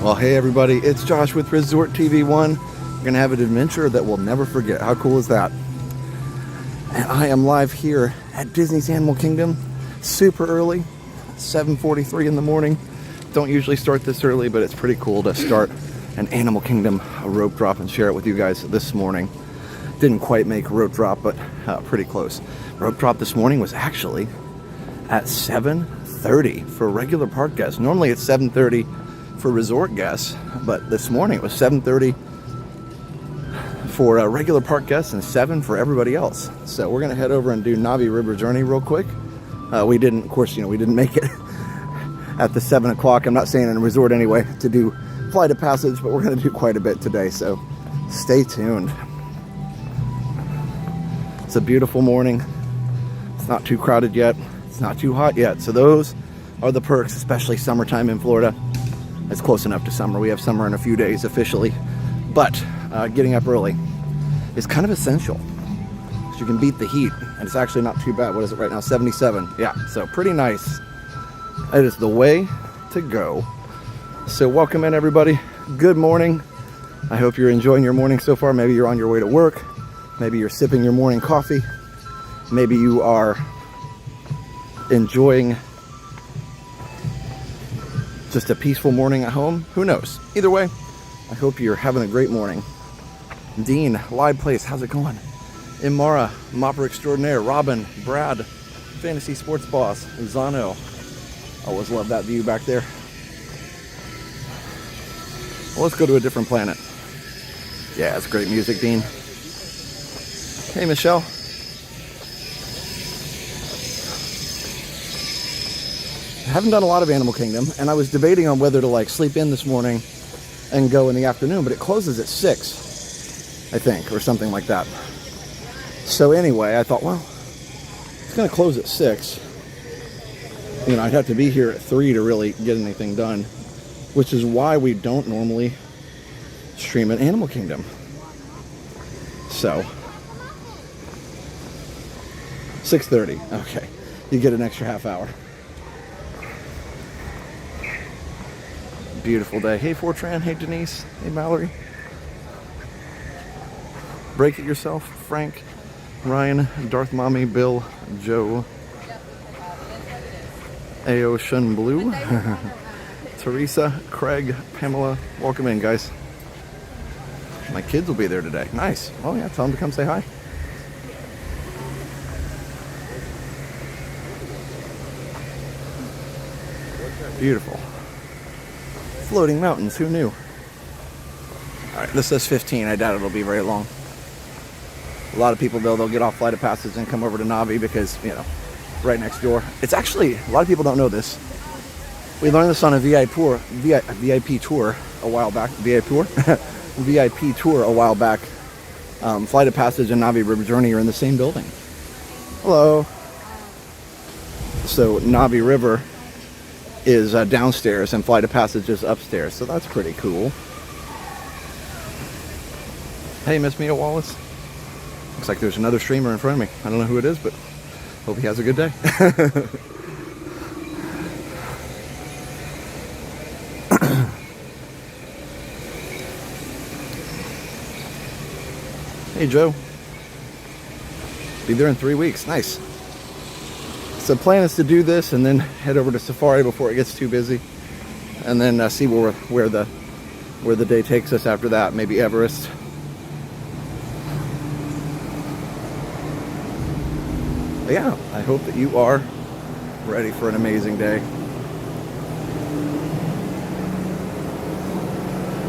Well, hey everybody, it's Josh with Resort TV 1. We're gonna have an adventure that we'll never forget. How cool is that? And I am live here at Disney's Animal Kingdom, super early, 7:43 in the morning. Don't usually start this early, but it's pretty cool to start an Animal Kingdom rope drop and share it with you guys this morning. Didn't quite make rope drop, but pretty close. Rope drop this morning was actually at 7:30 for regular park guests. Normally it's 7:30 for resort guests, but this morning it was 7:30 for regular park guests and 7 for everybody else. So we're gonna head over and do Navi River Journey real quick. We didn't, of course, we didn't make it at the 7 o'clock. I'm not staying in a resort anyway to do Flight of Passage, but we're gonna do quite a bit today, so stay tuned. It's a beautiful morning. It's not too crowded yet. It's not too hot yet. So those are the perks, especially summertime in Florida. It's close enough to summer. We have summer in a few days officially, but getting up early is kind of essential. So you can beat the heat, and it's actually not too bad. What is it right now? 77. Yeah, so pretty nice. It is the way to go. So welcome in everybody. Good morning. I hope you're enjoying your morning so far. Maybe you're on your way to work. Maybe you're sipping your morning coffee. Maybe you are enjoying just a peaceful morning at home. Who knows? Either way, I hope you're having a great morning. Dean, Live Place, how's it going? Imara, Mopper Extraordinaire, Robin, Brad, Fantasy Sports Boss, Zano. Always love that view back there. Well, let's go to a different planet. Yeah, it's great music, Dean. Hey, Michelle. I haven't done a lot of Animal Kingdom, and I was debating on whether to sleep in this morning and go in the afternoon, but it closes at 6, I think, or something like that. So anyway, I thought, well, it's going to close at 6. I'd have to be here at 3 to really get anything done, which is why we don't normally stream at Animal Kingdom. So 6:30. Okay, you get an extra half hour. Beautiful day. Hey Fortran, hey Denise, hey Mallory. Break It Yourself, Frank, Ryan, Darth Mommy, Bill, Joe, Aocean Blue, Teresa, Craig, Pamela. Welcome in, guys. My kids will be there today. Nice. Oh yeah, tell them to come say hi. Beautiful. Floating mountains, who knew? Alright, this says 15. I doubt it'll be very long. A lot of people, though, they'll get off Flight of Passage and come over to Navi because, right next door. It's actually, a lot of people don't know this. We learned this on a VIP tour a while back. VIP tour a while back. Flight of Passage and Navi River Journey are in the same building. Hello. So Navi River is downstairs and Flight of Passage is upstairs, so that's pretty cool. Hey, Miss Mia Wallace. Looks like there's another streamer in front of me. I don't know who it is, but hope he has a good day. Hey, Joe. Be there in 3 weeks. Nice. So the plan is to do this and then head over to Safari before it gets too busy, and then see where the day takes us after that. Maybe Everest. But yeah, I hope that you are ready for an amazing day.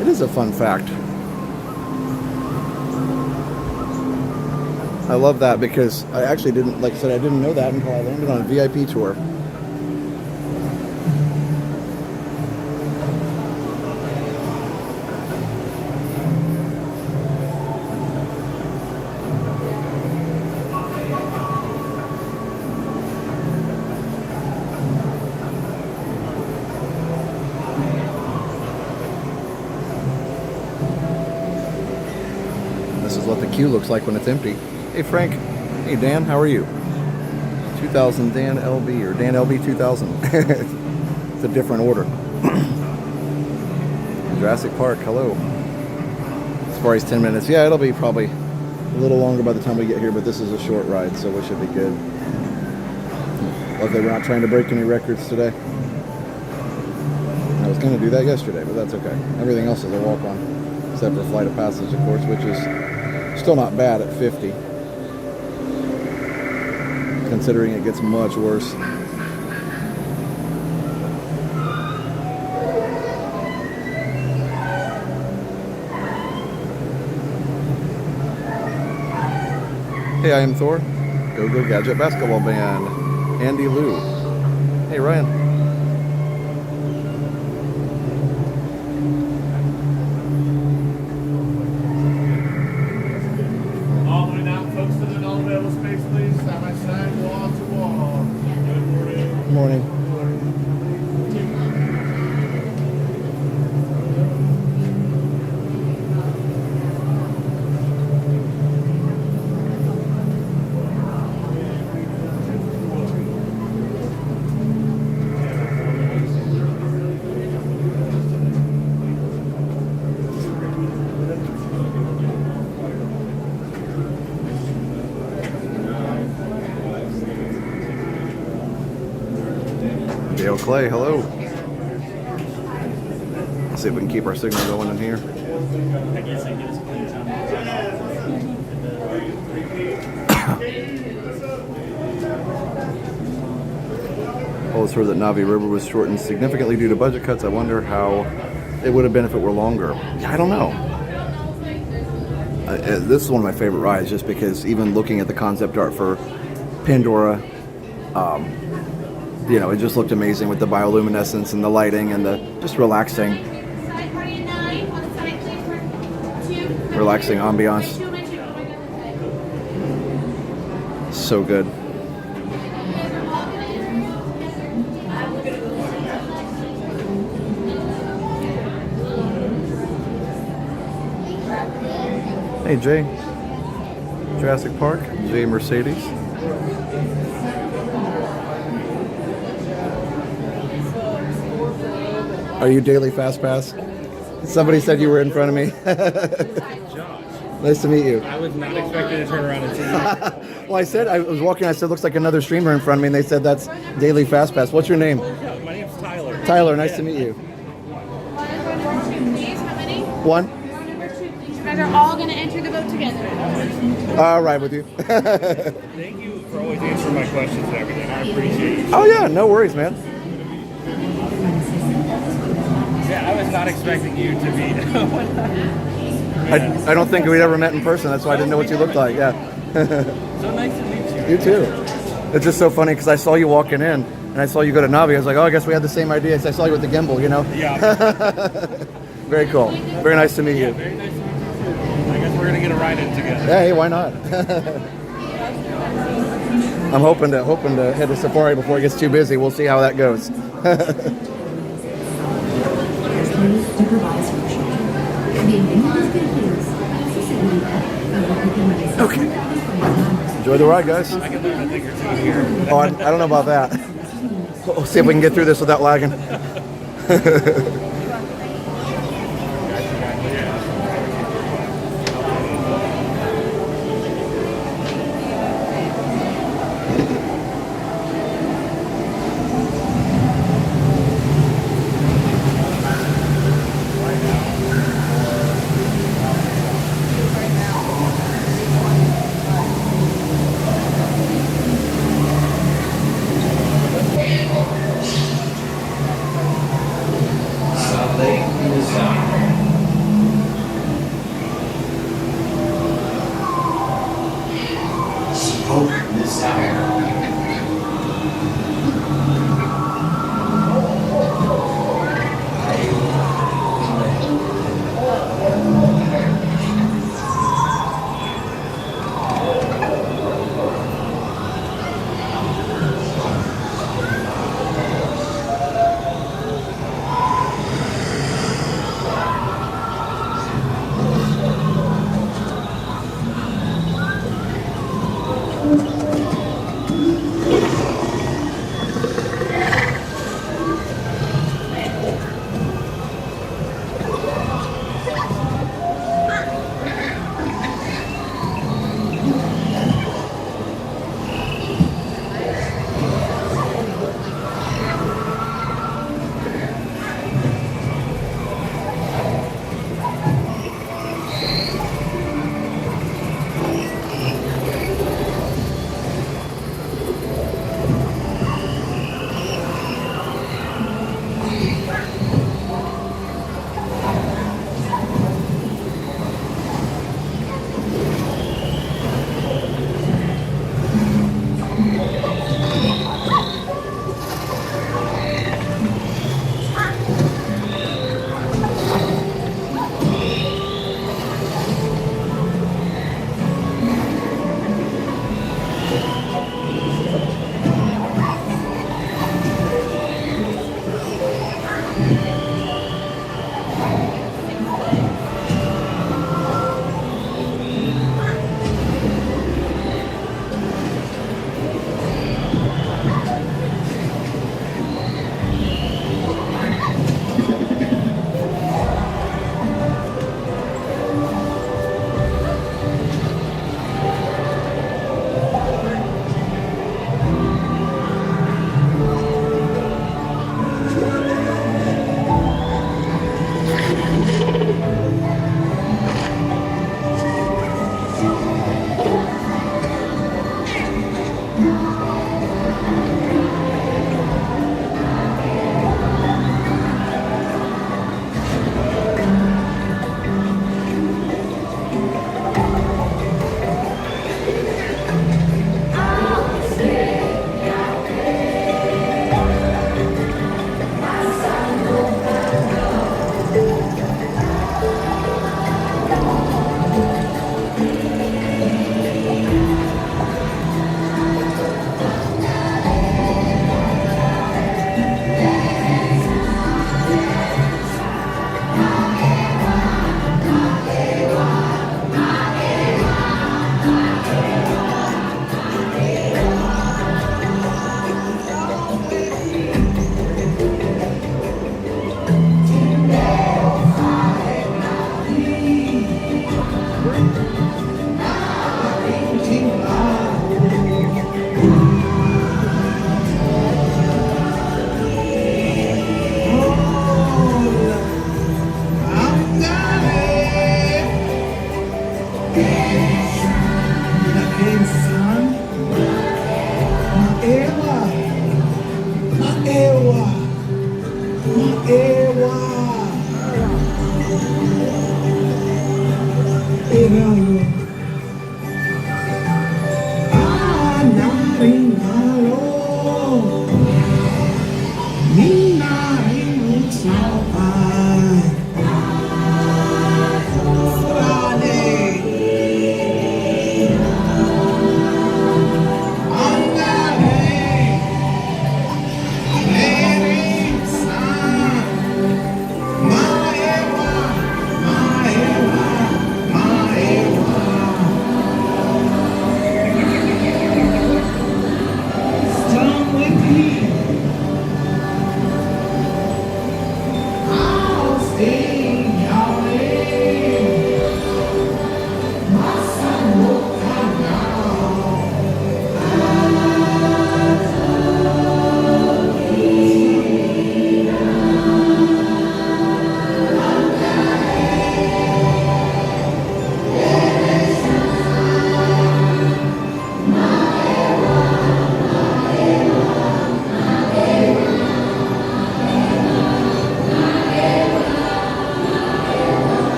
It is a fun fact. I love that because I actually didn't, like I said, I didn't know that until I learned it on a VIP tour. This is what the queue looks like when it's empty. Hey Frank. Hey Dan, how are you? 2000 Dan LB or Dan LB 2000. It's a different order. Jurassic Park, hello. Safari's 10 minutes. Yeah, it'll be probably a little longer by the time we get here, but this is a short ride, so we should be good. Luckily, we're not trying to break any records today. I was going to do that yesterday, but that's okay. Everything else is a walk-on, except for Flight of Passage, of course, which is still not bad at 50, considering it gets much worse. Hey, I am Thor. Go Go Gadget Basketball Band. Andy Lou. Hey, Ryan. All the way down, folks, to the non-available space, please. Side by side, wall to wall. Good morning. Good morning. Dale Clay, hello. Let's see if we can keep our signal going in here. I guess I get us clean time. I was heard that Navi River was shortened significantly due to budget cuts. I wonder how it would have been if it were longer. I don't know. This is one of my favorite rides just because even looking at the concept art for Pandora, you know, it just looked amazing with the bioluminescence and the lighting and the just relaxing ambiance. So good. Hey, Jay. Jurassic Park. Jay Mercedes. Are you daily Fast Pass? Somebody said you were in front of me. Josh. Nice to meet you. I was not expecting to turn around and see you. Well, I was walking, I said, looks like another streamer in front of me, and they said that's daily Fast Pass. What's your name? My name's Tyler. Tyler, nice to meet you. One? You guys are all going to enter the boat together. All right, with you. Thank you for always answering my questions and everything. I appreciate you. Oh, yeah, no worries, man. Yeah, I was not expecting you to be. I don't think we'd ever met in person. That's why I didn't know what you looked like. Yeah. So nice to meet you. You too. It's just so funny because I saw you walking in and I saw you go to Navi. I was like, oh, I guess we had the same idea. I saw you with the gimbal, you know? Yeah. Very cool. Very nice to meet you. Very nice to meet you. I guess we're gonna get a ride in together. Yeah, hey, why not? I'm hoping to head to Safari before it gets too busy. We'll see how that goes. Okay. Enjoy the ride, guys. I can learn a thing or two here. Oh, I don't know about that. We'll see if we can get through this without lagging.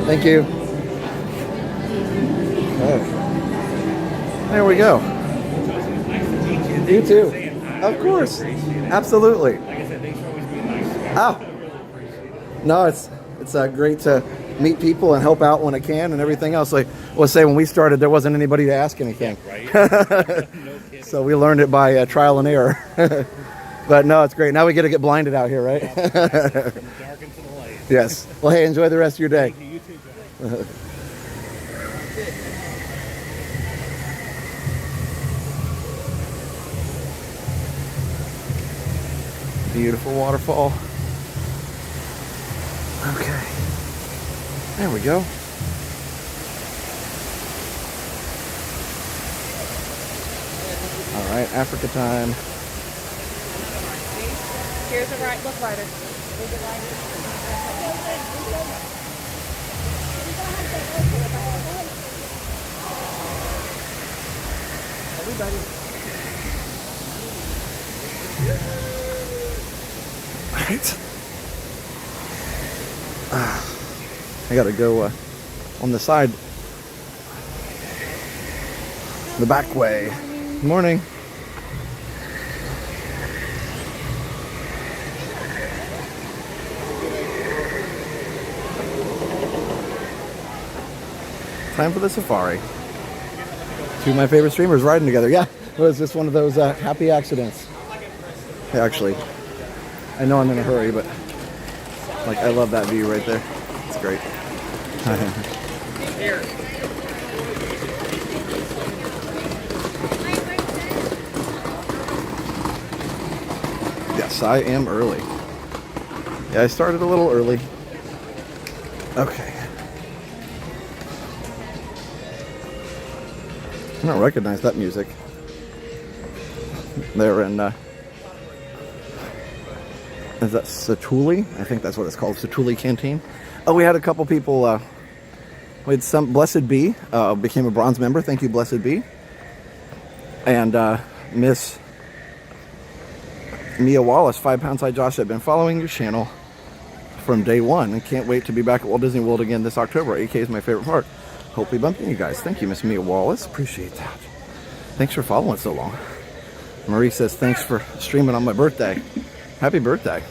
Thank you. Okay. There we go. You too. Of course. Absolutely. Oh. No, it's great to meet people and help out when I can and everything else. Like I was saying, when we started, there wasn't anybody to ask anything. Right. So we learned it by trial and error. But no, it's great. Now we get to get blinded out here, right? From the dark into the light. Yes. Well, hey, enjoy the rest of your day. You too, John. Beautiful waterfall. Okay. There we go. All right, Africa time. Here's the right, look lighter. Right. I gotta go on the side, the back way. Good morning. Time for the safari. Two of my favorite streamers riding together. Yeah, it was just one of those happy accidents. Actually, I know I'm in a hurry, but like I love that view right there. It's great. Yes, I am early. Yeah, I started a little early. Okay. I don't recognize that music. They're in, is that Satuli? I think that's what it's called, Satuli Canteen. Oh, we had a couple people, we had some, Blessed Bee, became a bronze member. Thank you, Blessed Bee. And Miss Mia Wallace, 5 pounds. Hi, Josh. I've been following your channel from day one and can't wait to be back at Walt Disney World again this October. AK is my favorite part. Hope we bump into you guys. Thank you, Miss Mia Wallace. Appreciate that. Thanks for following so long. Marie says, thanks for streaming on my birthday. Happy birthday.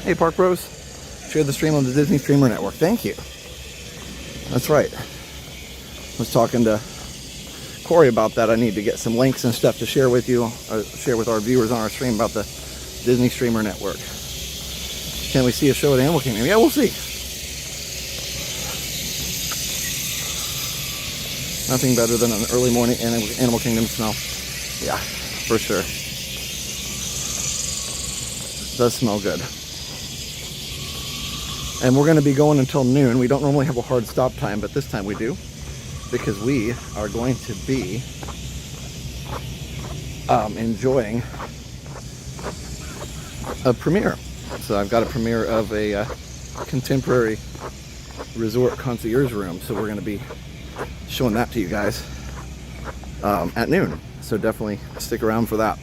Hey, Park Bros. Share the stream on the Disney Streamer Network. Thank you. That's right. I was talking to Corey about that. I need to get some links and stuff to share with you, share with our viewers on our stream about the Disney Streamer Network. Can we see a show at Animal Kingdom? Yeah, we'll see. Nothing better than an early morning Animal Kingdom smell. Yeah, for sure. It does smell good. And we're going to be going until noon. We don't normally have a hard stop time, but this time we do, because we are going to be enjoying a premiere. So I've got a premiere of a contemporary resort concierge room, so we're going to be showing that to you guys at noon. So definitely stick around for that.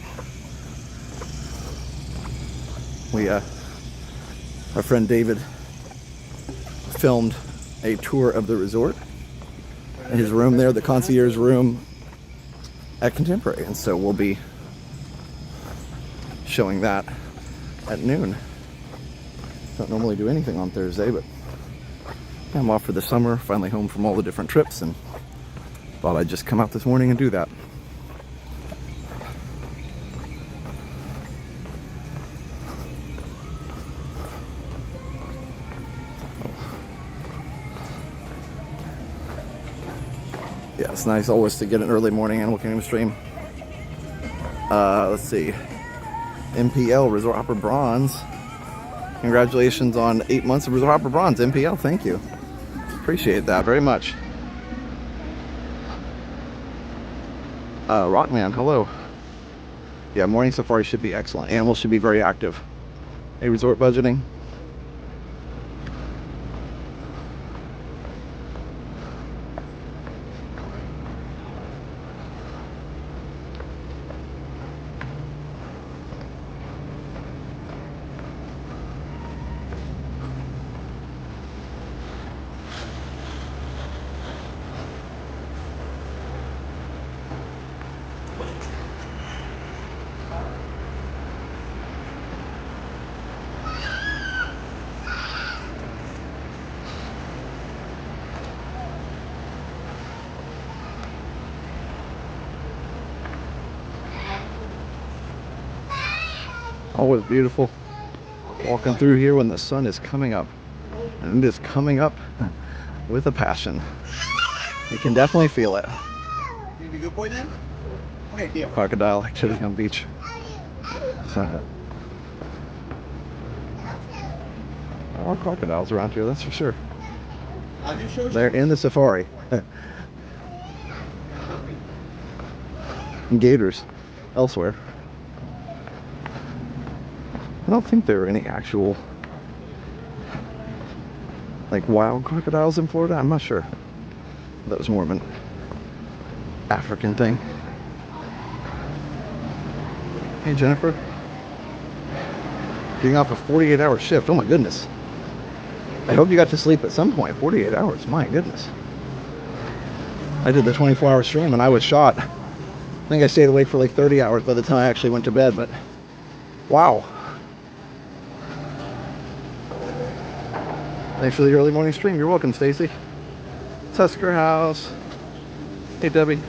Our friend David filmed a tour of the resort, his room there, the concierge room at Contemporary, and so we'll be showing that at noon. Don't normally do anything on Thursday, but I'm off for the summer, finally home from all the different trips, and thought I'd just come out this morning and do that. Yeah, it's nice always to get an early morning Animal Kingdom stream. Let's see. MPL, Resort Hopper Bronze. Congratulations on 8 months of Resort Hopper Bronze. MPL, thank you. Appreciate that very much. Rockman, hello. Yeah, morning safari should be excellent. Animals should be very active. Hey, resort budgeting. Always beautiful walking through here when the sun is coming up, and it is coming up with a passion. You can definitely feel it. You be a good boy then? Okay, deal. Crocodile activity on beach. There are crocodiles around here, that's for sure. I'll just show you. They're in the safari. And gators elsewhere. I don't think there are any actual like wild crocodiles in Florida. I'm not sure. That was more of an African thing. Hey Jennifer. Getting off a 48-hour shift. Oh my goodness. I hope you got to sleep at some point. 48 hours, my goodness. I did the 24-hour stream and I was shot. I think I stayed awake for like 30 hours by the time I actually went to bed, but wow. Thanks for the early morning stream. You're welcome, Stacy. Tusker House. Hey, Debbie.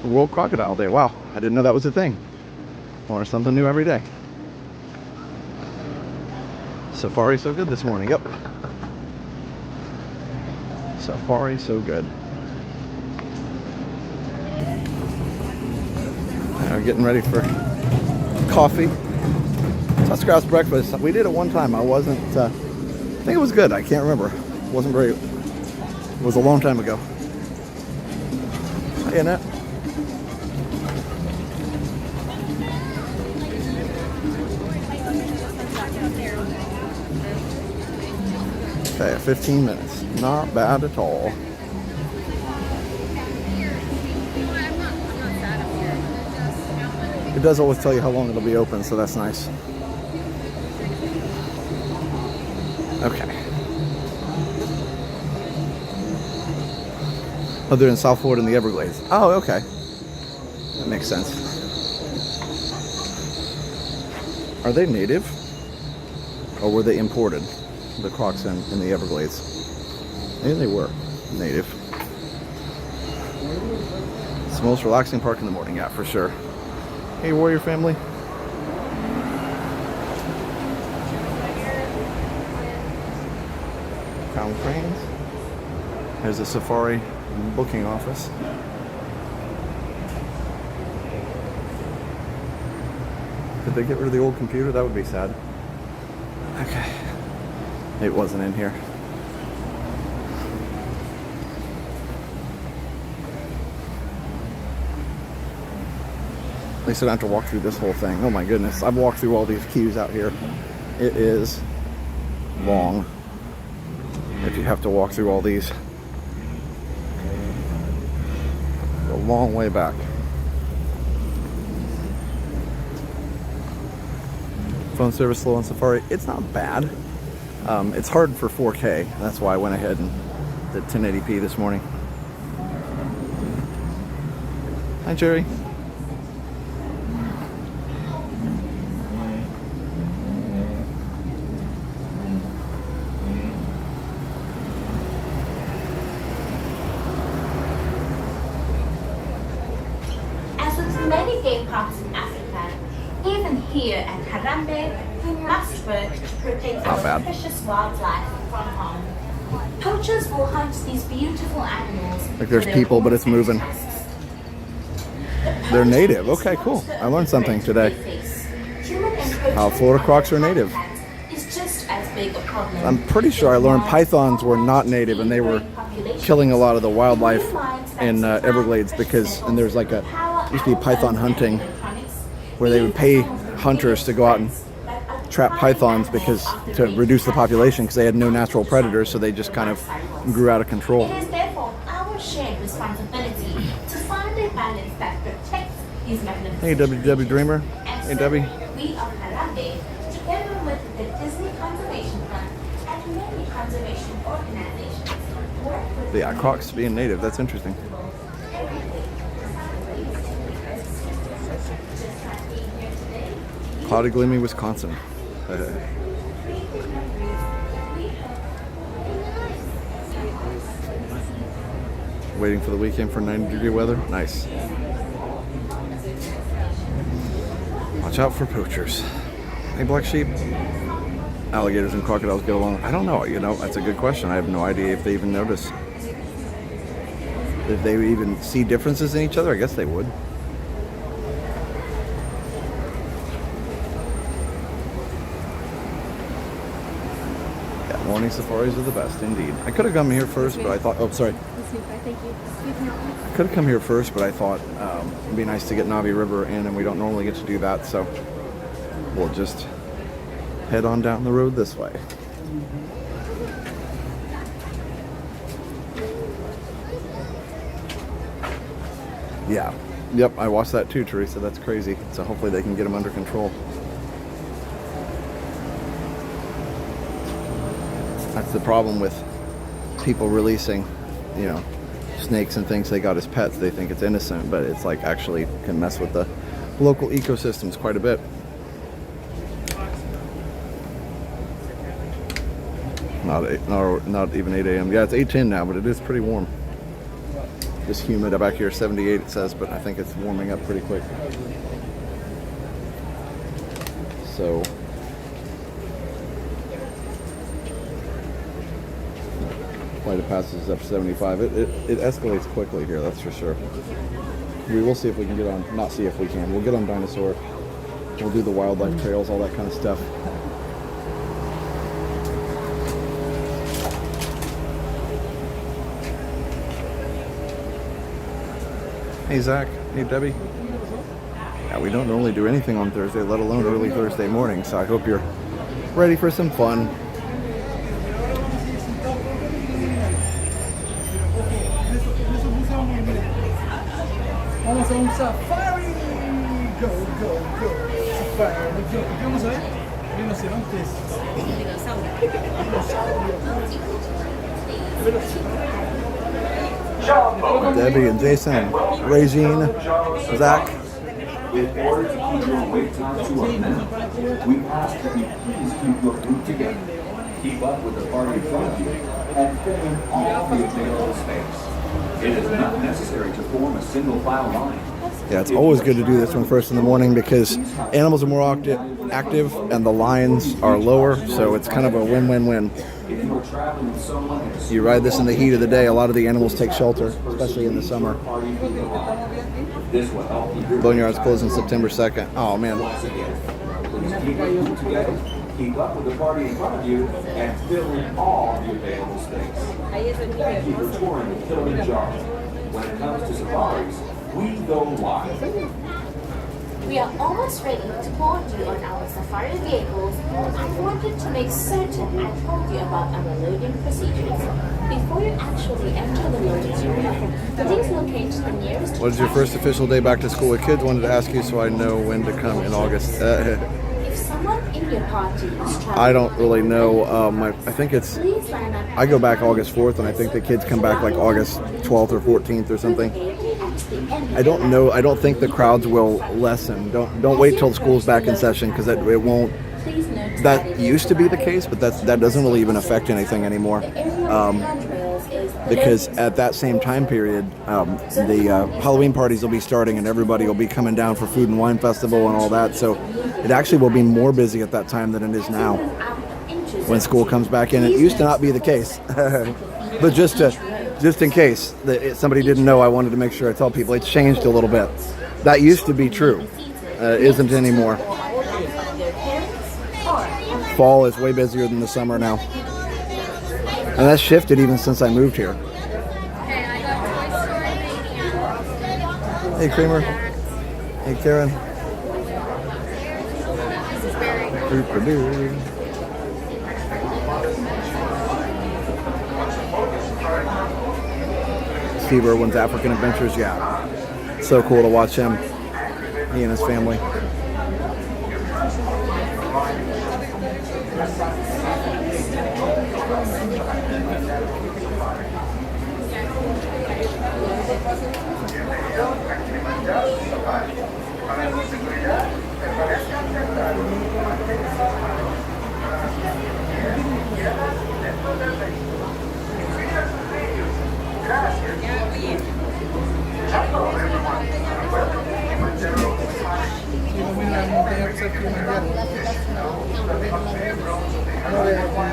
World Crocodile Day. Wow, I didn't know that was a thing. Learn something new every day. Safari so good this morning. Yep. Safari so good. Now we're getting ready for coffee. Tusker House breakfast. We did it one time. I wasn't. I think it was good. I can't remember. It wasn't very. It was a long time ago. Hi, Annette. Okay, 15 minutes. Not bad at all. It does always tell you how long it'll be open, so that's nice. Okay. Oh, they're in South Florida in the Everglades. Oh, okay. That makes sense. Are they native? Or were they imported? The crocs in the Everglades. Maybe they were native. It's the most relaxing park in the morning, yeah, for sure. Hey, Warrior family. Crown cranes. There's a safari booking office. Did they get rid of the old computer? That would be sad. Okay. It wasn't in here. At least I don't have to walk through this whole thing. Oh my goodness. I've walked through all these queues out here. It is long. If you have to walk through all these. A long way back. Phone service slow on Safari. It's not bad. It's hard for 4K. That's why I went ahead and did 1080p this morning. Hi, Jerry. As with many game parks in Africa, even here at Harambee, we must work to protect Not our bad. precious wildlife from harm. Poachers will hunt these beautiful animals. Like there's for their people, but it's horns and moving. tusks. They're native. Okay, cool. I learned something today. How Florida crocs are native. Is just as big a problem. I'm pretty sure I learned pythons were not native and they were killing a lot of the wildlife in Everglades because, and there's like used to be python hunting where they would pay hunters to go out and trap pythons because to reduce the population because they had no natural predators, so they just kind of grew out of control. It is therefore our shared responsibility to find a balance that protects these magnificent Hey, WW Dreamer. And Hey, so Debbie. We of Harambee, together with the Disney Conservation Fund and many conservation organizations, work with Yeah, crocs being native. That's interesting. Cloudy, gloomy Wisconsin. Waiting for the weekend for 90-degree weather. Nice. Watch out for poachers. Hey, black sheep. Alligators and crocodiles get along. I don't know. You know, that's a good question. I have no idea if they even notice. If they even see differences in each other, I guess they would. Yeah, morning safaris are the best, indeed. I could have come here first, but I thought, oh, sorry. I could have come here first, but I thought it'd be nice to get Navi River in, and we don't normally get to do that, so we'll just head on down the road this way. Yeah. Yep, I watched that too, Teresa. That's crazy. So hopefully they can get them under control. That's the problem with people releasing, you know, snakes and things they got as pets. They think it's innocent, but it's like actually can mess with the local ecosystems quite a bit. Not even 8 a.m. Yeah, it's 8:10 now, but it is pretty warm. Just humid. Back here 78 it says, but I think it's warming up pretty quick. So flight of passage is up 75. It escalates quickly here, that's for sure. We will see if we can get on, not see if we can, we'll get on Dinosaur. We'll do the wildlife trails, all that kind of stuff. Hey Zach, hey Debbie. Yeah, we don't normally do anything on Thursday, let alone early Thursday morning, so I hope you're ready for some fun. Vamos a un safari. Go, go, go. Safari. ¿Qué vamos a ver? Rinocerontes. Debbie and Jason, Regine, Zach. In order to keep your wait time to a minimum, we ask that you please keep your group together, keep up with the party in front of you, and fill in all the available space. It is not necessary to form a single file line. Yeah, it's always good to do this one first in the morning because animals are more active and the lines are lower, so it's kind of a win-win-win. If you are traveling with someone in a You ride this in the heat of the day, a lot of the animals take shelter, especially in the summer. this will help keep your Boneyard's closing September 2nd. Oh man. once again. Please keep your group together, keep up with the party in front of you, and fill in all the available space. Thank you for touring the Kilimanjaro. When it comes to safaris, we go wide. We are almost ready to board you on our safari vehicles. I wanted to make certain I told you about our loading procedures. Before you actually enter the loading area, please locate the nearest... What is your first official day back to school with kids? Wanted to ask you so I know when to come in August. If someone in your party is traveling... I don't really know. I think it's... Please line up... I go back August 4th, and I think the kids come back like August 12th or 14th or something. I don't know. I don't think the crowds will lessen. Don't wait till school's back in session, because it won't. Please note That used to be the case, but that doesn't really even affect anything anymore. Because at that same time period, the Halloween parties will be starting, and everybody will be coming down for Food and Wine Festival and all that. So it actually will be more busy at that time than it is now when school comes back in. It used to not be the case, but just in case somebody didn't know, I wanted to make sure I tell people it's changed a little bit. That used to be true. Isn't anymore. Fall is way busier than the summer now. And that's shifted even since I moved here. Hey, Kramer. Hey, Karen. Steve Irwin's African Adventures, yeah. So cool to watch him. He and his family.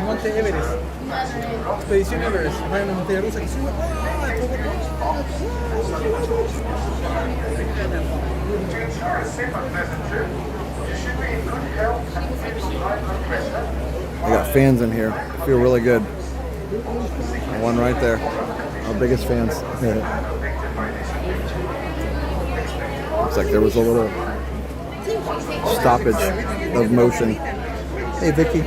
Monte Everest. Expedition Everest. Hay una montaña rusa que sube. I got fans in here. I feel really good. One right there. Our biggest fans. Looks like there was a little stoppage of motion. Hey, Vicky.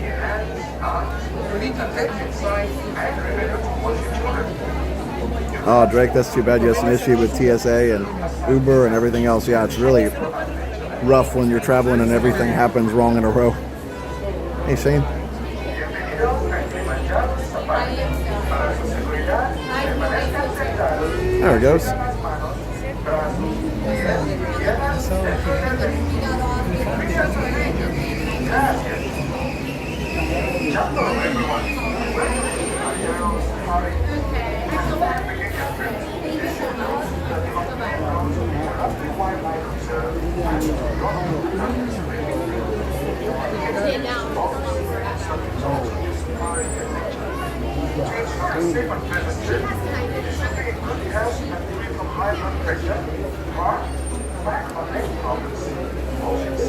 Oh, Drake, that's too bad. You have some issue with TSA and Uber and everything else. Yeah, it's really rough when you're traveling and everything happens wrong in a row. Hey, Shane. There it goes.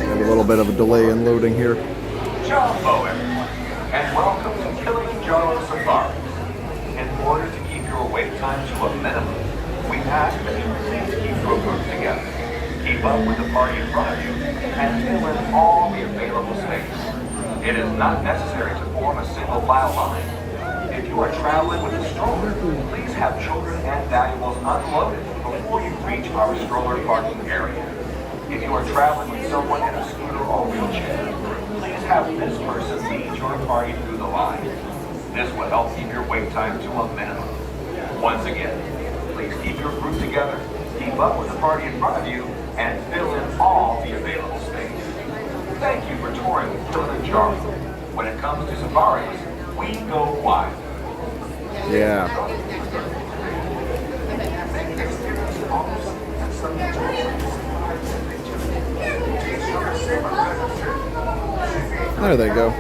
Have a little bit of a delay in loading here. Hello everyone, and welcome to Kilimanjaro Safari. In order to keep your wait time to a minimum, we ask that you please keep your group together, keep up with the party in front of you, and fill in all the available space. It is not necessary to form a single file line. If you are traveling with a stroller, please have children and valuables unloaded before you reach our stroller parking area. If you are traveling with someone in a scooter or wheelchair, please have this person lead your party through the line. This will help keep your wait time to a minimum. Once again, please keep your group together, keep up with the party in front of you, and fill in all the available space. Thank you for touring with Kilimanjaro. When it comes to safaris, we go wide. Yeah. There they go.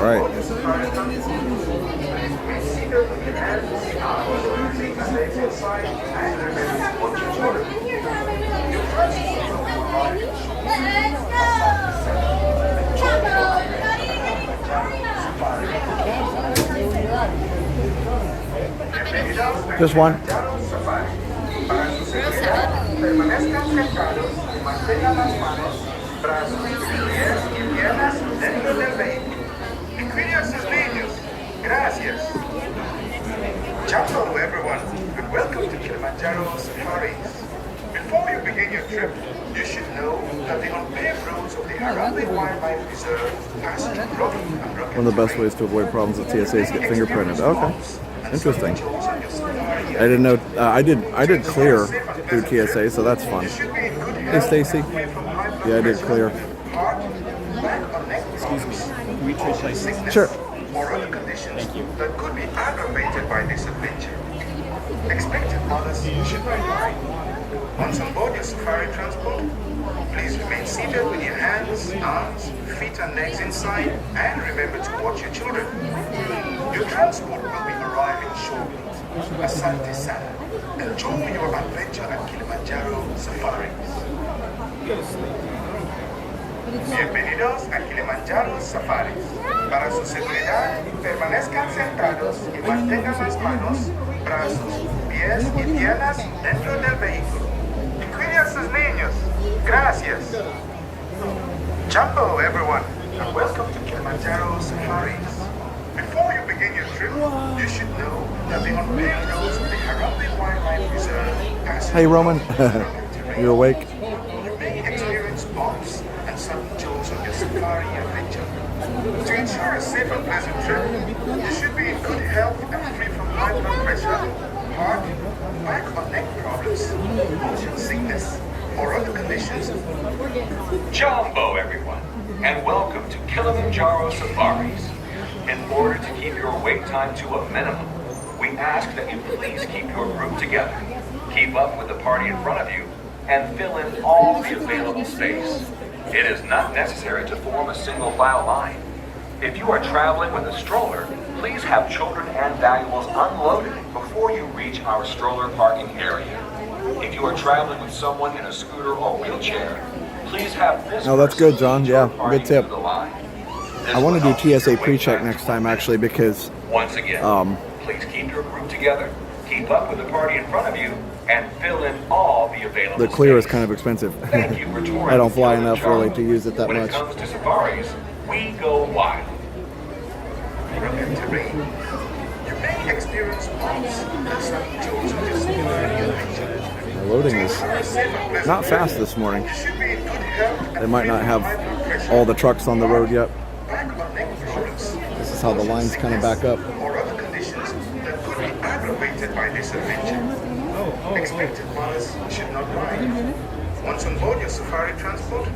All right. Just one. Permanezcan sentados y mantengan las manos, brazos, pies y piernas dentro del vehículo. Y cuiden a sus niños. Gracias. Hello everyone, and welcome to Kilimanjaro Safaris. Before you begin your trip, you should know that the unpaved roads of the Harambe Wildlife Reserve pass through rough and rugged One of the best ways to avoid problems with TSA is to get fingerprinted. Okay, interesting. I didn't know. I did clear through TSA, so that's fun. Hey, Stacy. Yeah, I did clear. Excuse me. Can we trade places? Sure. Or other conditions that could be aggravated by this adventure. Expected mothers should be fine. Once on board your safari transport, please remain seated with your hands, arms, feet and legs inside, and remember to watch your children. Your transport will be arriving shortly. Asante sana. Enjoy your adventure at Kilimanjaro Safaris. Bienvenidos a Kilimanjaro Safaris. Para su seguridad, permanezcan sentados y mantengan las manos, brazos, pies y piernas dentro del vehículo. Y cuiden a sus niños. Gracias. Jumbo, everyone, and welcome to Kilimanjaro Safaris. Before you begin your trip, you should know that the unpaved roads of the Harambe Wildlife Reserve pass Hey, Roman. You awake? You may experience bumps and sudden jolts on your safari adventure. To ensure a safe and pleasant trip, you should be in good health and free from high blood pressure, heart, back or neck problems, motion sickness, or other conditions. Jumbo, everyone, and welcome to Kilimanjaro Safaris. In order to keep your wait time to a minimum, we ask that you please keep your group together, keep up with the party in front of you, and fill in all the available space. It is not necessary to form a single file line. If you are traveling with a stroller, please have children and valuables unloaded before you reach our stroller parking area. If you are traveling with someone in a scooter or wheelchair, please have this Oh, that's good, person John. lead your Yeah, party good tip. to the line. This I want to will do help keep TSA your wait pre-check time next time, actually, because Once again, please keep your group together, keep up with the party in front of you, and fill in all the available the clear is space. kind of expensive. Thank you for touring I don't fly enough Kilimanjaro. really to use it that When much. it comes to safaris, we go wild. Rugged terrain. You may experience bumps and sudden jolts on your safari adventure. The loading is For a safe and pleasant not trip, fast this morning. you should be in good health They and might free not from have high blood pressure, all the trucks on the road yet. back or neck problems, This is how the lines kind of back up. or other conditions that could be aggravated by this adventure. Expected mothers should not ride. Once on board your safari transport,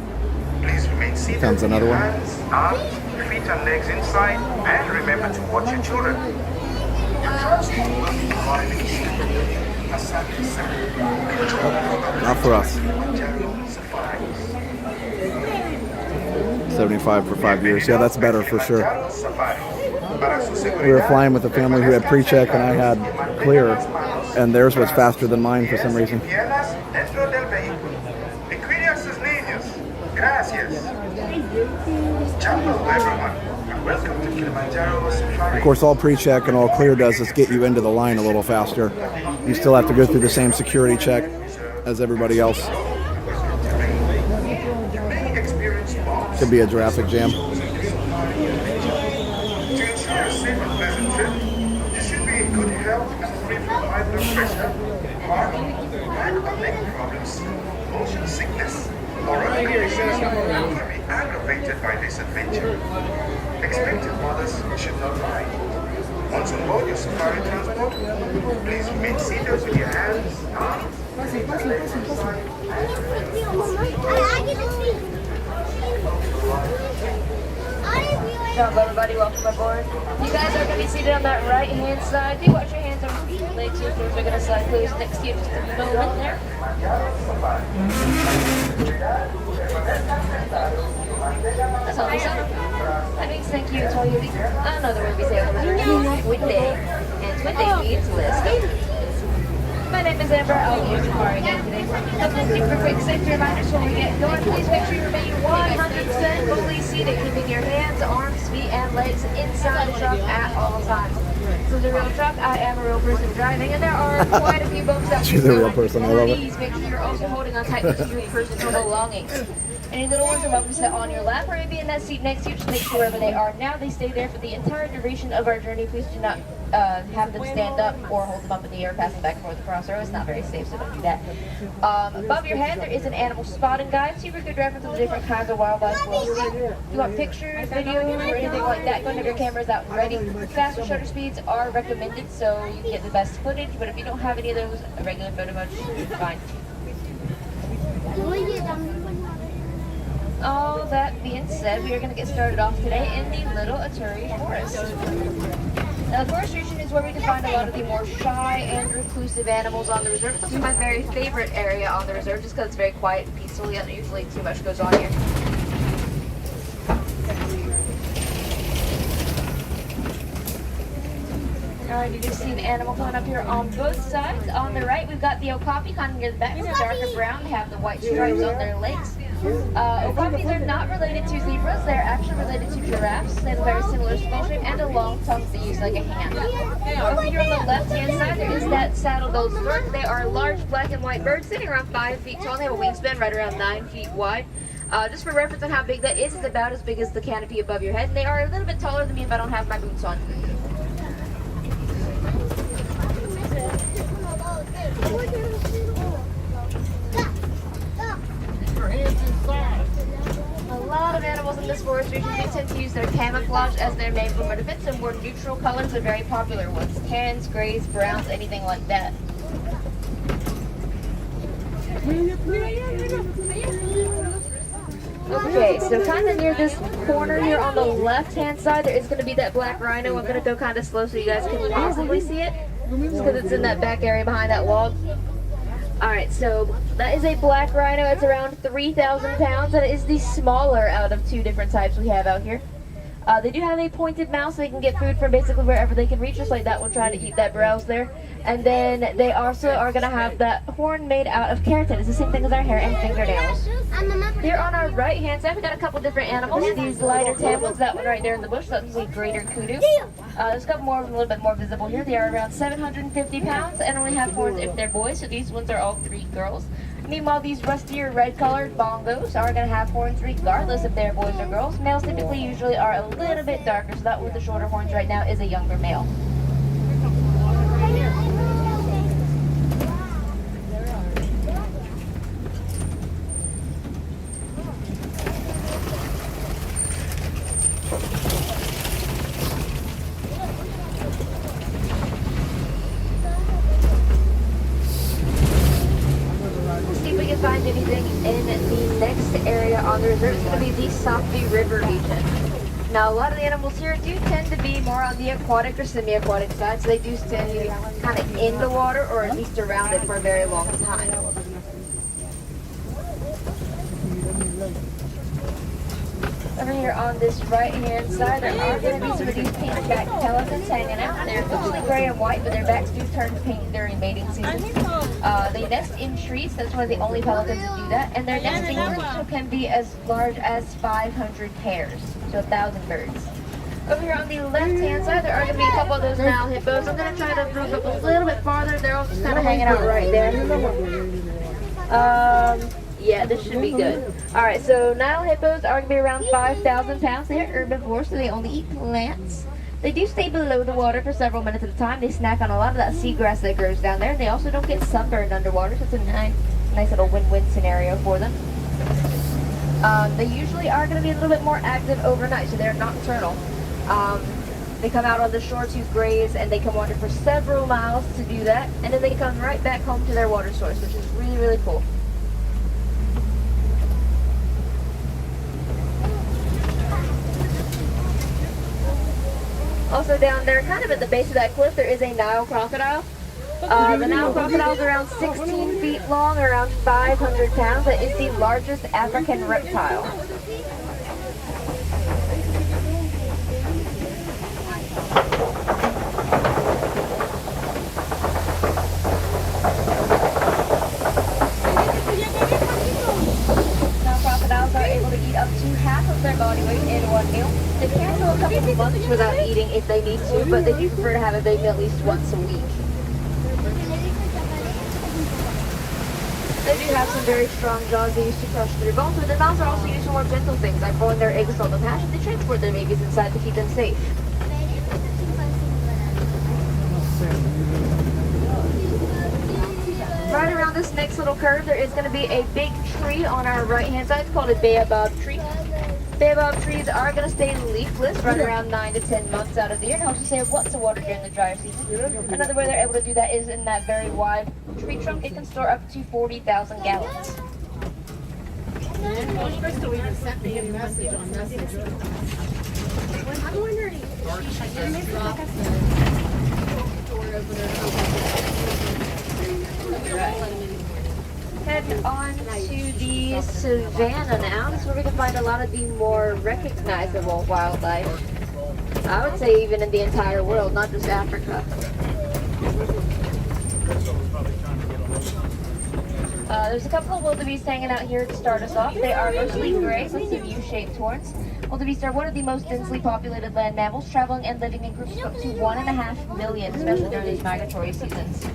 please remain seated Comes with another your one. hands, arms, feet and legs inside, and remember to watch your children. Your transport will be arriving shortly. Asante sana. Not for us. Kilimanjaro Safaris. 75 for 5 years. Yeah, that's better for sure. Kilimanjaro Safari. Para su We were seguridad, flying with a family who had pre-check and I had clear, and theirs was faster than mine for some reason. Piernas dentro del vehículo. Y cuide a sus niños. Gracias. Hello everyone, and welcome to Kilimanjaro Safari. Of course, all pre-check and all clear does is get you into the line a little faster. You still have to go through the same security check as everybody else. You may experience bumps. Could be a traffic jam. To ensure a safe and pleasant trip, you should be in good health and free from high blood pressure, heart, back or neck problems, motion sickness, or other conditions that could be aggravated by this adventure. Expected mothers should not ride. Once on board your safari transport, please remain seated with your hands, arms, feet and legs inside. What's up, everybody? Welcome aboard. You guys are going to be seated on that right-hand side. Do watch your hands on your legs. Your doors are going to slide closed next to you just a moment there. That's all we said. That being thank you, Toyota. Another word we say on the reserve is Twinde. And Twinde means list. My name is Amber. I'll be your safari guide today. A couple of super quick safety reminders before we get going. Please make sure you remain 100% fully seated, keeping your hands, arms, feet, and legs inside the truck at all times. This is a real truck. I am a real person driving, and there are quite a few bumps out. She's a real person. I love it. Please make sure you're also holding on tightly to your personal belongings. Any little ones are welcome to sit on your lap or maybe in that seat next to you. Just make sure wherever they are now, they stay there for the entire duration of our journey. Please do not have them stand up or hold them up in the air, pass them back and forth across the road. It's not very safe, so don't do that. Above your head, there is an animal spotting guide. Super good reference to the different kinds of wildlife we'll see. If you want pictures, videos, or anything like that, go and have your cameras out and ready. Faster shutter speeds are recommended so you can get the best footage, but if you don't have any of those, a regular photo mode should be fine. All that being said, we are going to get started off today in the Little Aturi Forest. Now, the forest region is where we can find a lot of the more shy and reclusive animals on the reserve. It's also my very favorite area on the reserve just because it's very quiet and peaceful, yet usually too much goes on here. Alright, you do see an animal coming up here on both sides. On the right, we've got the okapi, kind of near the back. It's darker brown. They have the white stripes on their legs. Okapis are not related to zebras. They're actually related to giraffes. They have a very similar skull shape and a long tongue that they use like a hand. Over here on the left-hand side, there is that saddle-billed stork. They are large black and white birds sitting around 5 feet tall. They have a wingspan right around 9 feet wide. Just for reference on how big that is, it's about as big as the canopy above your head. And they are a little bit taller than me if I don't have my boots on. A lot of animals in this forest region do tend to use their camouflage as their main form of defense, and more neutral colors are very popular ones. Tans, grays, browns, anything like that. Okay, so kind of near this corner here on the left-hand side, there is going to be that black rhino. I'm going to go kind of slow so you guys can possibly see it, just because it's in that back area behind that log. Alright, so that is a black rhino. It's around 3,000 pounds, and it is the smaller out of two different types we have out here. They do have a pointed mouth, so they can get food from basically wherever they can reach, just like that one trying to eat that browse there. And then they also are going to have that horn made out of keratin. It's the same thing as our hair and fingernails. Here on our right-hand side, we've got a couple different animals. These lighter tan ones, that one right there in the bush, that's a greater kudu. There's a couple more of them a little bit more visible here. They are around 750 pounds and only have horns if they're boys, so these ones are all 3 girls. Meanwhile, these rustier red-colored bongos are going to have horns regardless if they're boys or girls. Males typically usually are a little bit darker, so that one with the shorter horns right now is a younger male. Find anything in the next area on the reserve. It's going to be the Safi River region. Now, a lot of the animals here do tend to be more on the aquatic or semi-aquatic side, so they do tend to be kind of in the water or at least around it for a very long time. Over here on this right-hand side, there are going to be some of these pink-backed pelicans hanging out. They're mostly gray and white, but their backs do turn pink during mating season. They nest in trees. That's one of the only pelicans that do that. And their nesting groups can be as large as 500 pairs, so 1,000 birds. Over here on the left-hand side, there are going to be a couple of those Nile hippos. I'm going to try to move up a little bit farther. They're all just kind of hanging out right there. Yeah, this should be good. Alright, so Nile hippos are going to be around 5,000 pounds. They are herbivores, so they only eat plants. They do stay below the water for several minutes at a time. They snack on a lot of that seagrass that grows down there. They also don't get sunburned underwater, so it's a nice little win-win scenario for them. They usually are going to be a little bit more active overnight, so they're nocturnal. They come out on the shore to graze, and they can wander for several miles to do that, and then they come right back home to their water source, which is really, really cool. Also down there, kind of at the base of that cliff, there is a Nile crocodile. The Nile crocodile is around 16 feet long, around 500 pounds. It is the largest African reptile. Now crocodiles are able to eat up to half of their body weight in one meal. They can go a couple of months without eating if they need to, but they do prefer to have a big meal at least once a week. They do have some very strong jaws they use to crush through bones, but their mouths are also used for more gentle things like rolling their eggs on the hatch and they transport their babies inside to keep them safe. Right around this next little curve, there is going to be a big tree on our right-hand side. It's called a baobab tree. Baobab trees are going to stay leafless right around 9 to 10 months out of the year and helps you save lots of water during the drier season. Another way they're able to do that is in that very wide tree trunk. It can store up to 40,000 gallons. Head on to the savannah now. This is where we can find a lot of the more recognizable wildlife. I would say even in the entire world, not just Africa. There's a couple of wildebeest hanging out here to start us off. They are mostly gray with some U-shaped horns. Wildebeest are one of the most densely populated land mammals, traveling and living in groups of up to 1.5 million, especially during these migratory seasons.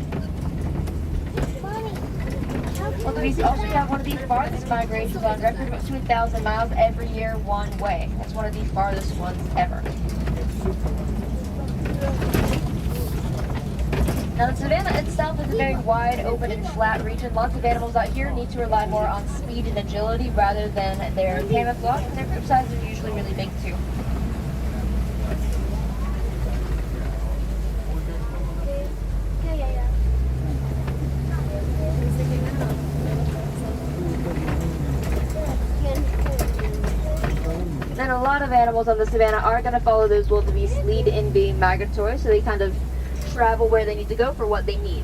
Wildebeest also have one of the farthest migrations on record, up to 1,000 miles every year one way. That's one of the farthest ones ever. Now the savannah itself is a very wide, open, and flat region. Lots of animals out here need to rely more on speed and agility rather than their camouflage, and their group sizes are usually really big too. And a lot of animals on the savannah are going to follow those wildebeest lead in being migratory, so they kind of travel where they need to go for what they need.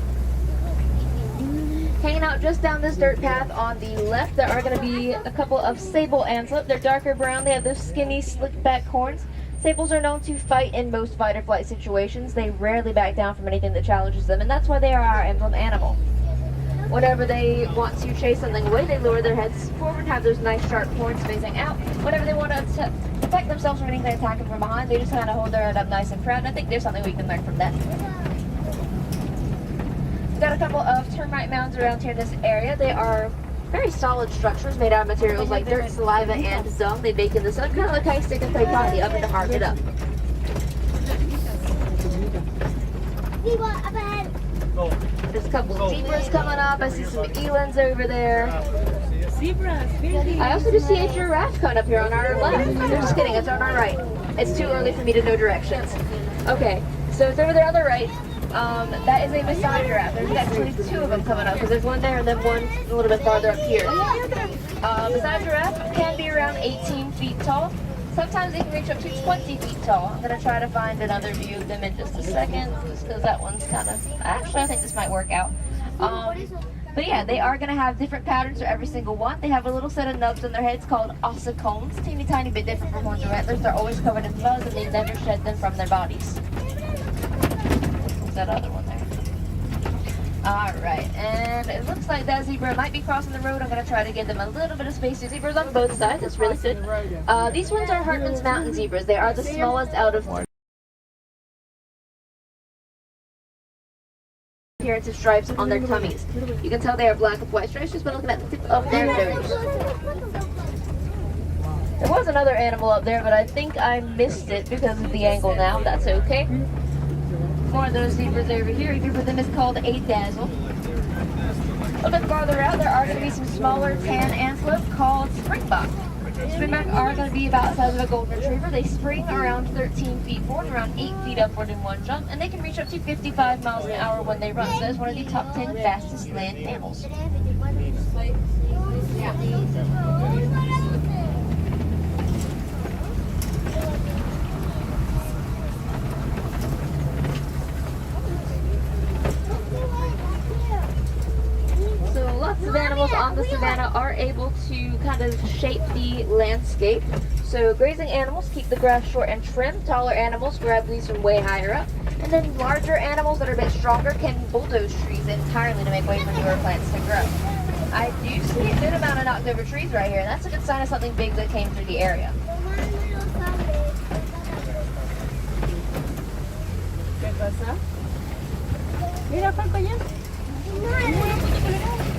Hanging out just down this dirt path on the left, there are going to be a couple of sable antelope. They're darker brown. They have those skinny, slick back horns. Sables are known to fight in most fight or flight situations. They rarely back down from anything that challenges them, and that's why they are our emblem animal. Whenever they want to chase something away, they lower their heads forward and have those nice sharp horns facing out. Whenever they want to protect themselves from anything attacking from behind, they just kind of hold their head up nice and proud. And I think there's something we can learn from that. We've got a couple of termite mounds around here in this area. They are very solid structures made out of materials like dirt, saliva, and dung. They bake in the sun, kind of like how you stick a clay pot in the oven to harden it up. There's a couple of zebras coming up. I see some elands over there. I also just see a giraffe coming up here on our left. I'm just kidding, it's on our right. It's too early for me to know directions. Okay, so it's over there on the right. That is a Maasai giraffe. There's actually two of them coming up because there's one there and then one a little bit farther up here. Maasai giraffe can be around 18 feet tall. Sometimes they can reach up to 20 feet tall. I'm going to try to find another view of them in just a second, just because that one's kind of... Actually, I think this might work out. But yeah, they are going to have different patterns for every single one. They have a little set of nubs on their heads called ossicones. Teeny tiny bit different from horns or antlers. They're always covered in fuzz and they never shed them from their bodies. There's that other one there. Alright, and it looks like that zebra might be crossing the road. I'm going to try to give them a little bit of space. There's zebras on both sides. That's really good. These ones are Hartman's Mountain zebras. They are the smallest out of appearance of stripes on their tummies. You can tell they are black with white stripes just by looking at the tip of their nose. There was another animal up there, but I think I missed it because of the angle now. That's okay. More of those zebras over here. A group of them is called a dazzle. A little bit farther out, there are going to be some smaller tan antelope called springbok. Springbok are going to be about the size of a golden retriever. They spring around 13 feet forward, around 8 feet upward in one jump, and they can reach up to 55 miles an hour when they run. So that's one of the top 10 fastest land mammals. Lots of animals on the savanna are able to kind of shape the landscape. So grazing animals keep the grass short and trim. Taller animals grab leaves from way higher up. And then larger animals that are a bit stronger can bulldoze trees entirely to make way for newer plants to grow. I do see a good amount of knocked over trees right here, and that's a good sign of something big that came through the area.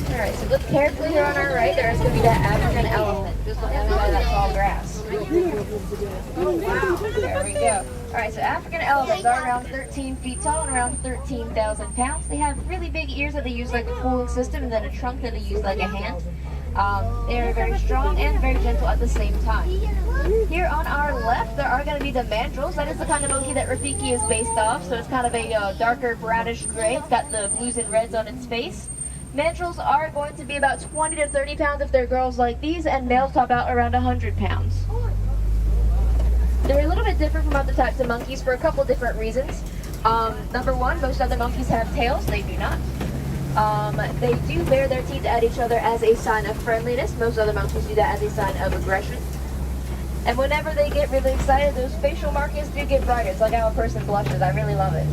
Alright, so look carefully here on our right. There is going to be that African elephant, just like that tall grass. There we go. Alright, so African elephants are around 13 feet tall and around 13,000 pounds. They have really big ears that they use like a cooling system, and then a trunk that they use like a hand. They are very strong and very gentle at the same time. Here on our left, there are going to be the mandrills. That is the kind of monkey that Rafiki is based off, so it's kind of a darker brownish gray. It's got the blues and reds on its face. Mandrills are going to be about 20 to 30 pounds if they're girls like these, and males top out around 100 pounds. They're a little bit different from other types of monkeys for a couple different reasons. Number one, most other monkeys have tails. They do not. They do bare their teeth at each other as a sign of friendliness. Most other monkeys do that as a sign of aggression. And whenever they get really excited, those facial markings do get brighter. It's like how a person blushes. I really love it.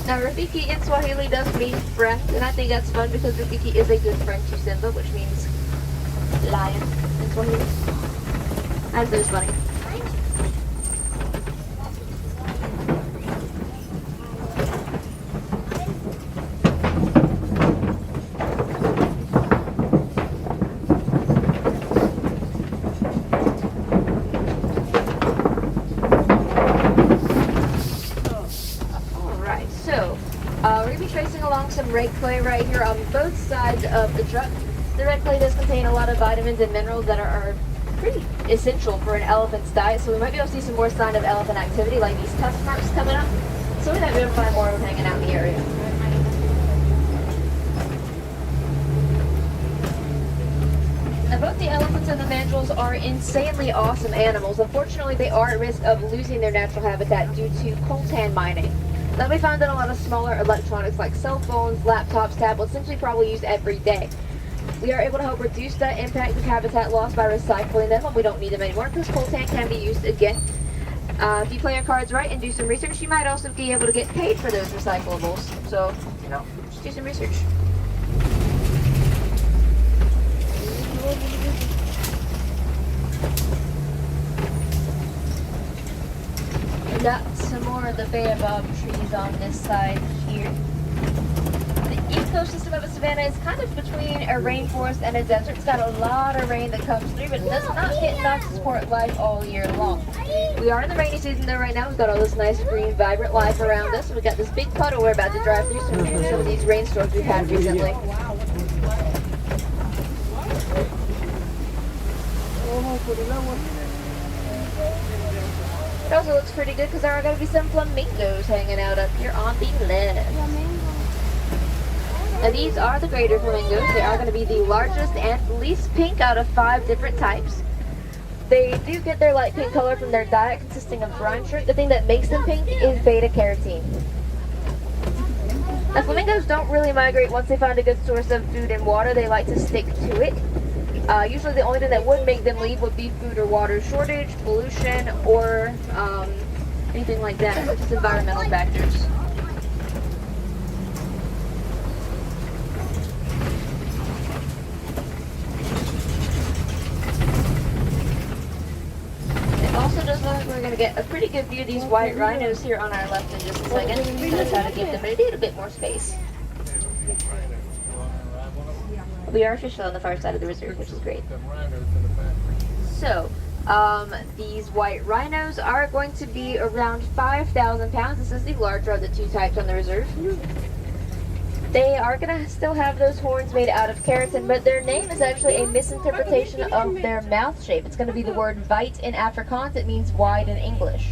Now, Rafiki in Swahili does mean friend, and I think that's fun because Rafiki is a good friend to Simba, which means lion in Swahili. I think it's funny. Some red clay right here on both sides of the truck. The red clay does contain a lot of vitamins and minerals that are pretty essential for an elephant's diet, so we might be able to see some more sign of elephant activity like these tusk marks coming up. So we might be able to find more of them hanging out in the area. Now both the elephants and the mandrills are insanely awesome animals. Unfortunately, they are at risk of losing their natural habitat due to coltan mining. Now we found that a lot of smaller electronics like cell phones, laptops, tablets, simply probably used every day. We are able to help reduce that impact of habitat loss by recycling them when we don't need them anymore, because coltan can be used again. If you play your cards right and do some research, you might also be able to get paid for those recyclables. So, you know, just do some research. We got some more of the baobab trees on this side here. The ecosystem of a savanna is kind of between a rainforest and a desert. It's got a lot of rain that comes through, but it does not get enough to support life all year long. We are in the rainy season though right now. We've got all this nice green, vibrant life around us. We've got this big puddle we're about to drive through some of these rainstorms we've had recently. It also looks pretty good because there are going to be some flamingos hanging out up here on the left. Now these are the greater flamingos. They are going to be the largest and least pink out of 5 different types. They do get their light pink color from their diet consisting of brine shrimp. The thing that makes them pink is beta carotene. Now flamingos don't really migrate once they find a good source of food and water. They like to stick to it. Usually the only thing that would make them leave would be food or water shortage, pollution, or anything like that, just environmental factors. It also does look like we're going to get a pretty good view of these white rhinos here on our left in just a second. I'm going to try to give them a little bit more space. We are officially on the far side of the reserve, which is great. So, these white rhinos are going to be around 5,000 pounds. This is the larger of the 2 types on the reserve. They are going to still have those horns made out of keratin, but their name is actually a misinterpretation of their mouth shape. It's going to be the word vite in Afrikaans. It means wide in English.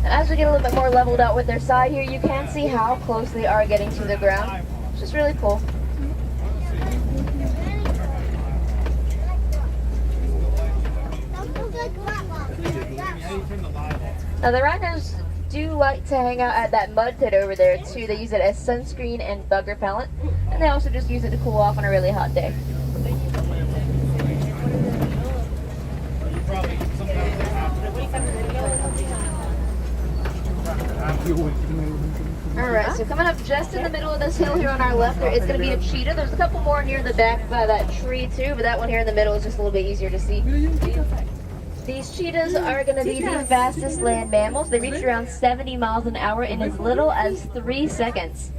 As we get a little bit more leveled out with their side here, you can see how close they are getting to the ground. Which is really cool. Now the rhinos do like to hang out at that mud pit over there too. They use it as sunscreen and bug repellent. And they also just use it to cool off on a really hot day. Alright, so coming up just in the middle of this hill here on our left, there is going to be a cheetah. There's a couple more near the back by that tree too, but that one here in the middle is just a little bit easier to see. These cheetahs are going to be the fastest land mammals. They reach around 70 miles an hour in as little as 3 seconds.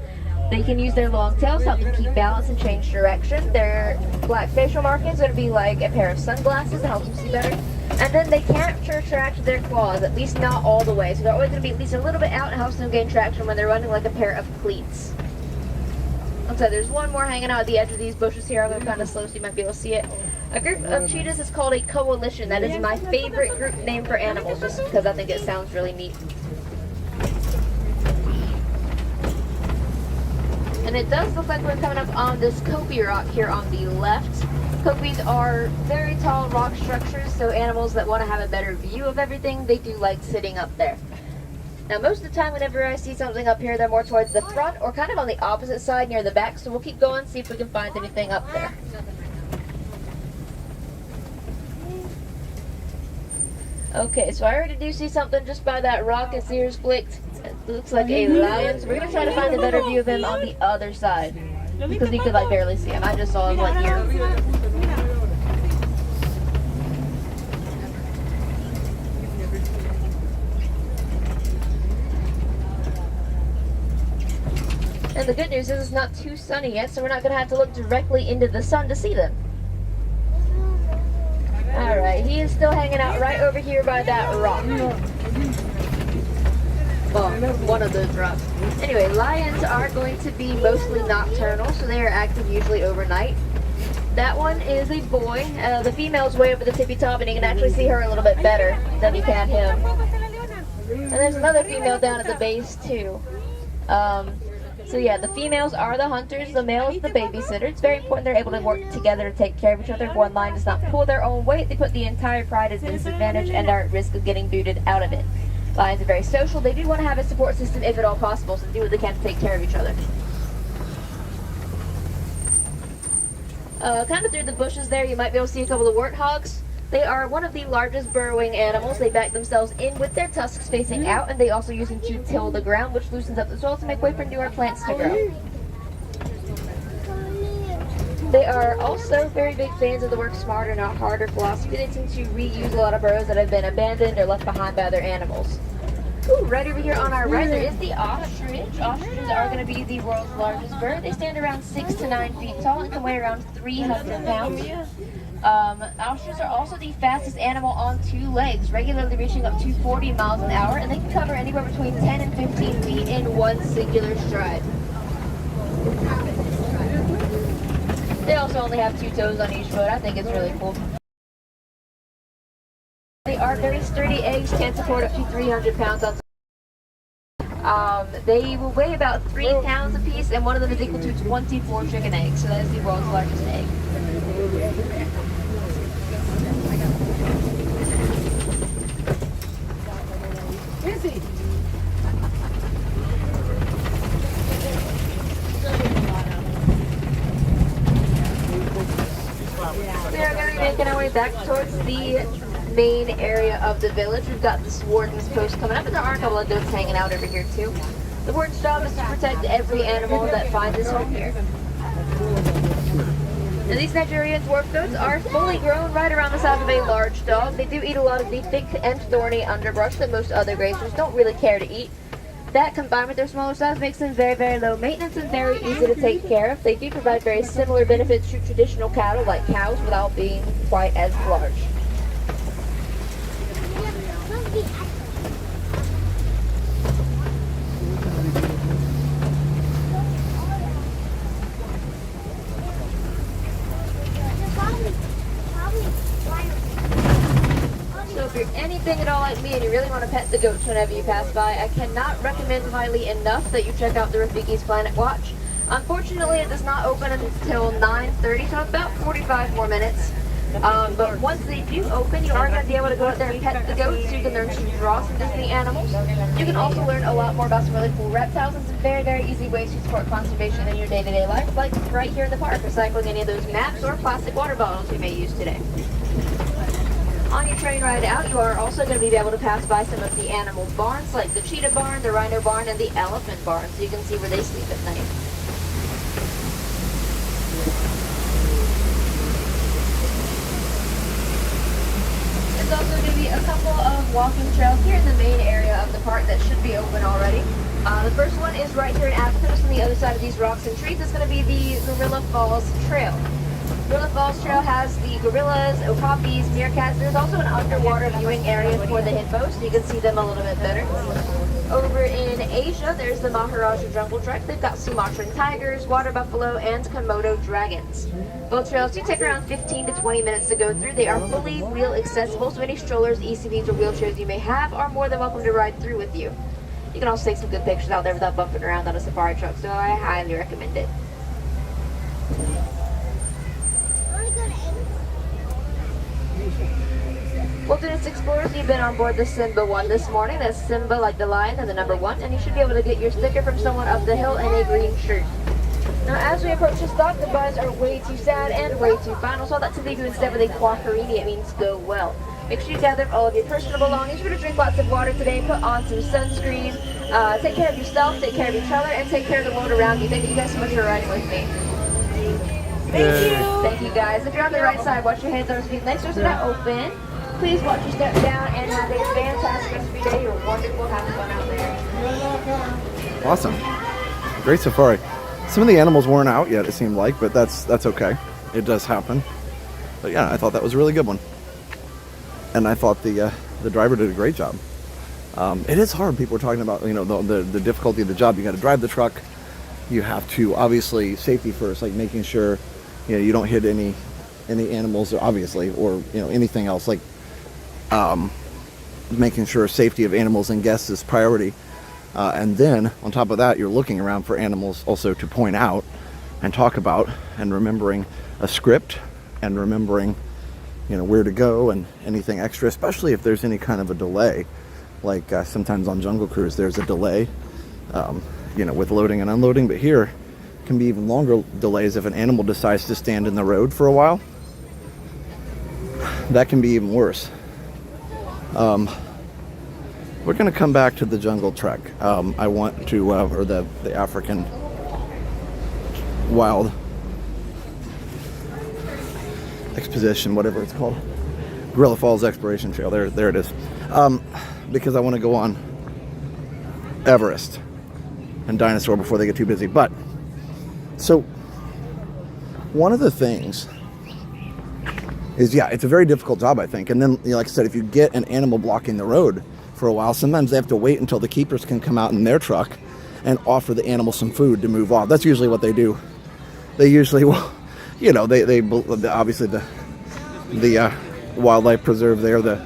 They can use their long tails to help them keep balance and change direction. Their black facial markings are going to be like a pair of sunglasses to help them see better. And then they can't traction with their claws, at least not all the way. So they're always going to be at least a little bit out and helps them gain traction when they're running like a pair of cleats. Okay, there's one more hanging out at the edge of these bushes here. I'm going to kind of slow so you might be able to see it. A group of cheetahs is called a coalition. That is my favorite group name for animals, just because I think it sounds really neat. And it does look like we're coming up on this kopje rock here on the left. Kopjes are very tall rock structures, so animals that want to have a better view of everything, they do like sitting up there. Now most of the time whenever I see something up here, they're more towards the front or kind of on the opposite side near the back, so we'll keep going, see if we can find anything up there. Okay, so I already do see something just by that rock as ears flicked. It looks like a lion, so we're going to try to find a better view of him on the other side. Because you could like barely see him. I just saw him like here. And the good news is it's not too sunny yet, so we're not going to have to look directly into the sun to see them. Alright, he is still hanging out right over here by that rock. Well, one of those rocks. Anyway, lions are going to be mostly nocturnal, so they are active usually overnight. That one is a boy. The female's way over the tippy top, and you can actually see her a little bit better than you can him. And there's another female down at the base, too. So yeah, the females are the hunters, the male is the babysitter. It's very important they're able to work together to take care of each other. If one lion does not pull their own weight, they put the entire pride at a disadvantage and are at risk of getting booted out of it. Lions are very social. They do want to have a support system if at all possible, so they do what they can to take care of each other. Kind of through the bushes there, you might be able to see a couple of warthogs. They are one of the largest burrowing animals. They back themselves in with their tusks facing out, and they also use them to till the ground, which loosens up the soil to make way for newer plants to grow. They are also very big fans of the work smarter, not harder philosophy. They tend to reuse a lot of burrows that have been abandoned or left behind by other animals. Ooh, right over here on our right, there is the ostrich. Ostriches are going to be the world's largest bird. They stand around 6 to 9 feet tall and can weigh around 300 pounds. Ostriches are also the fastest animal on 2 legs, regularly reaching up to 40 miles an hour, and they can cover anywhere between 10 and 15 feet in one singular stride. They also only have 2 toes on each foot. I think it's really cool. They are very sturdy. Eggs can support up to 300 pounds on they will weigh about 3 pounds apiece, and one of them is equal to 24 chicken eggs, so that is the world's largest egg. We are going to be making our way back towards the main area of the village. We've got this warden's post coming up, and there are a couple of goats hanging out over here too. The warden's job is to protect every animal that finds its home here. Now, these Nigerian dwarf goats are fully grown, right around the size of a large dog. They do eat a lot of the thick and thorny underbrush that most other grazers don't really care to eat. That, combined with their smaller size, makes them very, very low maintenance and very easy to take care of. They do provide very similar benefits to traditional cattle like cows without being quite as large. So if you're anything at all like me and you really want to pet the goats whenever you pass by, I cannot recommend highly enough that you check out the Rafiki's Planet Watch. Unfortunately, it does not open until 9:30, so about 45 more minutes. But once they do open, you are going to be able to go out there and pet the goats. You can learn to draw some Disney animals. You can also learn a lot more about some really cool reptiles and some very, very easy ways to support conservation in your day-to-day life, like right here in the park, recycling any of those maps or plastic water bottles you may use today. On your train ride out, you are also going to be able to pass by some of the animal barns, like the cheetah barn, the rhino barn, and the elephant barn, so you can see where they sleep at night. There's also going to be a couple of walking trails here in the main area of the park that should be open already. The first one is right here in Africa, just on the other side of these rocks and trees. It's going to be the Gorilla Falls Trail. Gorilla Falls Trail has the gorillas, okapis, meerkats. There's also an underwater viewing area for the hippos, so you can see them a little bit better. Over in Asia, there's the Maharaja Jungle Trek. They've got Sumatran tigers, water buffalo, and Komodo dragons. Both trails do take around 15 to 20 minutes to go through. They are fully wheel accessible, so any strollers, ECVs, or wheelchairs you may have are more than welcome to ride through with you. You can also take some good pictures out there without bumping around on a safari truck, so I highly recommend it. Wilderness Explorers, you've been on board the Simba 1 this morning. That's Simba like the lion and the number 1, and you should be able to get your sticker from someone up the hill in a green shirt. Now, as we approach the stop, the buzz are way too sad and way too final, so I'd like to leave you instead with a quackerini. It means go well. Make sure you gather all of your personal belongings. You're going to drink lots of water today, put on some sunscreen, take care of yourself, take care of each other, and take care of the world around you. Thank you guys so much for riding with me. Thank you. Thank you guys. If you're on the right side, watch your hands on your feet. Legs are not open. Please watch your step down and have a fantastic rest of your day. You're wonderful. Have fun out there. Awesome. Great safari. Some of the animals weren't out yet, it seemed like, but that's okay. It does happen. But yeah, I thought that was a really good one. And I thought the driver did a great job. It is hard. People are talking about, you know, the difficulty of the job. You got to drive the truck. You have to, obviously, safety first, like making sure, you know, you don't hit any animals, obviously, or, you know, anything else, like making sure safety of animals and guests is priority. And then on top of that, you're looking around for animals also to point out and talk about, and remembering a script and remembering, you know, where to go and anything extra, especially if there's any kind of a delay. Like sometimes on Jungle Cruise, there's a delay, you know, with loading and unloading, but here can be even longer delays if an animal decides to stand in the road for a while. That can be even worse. We're going to come back to the jungle trek. I want to, or the African wild expedition, whatever it's called. Gorilla Falls Exploration Trail. There it is. Because I want to go on Everest and Dinosaur before they get too busy. But, so, one of the things is, yeah, it's a very difficult job, I think. And then, you know, like I said, if you get an animal blocking the road for a while, sometimes they have to wait until the keepers can come out in their truck and offer the animal some food to move off. That's usually what they do. They usually will, you know, they obviously the wildlife preserve there, the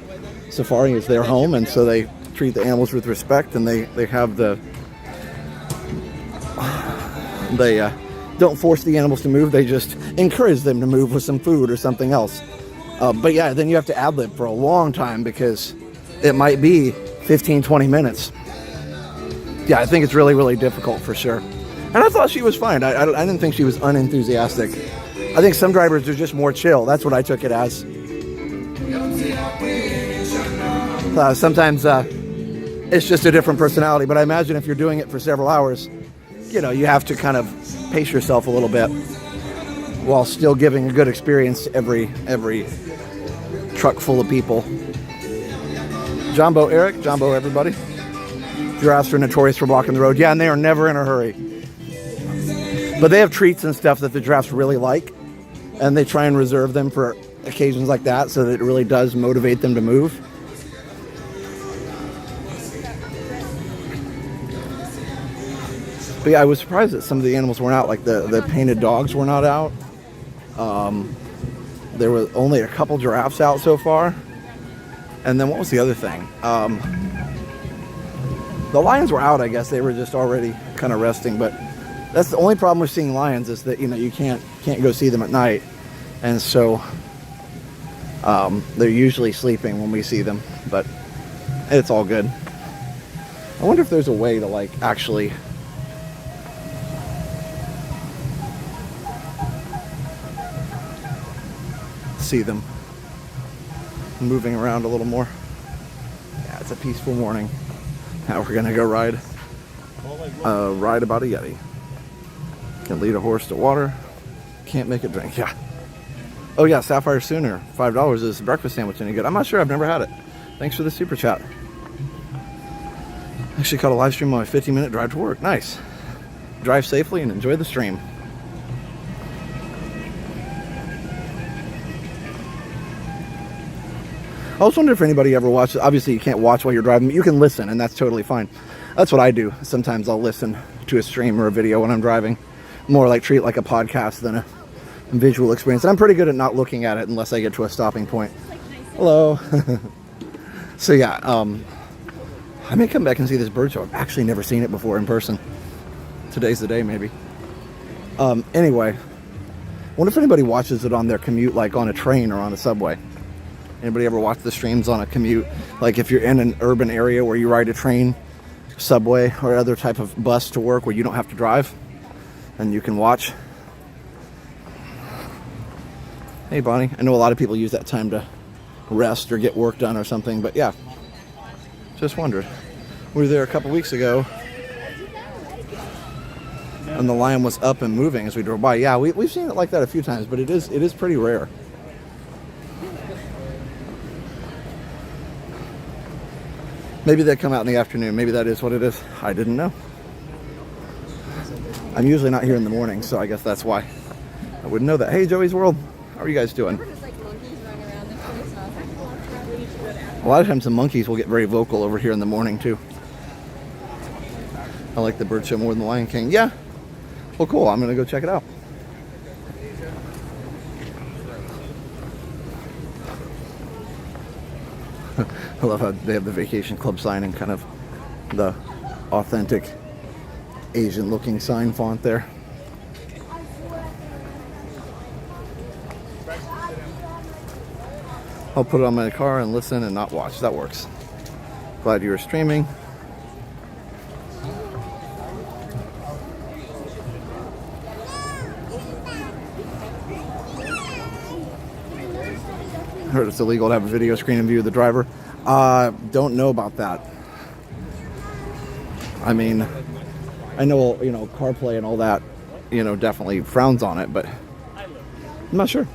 safari is their home, and so they treat the animals with respect, and they have they don't force the animals to move, they just encourage them to move with some food or something else. But yeah, then you have to ad-lib for a long time because it might be 15-20 minutes. Yeah, I think it's really, really difficult for sure. And I thought she was fine. I didn't think she was unenthusiastic. I think some drivers are just more chill. That's what I took it as. Sometimes it's just a different personality, but I imagine if you're doing it for several hours, you know, you have to kind of pace yourself a little bit while still giving a good experience to every truck full of people. Jumbo Eric, Jumbo everybody. Giraffes are notorious for blocking the road. Yeah, and they are never in a hurry. But they have treats and stuff that the giraffes really like, and they try and reserve them for occasions like that so that it really does motivate them to move. But yeah, I was surprised that some of the animals weren't out, like the painted dogs were not out. There were only a couple giraffes out so far. And then what was the other thing? The lions were out, I guess. They were just already kind of resting, but that's the only problem with seeing lions is that, you know, you can't go see them at night. And so They're usually sleeping when we see them, but it's all good. I wonder if there's a way to like actually see them moving around a little more. Yeah, it's a peaceful morning. Now we're gonna go ride about a Yeti. Can lead a horse to water, can't make it drink. Yeah. Oh yeah, Sapphire Sooner, $5 is breakfast sandwich any good? I'm not sure, I've never had it. Thanks for the super chat. Actually caught a live stream on my 50-minute drive to work. Nice. Drive safely and enjoy the stream. I was wondering if anybody ever watches. Obviously you can't watch while you're driving, but you can listen, and that's totally fine. That's what I do. Sometimes I'll listen to a stream or a video when I'm driving. More like treat it like a podcast than a visual experience. And I'm pretty good at not looking at it unless I get to a stopping point. Hello. So yeah, I may come back and see this bird show. I've actually never seen it before in person. Today's the day, maybe. Anyway, I wonder if anybody watches it on their commute, like on a train or on a subway. Anybody ever watch the streams on a commute? Like if you're in an urban area where you ride a train, subway, or other type of bus to work where you don't have to drive, and you can watch. Hey Bonnie, I know a lot of people use that time to rest or get work done or something, but yeah, just wondered. We were there a couple weeks ago and the lion was up and moving as we drove by. Yeah, we've seen it like that a few times, but it is pretty rare. Maybe they come out in the afternoon. Maybe that is what it is. I didn't know. I'm usually not here in the morning, so I guess that's why I wouldn't know that. Hey, Joey's World. How are you guys doing? A lot of times the monkeys will get very vocal over here in the morning, too. I like the bird show more than the Lion King. Yeah. Well, cool. I'm going to go check it out. I love how they have the vacation club sign and kind of the authentic Asian looking sign font there. I'll put it on my car and listen and not watch. That works. Glad you were streaming. Heard it's illegal to have a video screen in view of the driver. Don't know about that. I mean, I know, you know, CarPlay and all that, you know, definitely frowns on it, but I'm not sure.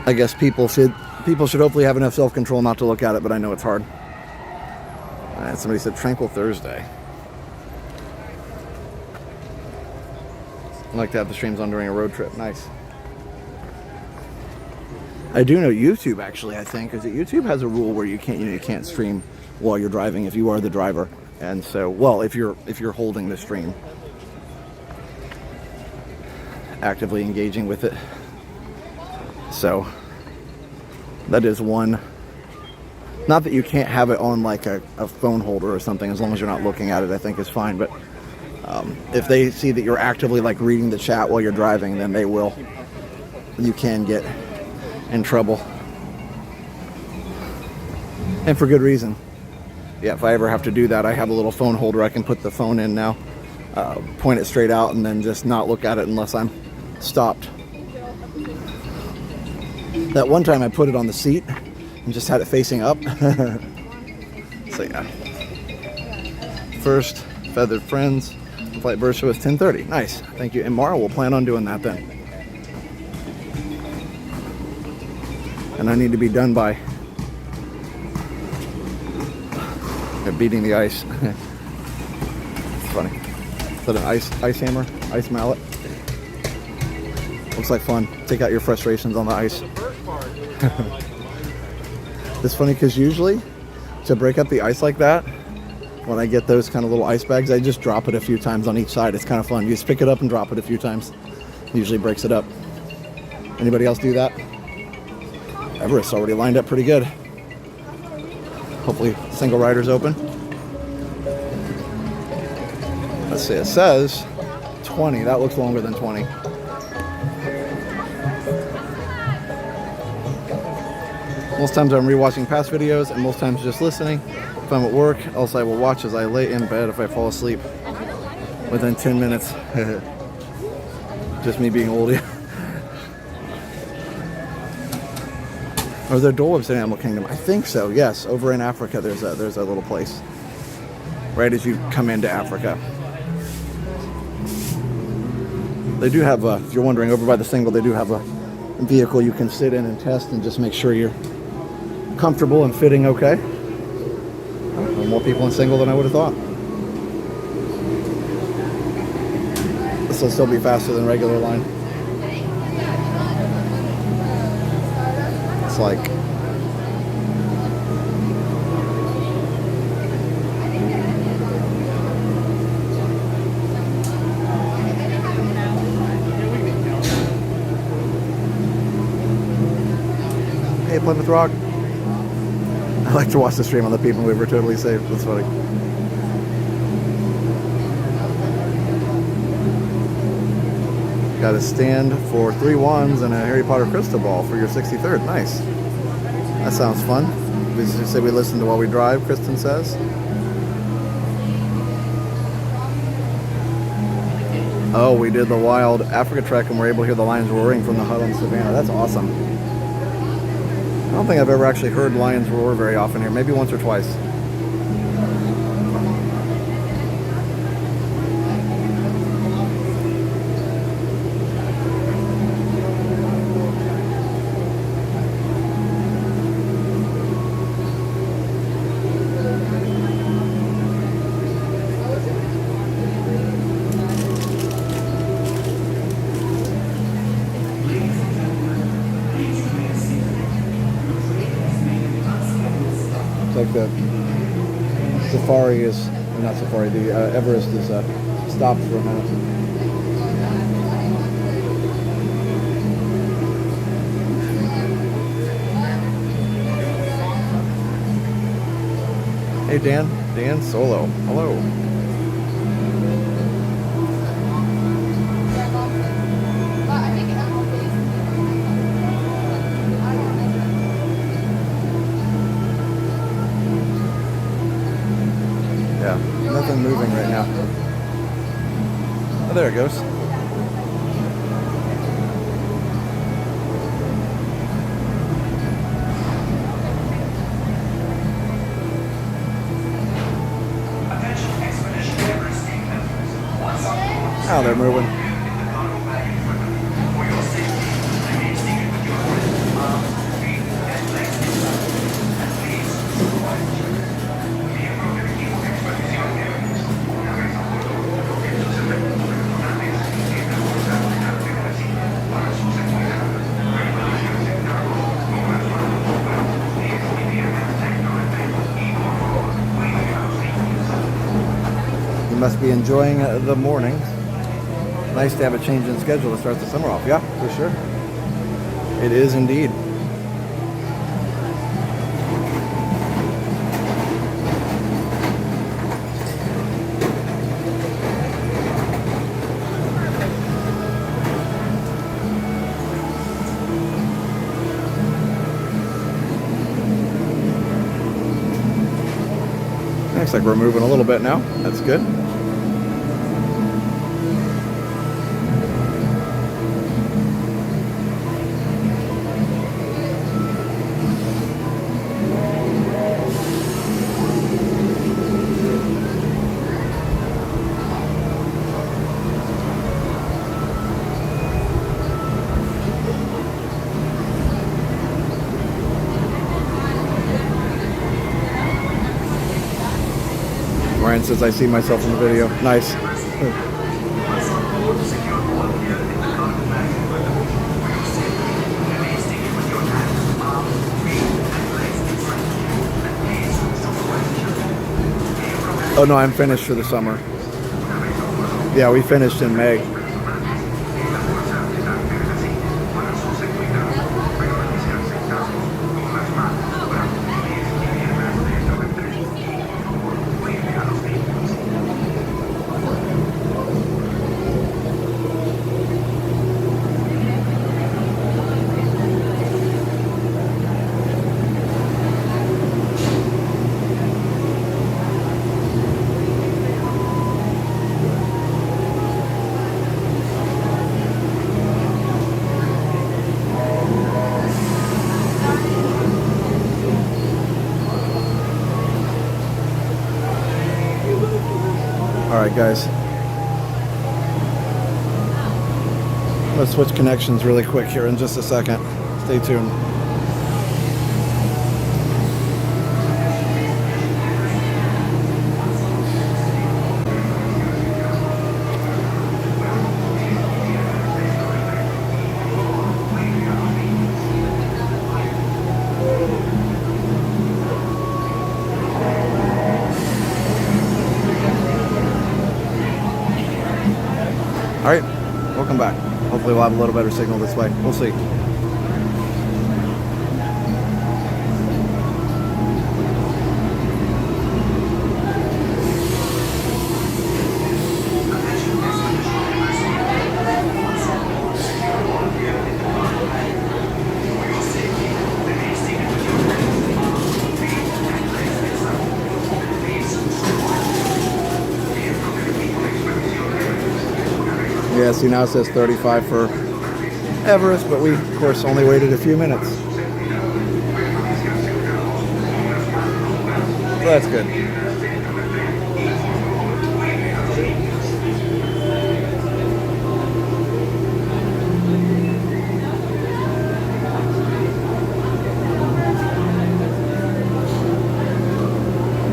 I guess people should hopefully have enough self-control not to look at it, but I know it's hard. Somebody said Tranquil Thursday. I like to have the streams on during a road trip. Nice. I do know YouTube actually, I think, because YouTube has a rule where you can't stream while you're driving if you are the driver. And so, well, if you're holding the stream, actively engaging with it. So that is one. Not that you can't have it on like a phone holder or something, as long as you're not looking at it, I think is fine. But if they see that you're actively like reading the chat while you're driving, then they will. You can get in trouble, and for good reason. Yeah, if I ever have to do that, I have a little phone holder I can put the phone in now, point it straight out, and then just not look at it unless I'm stopped. That one time I put it on the seat and just had it facing up. So yeah. First Feathered Friends flight bird show is 10:30. Nice, thank you. And Mara will plan on doing that then. And I need to be done by beating the ice. It's funny. Is that an ice hammer? Ice mallet? Looks like fun. Take out your frustrations on the ice. It's funny because usually to break up the ice like that, when I get those kind of little ice bags, I just drop it a few times on each side. It's kind of fun. You just pick it up and drop it a few times. Usually breaks it up. Anybody else do that? Everest's already lined up pretty good. Hopefully single rider's open. Let's see, it says 20. That looks longer than 20. Most times I'm rewatching past videos, and most times just listening. If I'm at work, else I will watch as I lay in bed if I fall asleep within 10 minutes. Just me being old. Are there Dole Whips in Animal Kingdom? I think so, yes. Over in Africa, there's a little place right as you come into Africa. They do have, if you're wondering, over by the single, they do have a vehicle you can sit in and test and just make sure you're comfortable and fitting okay. Oh, more people in single than I would have thought. This will still be faster than regular line. It's like hey, Plymouth Rock. I like to watch the stream on the people. We were totally safe. That's funny. Got a stand for 3 wands and a Harry Potter crystal ball for your 63rd. Nice. That sounds fun. We say we listen to while we drive, Kristen says. Oh, we did the wild Africa trek and we're able to hear the lions roaring from the hut on the savannah. That's awesome. I don't think I've ever actually heard lions roar very often here. Maybe once or twice. Like the Safari is, or not Safari, the Everest is stopped for a minute. Hey Dan Solo, hello. Yeah, nothing moving right now. Oh, there it goes. Oh, they're moving. You must be enjoying the morning. Nice to have a change in schedule to start the summer off. Yeah, for sure. It is indeed. Looks like we're moving a little bit now. That's good. Ryan says I see myself in the video. Nice. Oh no, I'm finished for the summer. Yeah, we finished in May. Alright guys, I'm going to switch connections really quick here in just a second. Stay tuned. Alright, welcome back. Hopefully we'll have a little better signal this way. We'll see. Yeah, see now it says 35 for Everest, but we, of course, only waited a few minutes. So that's good.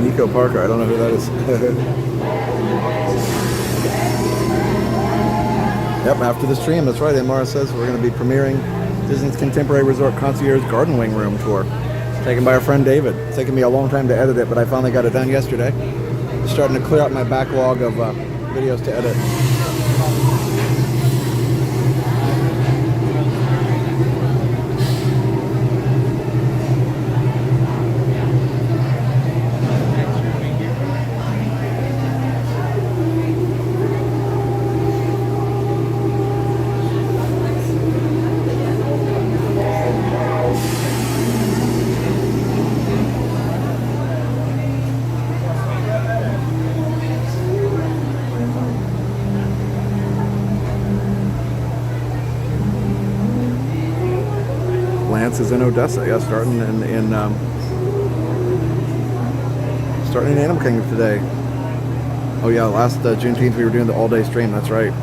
Nico Parker, I don't know who that is. Yep, after the stream, that's right. Amara says we're going to be premiering Disney's Contemporary Resort Concierge Garden Wing Room tour. Taken by our friend David. It's taken me a long time to edit it, but I finally got it done yesterday. Just starting to clear out my backlog of videos to edit. Lance is in Odessa, yeah, starting in Animal Kingdom today. Oh yeah, last Juneteenth we were doing the all-day stream. That's right.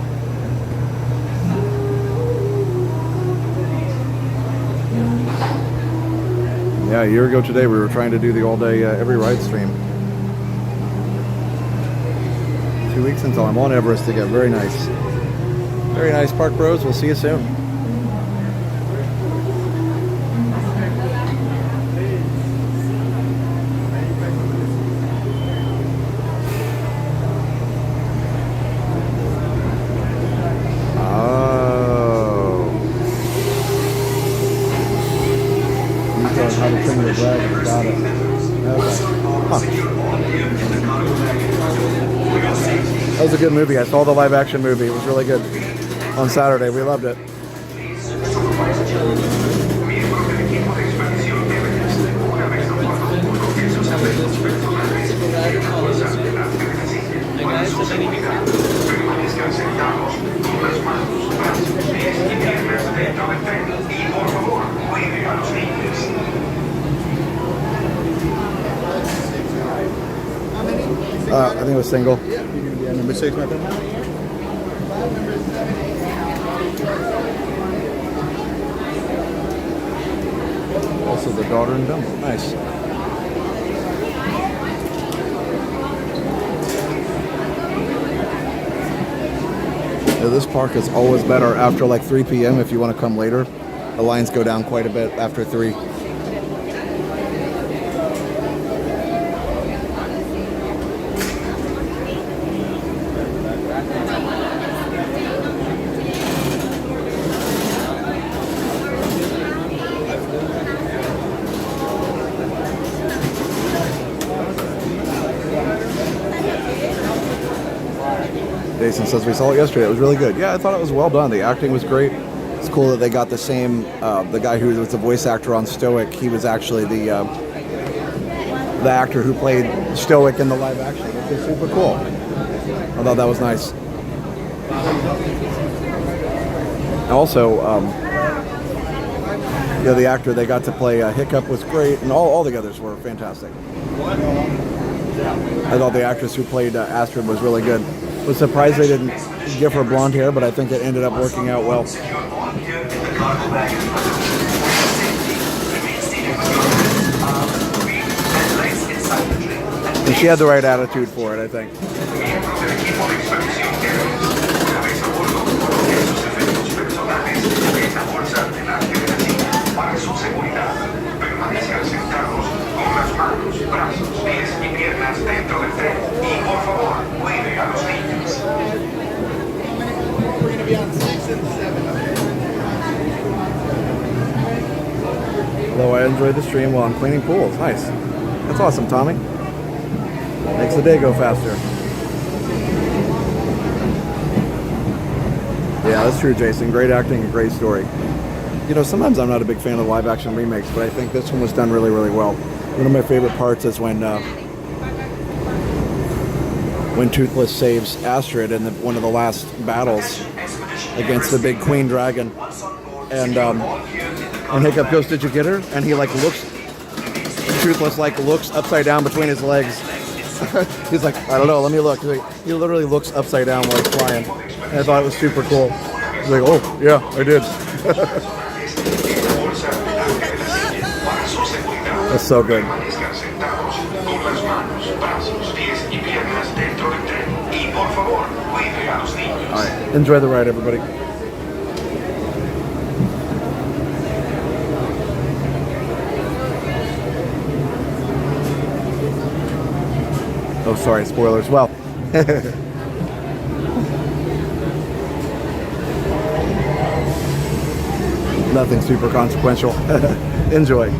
Yeah, a year ago today we were trying to do the all-day every ride stream. 2 weeks until I'm on Everest again. Very nice. Very nice, Park Bros. We'll see you soon. How to trim your dragon. Got it. Okay. Huh. That was a good movie. I saw the live action movie. It was really good on Saturday. We loved it. I think it was single. Yeah, number 6, my friend. Also the daughter and Dumbo. Nice. Yeah, this park is always better after like 3 p.m. if you want to come later. The lines go down quite a bit after 3. Jason says we saw it yesterday. It was really good. Yeah, I thought it was well done. The acting was great. It's cool that they got the same. The guy who was the voice actor on Stoic, he was actually the actor who played Stoic in the live action, which is super cool. I thought that was nice. Also, yeah, the actor they got to play Hiccup was great, and all the others were fantastic. I thought the actress who played Astrid was really good. Was surprised they didn't give her blonde hair, but I think it ended up working out well. And she had the right attitude for it, I think. Although I enjoyed the stream while I'm cleaning pools. Nice. That's awesome, Tommy. Makes the day go faster. Yeah, that's true, Jason. Great acting and great story. You know, sometimes I'm not a big fan of live action remakes, but I think this one was done really, really well. One of my favorite parts is when Toothless saves Astrid in one of the last battles against the big queen dragon. And Hiccup goes, "Did you get her?" And he like looks, Toothless like looks upside down between his legs. He's like, "I don't know, let me look." He literally looks upside down while he's flying. And I thought it was super cool. He's like, "Oh, yeah, I did." That's so good. Alright, enjoy the ride, everybody. Oh, sorry, spoilers. Well, nothing super consequential. Enjoy.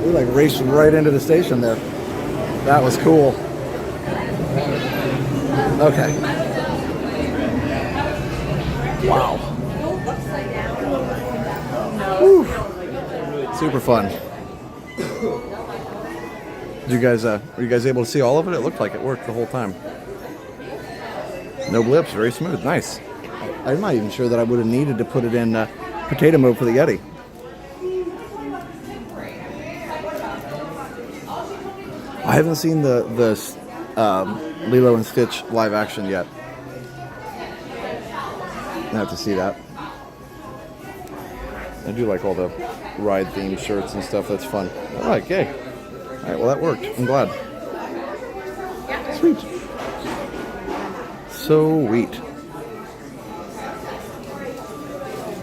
We like raced right into the station there. That was cool. Okay. Wow. Whew. Super fun. Did you guys, were you guys able to see all of it? It looked like it worked the whole time. No blips, very smooth, nice. I'm not even sure that I would have needed to put it in potato mode for the Yeti. I haven't seen the Lilo and Stitch live action yet. I have to see that. I do like all the ride themed shirts and stuff. That's fun. All right, yay. All right, well that worked. I'm glad. Sweet. Sweet.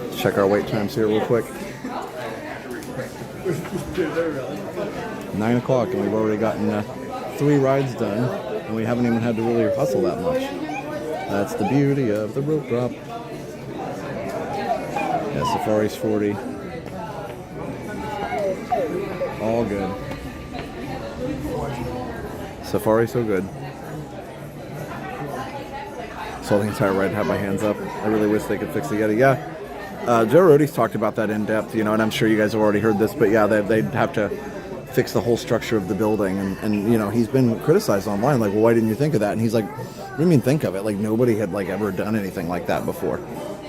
Let's check our wait times here real quick. 9 o'clock and we've already gotten 3 rides done and we haven't even had to really hustle that much. That's the beauty of the rope drop. Yeah, Safari's 40. All good. Safari so good. Saw the entire ride, had my hands up. I really wish they could fix the Yeti. Yeah, Joe Rohde's talked about that in depth, and I'm sure you guys have already heard this, but yeah, they'd have to fix the whole structure of the building, and he's been criticized online, like, well, why didn't you think of that? And he's like, what do you mean think of it? Like, nobody had ever done anything like that before,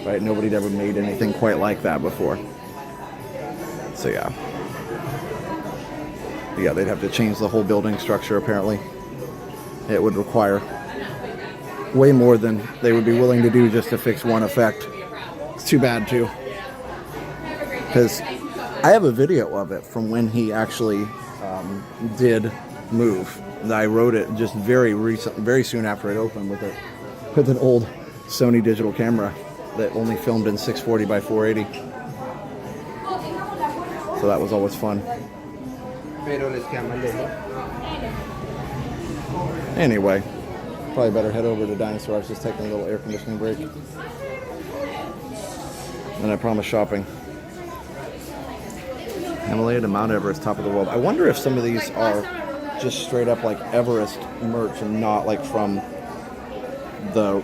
right? Nobody'd ever made anything quite like that before. So yeah, they'd have to change the whole building structure. Apparently, it would require way more than they would be willing to do just to fix one effect. It's too bad too, because I have a video of it from when he actually did move. I wrote it just very soon after it opened with an old Sony digital camera that only filmed in 640 by 480. So that was always fun. Anyway, probably better head over to Dinosaur. I was just taking a little air conditioning break. And I promise shopping. Himalaya to Mount Everest, top of the world. I wonder if some of these are just straight up like Everest merch and not like from the...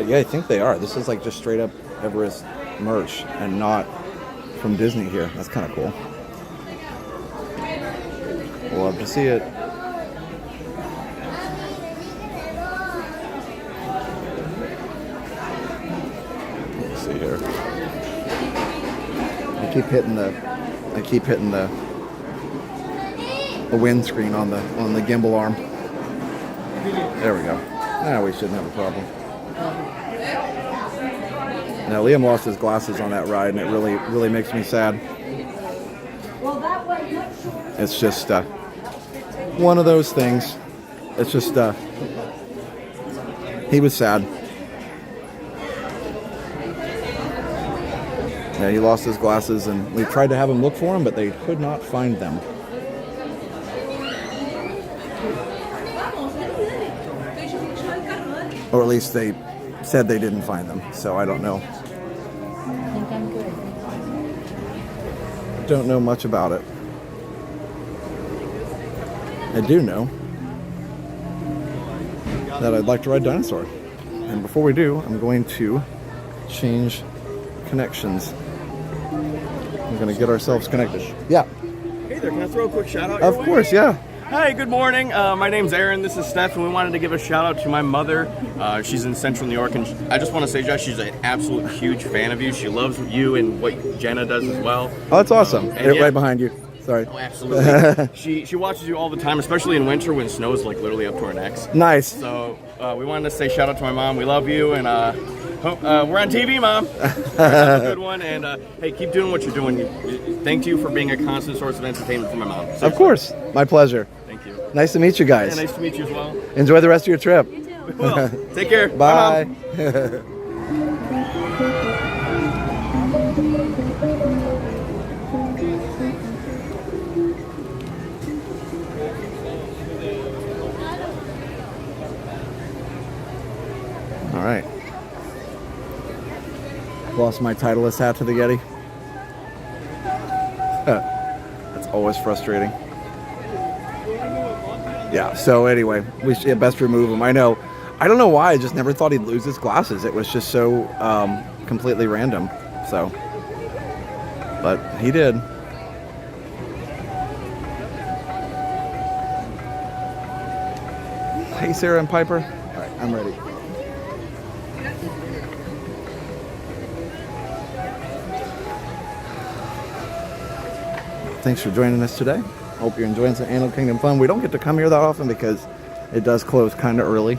Yeah, I think they are. This is like just straight up Everest merch and not from Disney here. That's kind of cool. We'll love to see it. Let's see here. I keep hitting the windscreen on the gimbal arm. There we go. Now we shouldn't have a problem. Now Liam lost his glasses on that ride, and it really makes me sad. It's just one of those things. It's just he was sad. Yeah, he lost his glasses, and we tried to have him look for them, but they could not find them. Or at least they said they didn't find them, so I don't know. Don't know much about it. I do know that I'd like to ride Dinosaur. And before we do, I'm going to change connections. We're going to get ourselves connected. Yeah. Hey there, can I throw a quick shout out? Of course, yeah. Hi, good morning. My name's Aaron. This is Steph, and we wanted to give a shout out to my mother. She's in Central New York, and I just want to say, Josh, she's an absolute huge fan of you. She loves you and what Jenna does as well. Oh, that's awesome. Yeah, right behind you. Sorry. Oh, absolutely. She watches you all the time, especially in winter when snow's like literally up to our necks. Nice. So we wanted to say shout out to my mom. We love you, and hope, we're on TV, Mom. Have a good one, and hey, keep doing what you're doing. Thank you for being a constant source of entertainment for my mom. Seriously. Of course. My pleasure. Thank you. Nice to meet you guys. Yeah, nice to meet you as well. Enjoy the rest of your trip. You too. We will. Take care. Bye. Bye, All right. Lost my Titleist hat to the Yeti. That's always frustrating. Yeah, so anyway, we should best remove them. I know I don't know why. I just never thought he'd lose his glasses. It was just so completely random. So, but he did. Hey, Sarah and Piper. All right, I'm ready. Thanks for joining us today. Hope you're enjoying some Animal Kingdom fun. We don't get to come here that often because it does close kind of early.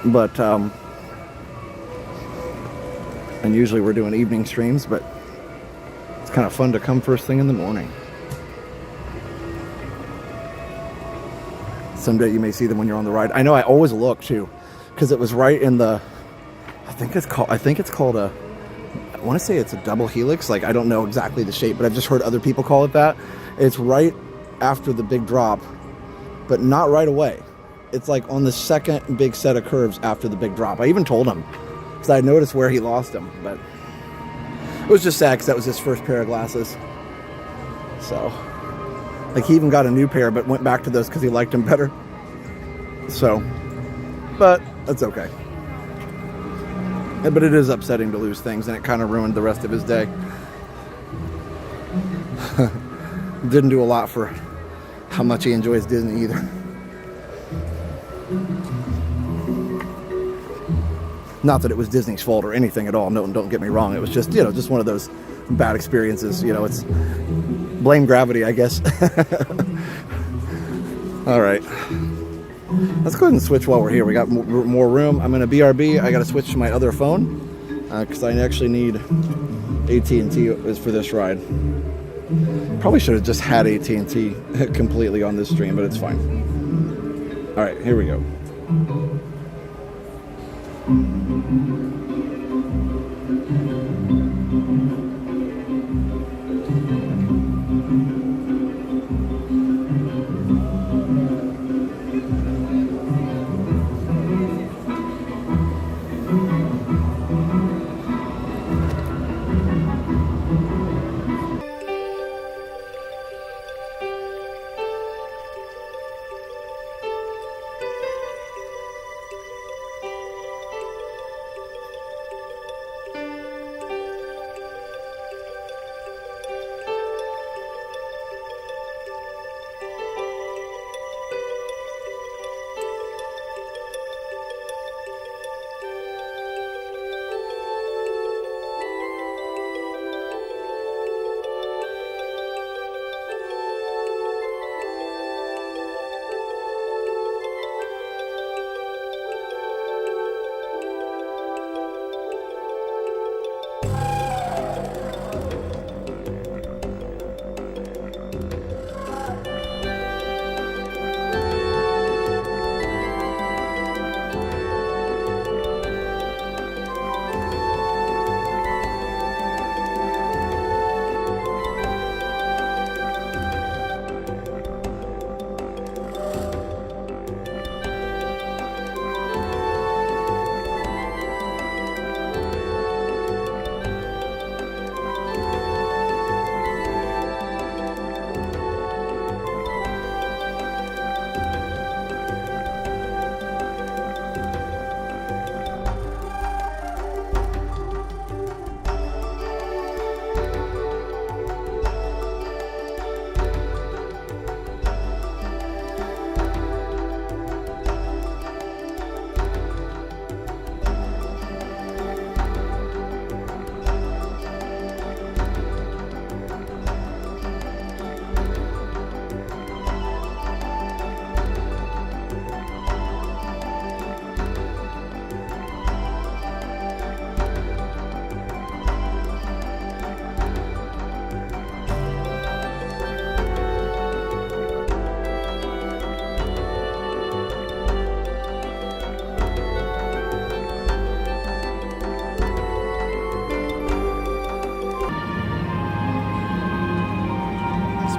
But, and usually we're doing evening streams, but it's kind of fun to come first thing in the morning. Someday you may see them when you're on the ride. I know I always look too, because it was right in the, I think it's called a, I want to say it's a double helix. Like, I don't know exactly the shape, but I've just heard other people call it that. It's right after the big drop, but not right away. It's like on the second big set of curves after the big drop. I even told him, because I noticed where he lost them, but it was just sad because that was his first pair of glasses. So, like, he even got a new pair, but went back to those because he liked them better. So, but that's okay. But it is upsetting to lose things, and it kind of ruined the rest of his day. Didn't do a lot for how much he enjoys Disney either. Not that it was Disney's fault or anything at all. No, don't get me wrong. It was just, you know, just one of those bad experiences. You know, it's blame gravity, I guess. All right. Let's go ahead and switch while we're here. We got more room. I'm in a BRB. I got to switch to my other phone because I actually need AT&T for this ride. Probably should have just had AT&T completely on this stream, but it's fine. All right, here we go.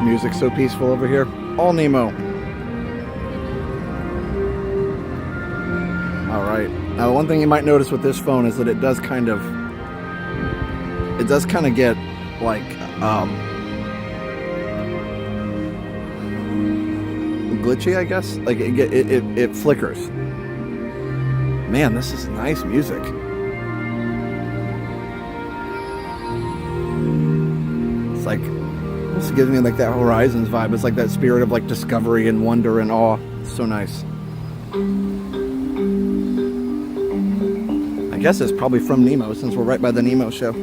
Music's so peaceful over here. All Nemo. All right. Now, one thing you might notice with this phone is that it does kind of get like glitchy, I guess. Like it flickers. Man, this is nice music. It's like, this gives me like that Horizons vibe. It's like that spirit of like discovery and wonder and awe. It's so nice. I guess it's probably from Nemo, since we're right by the Nemo show.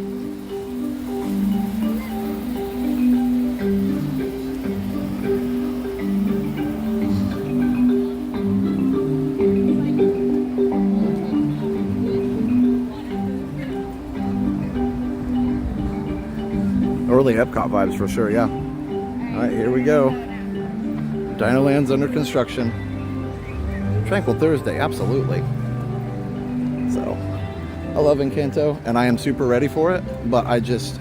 Early Epcot vibes for sure, yeah. All right, here we go. Dino Land's under construction. Tranquil Thursday, absolutely. So, I love Encanto, and I am super ready for it, but I'm just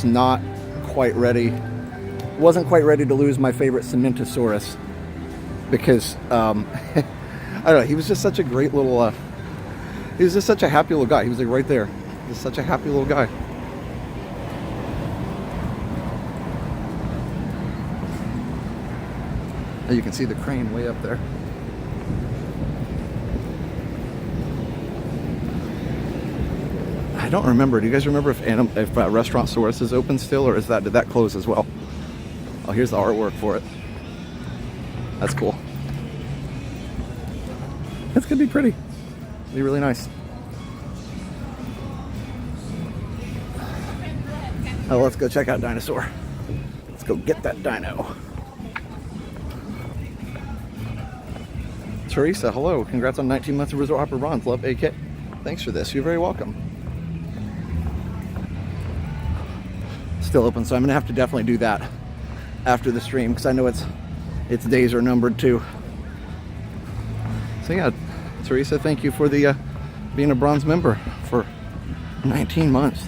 not quite ready. Wasn't quite ready to lose my favorite Cementosaurus because, I don't know, he was just such a great little, he was just such a happy little guy. He was like right there. He was such a happy little guy. You can see the crane way up there. I don't remember. Do you guys remember if Restaurantsaurus is open still, or did that close as well? Oh, here's the artwork for it. That's cool. It's gonna be pretty. It'll be really nice. Oh, let's go check out Dinosaur. Let's go get that dino. Teresa, hello. Congrats on 19 months of Resort Hopper Bronze. Love AK. Thanks for this. You're very welcome. Still open, so I'm gonna have to definitely do that after the stream because I know its days are numbered too. So yeah, Teresa, thank you for the being a bronze member for 19 months.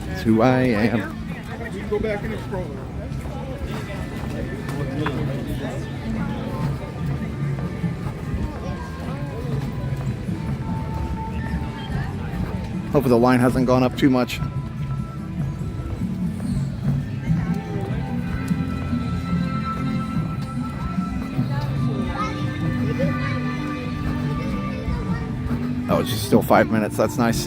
That's who I am. We can go back in the stroller. Hopefully the line hasn't gone up too much. Oh, it's just still 5 minutes. That's nice.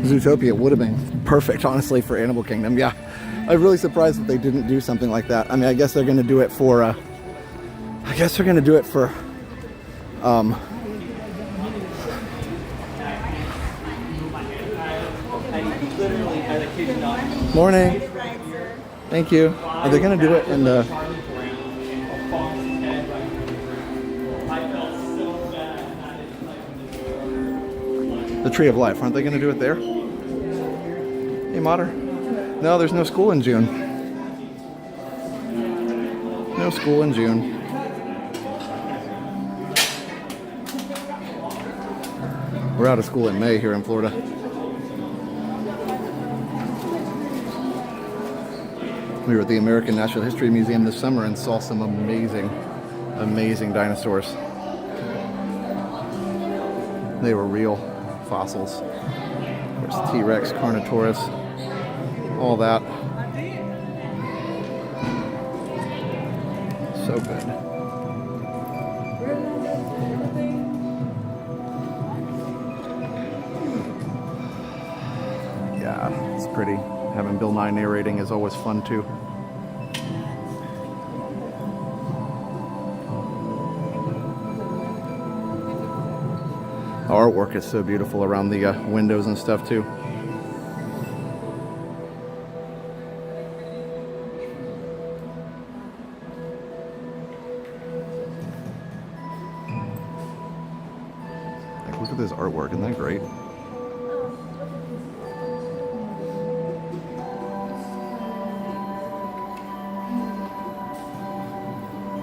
Zootopia would have been perfect, honestly, for Animal Kingdom. Yeah, I'm really surprised that they didn't do something like that. I mean, I guess they're going to do it for... Morning. Thank you. Are they going to do it in the... The Tree of Life? Aren't they going to do it there? Hey, Mater. No, there's no school in June. No school in June. We're out of school in May here in Florida. We were at the American Natural History Museum this summer and saw some amazing, amazing dinosaurs. They were real fossils. Of course, T-Rex, Carnotaurus, all that. So good. Yeah, it's pretty. Having Bill Nye narrating is always fun too. The artwork is so beautiful around the windows and stuff too. Like, look at this artwork, isn't that great?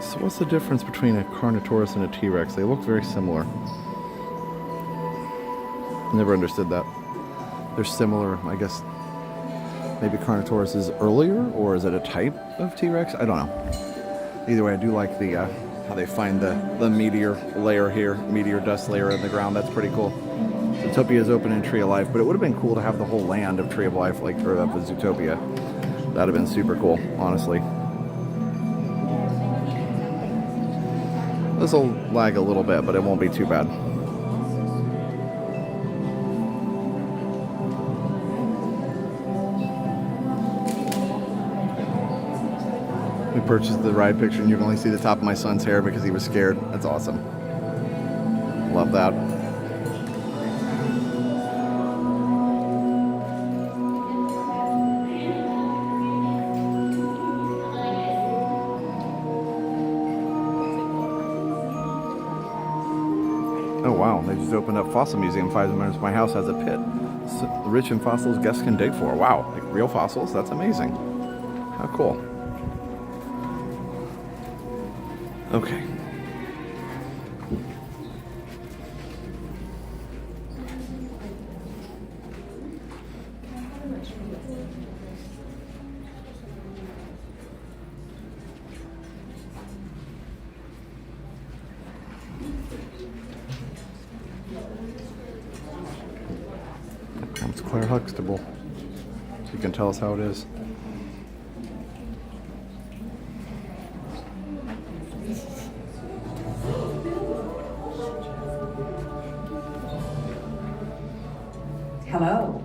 So what's the difference between a Carnotaurus and a T-Rex? They look very similar. Never understood that. They're similar, I guess. Maybe Carnotaurus is earlier, or is it a type of T-Rex? I don't know. Either way, I do like the how they find the meteor layer here, meteor dust layer in the ground. That's pretty cool. Zootopia is open in Tree of Life, but it would have been cool to have the whole land of Tree of Life, like, or of Zootopia. That'd have been super cool, honestly. This will lag a little bit, but it won't be too bad. We purchased the ride picture and you can only see the top of my son's hair because he was scared. That's awesome. Love that. Oh wow, they just opened up Fossil Museum 5 minutes from my house has a pit. So the rich in fossils guests can dig for. Wow, like real fossils? That's amazing. How cool. Okay. It's Claire Huxtable. So you can tell us how it is. Hello,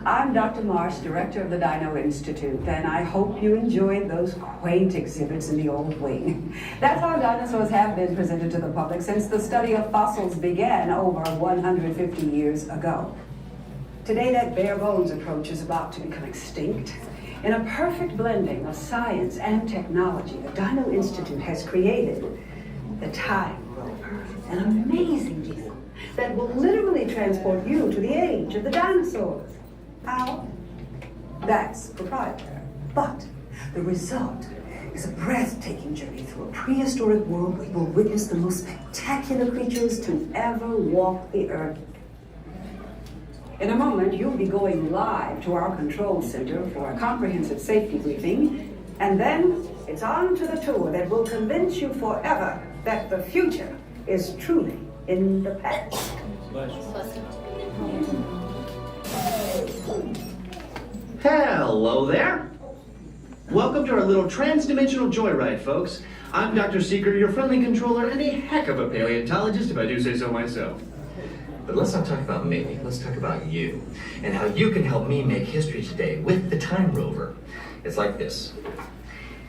I'm Dr. Marsh, director of the Dino Institute, and I hope you enjoyed those quaint exhibits in the old wing. That's how dinosaurs have been presented to the public since the study of fossils began over 150 years ago. Today, that bare bones approach is about to become extinct. In a perfect blending of science and technology, the Dino Institute has created the Time Rover, an amazing vehicle that will literally transport you to the age of the dinosaurs. How? That's proprietary. But the result is a breathtaking journey through a prehistoric world where you will witness the most spectacular creatures to ever walk the earth. In a moment, you'll be going live to our control center for a comprehensive safety briefing, and then it's on to the tour that will convince you forever that the future is truly in the past. Hello there. Welcome to our little trans-dimensional joyride, folks. I'm Dr. Seeker, your friendly controller, and a heck of a paleontologist, if I do say so myself. But let's not talk about me, let's talk about you, and how you can help me make history today with the Time Rover. It's like this.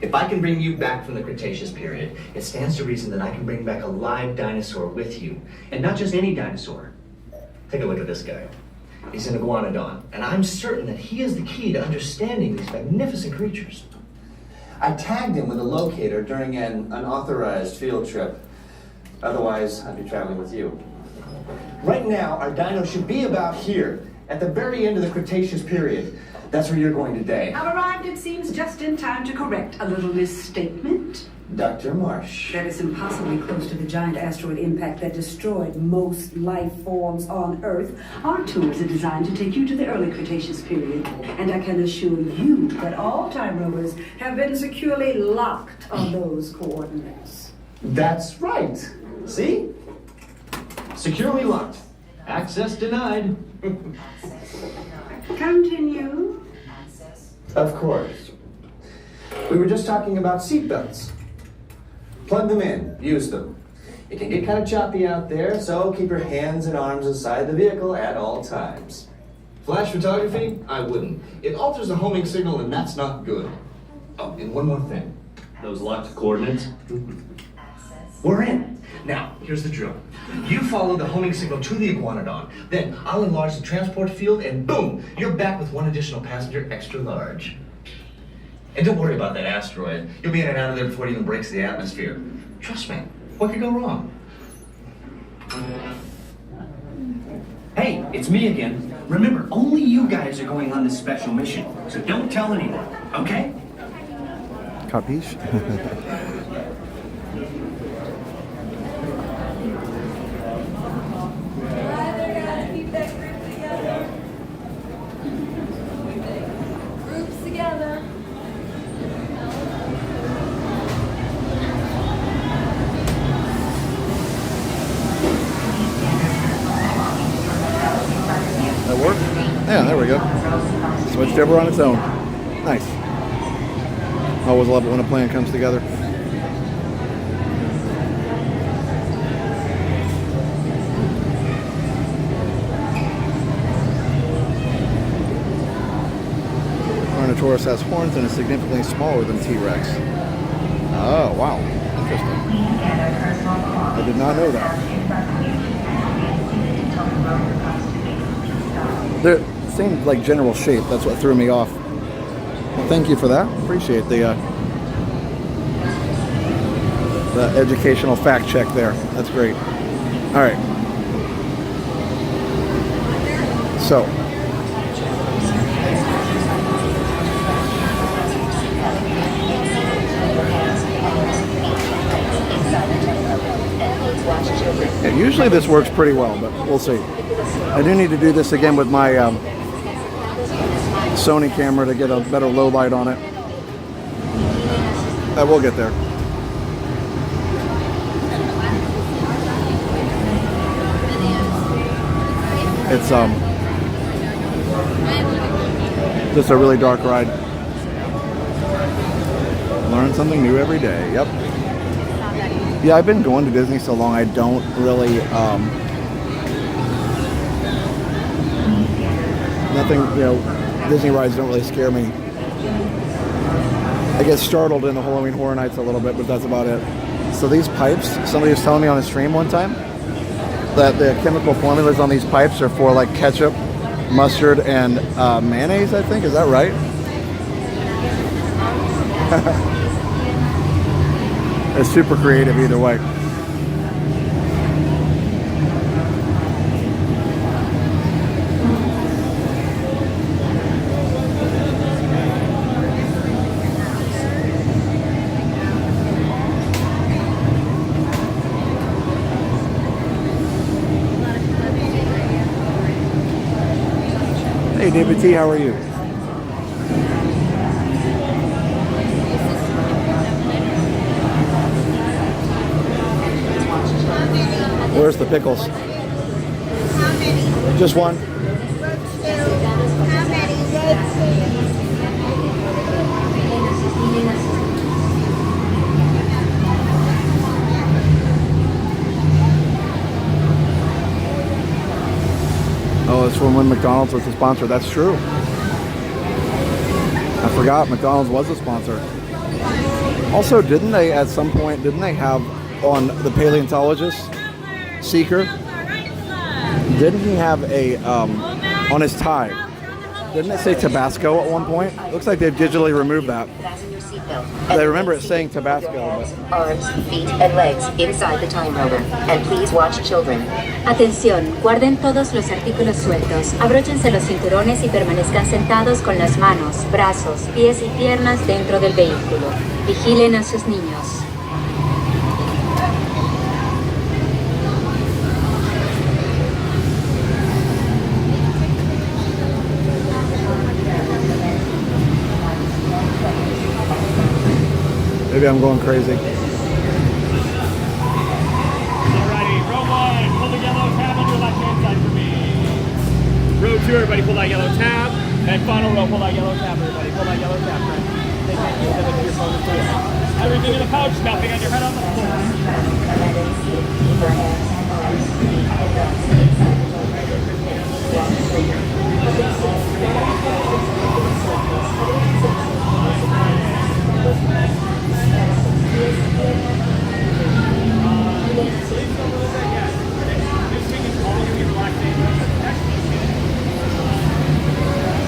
If I can bring you back from the Cretaceous period, it stands to reason that I can bring back a live dinosaur with you. And not just any dinosaur. Take a look at this guy. He's an iguanodon, and I'm certain that he is the key to understanding these magnificent creatures. I tagged him with a locator during an unauthorized field trip. Otherwise, I'd be traveling with you. Right now, our dino should be about here, at the very end of the Cretaceous period. That's where you're going today. I've arrived, it seems, just in time to correct a little misstatement. Dr. Marsh. That is impossibly close to the giant asteroid impact that destroyed most life forms on Earth. Our tours are designed to take you to the early Cretaceous period, and I can assure you that all time rovers have been securely locked on those coordinates. That's right. See? Securely locked. Access denied. Continue. Of course. We were just talking about seatbelts. Plug them in, use them. It can get kind of choppy out there, so keep your hands and arms inside the vehicle at all times. Flash photography? I wouldn't. It alters the homing signal, and that's not good. Oh, and one more thing. Those locked coordinates? We're in. Now, here's the drill. You follow the homing signal to the iguanodon, then I'll enlarge the transport field, and boom, you're back with one additional passenger extra large. And don't worry about that asteroid. You'll be in and out of there before it even breaks the atmosphere. Trust me, what could go wrong? Hey, it's me again. Remember, only you guys are going on this special mission, so don't tell anyone, okay? Capiche? That work? Yeah, there we go. Switched over on its own. Nice. Always love it when a plan comes together. Carnotaurus has horns and is significantly smaller than T-Rex. Oh, wow. Interesting. I did not know that. They're same like general shape. That's what threw me off. Well, thank you for that. Appreciate the educational fact check there. That's great. All right. So. Yeah, usually this works pretty well, but we'll see. I do need to do this again with my Sony camera to get a better low light on it. I will get there. It's just a really dark ride. Learn something new every day. Yep. Yeah, I've been going to Disney so long, I don't really, nothing, you know, Disney rides don't really scare me. I get startled in the Halloween Horror Nights a little bit, but that's about it. So these pipes, somebody was telling me on a stream one time that the chemical formulas on these pipes are for like ketchup, mustard, and mayonnaise, I think. Is that right? It's super creative either way. Hey David T, how are you? Where's the pickles? How many? Just one. How many? Oh, it's from when McDonald's was a sponsor. That's true. I forgot McDonald's was a sponsor. Also, didn't they at some point, didn't they have on the paleontologist Seeker, didn't he have a on his tie, didn't it say Tabasco at one point? Looks like they've digitally removed that. I remember it saying Tabasco, but... Arms, feet, and legs inside the time rover. And please watch children. Atención, guarden todos los artículos sueltos. Abróchense los cinturones y permanezcan sentados con las manos, brazos, pies y piernas dentro del vehículo. Vigilen a sus niños. Maybe I'm going crazy. Alrighty, row one, pull the yellow tab on your left-hand side for me. Row two, everybody pull that yellow tab. And final row, pull that yellow tab, everybody. Pull that yellow tab, friend. Take that key to your phone and pull it. Everything in the pouch, nothing on your head on the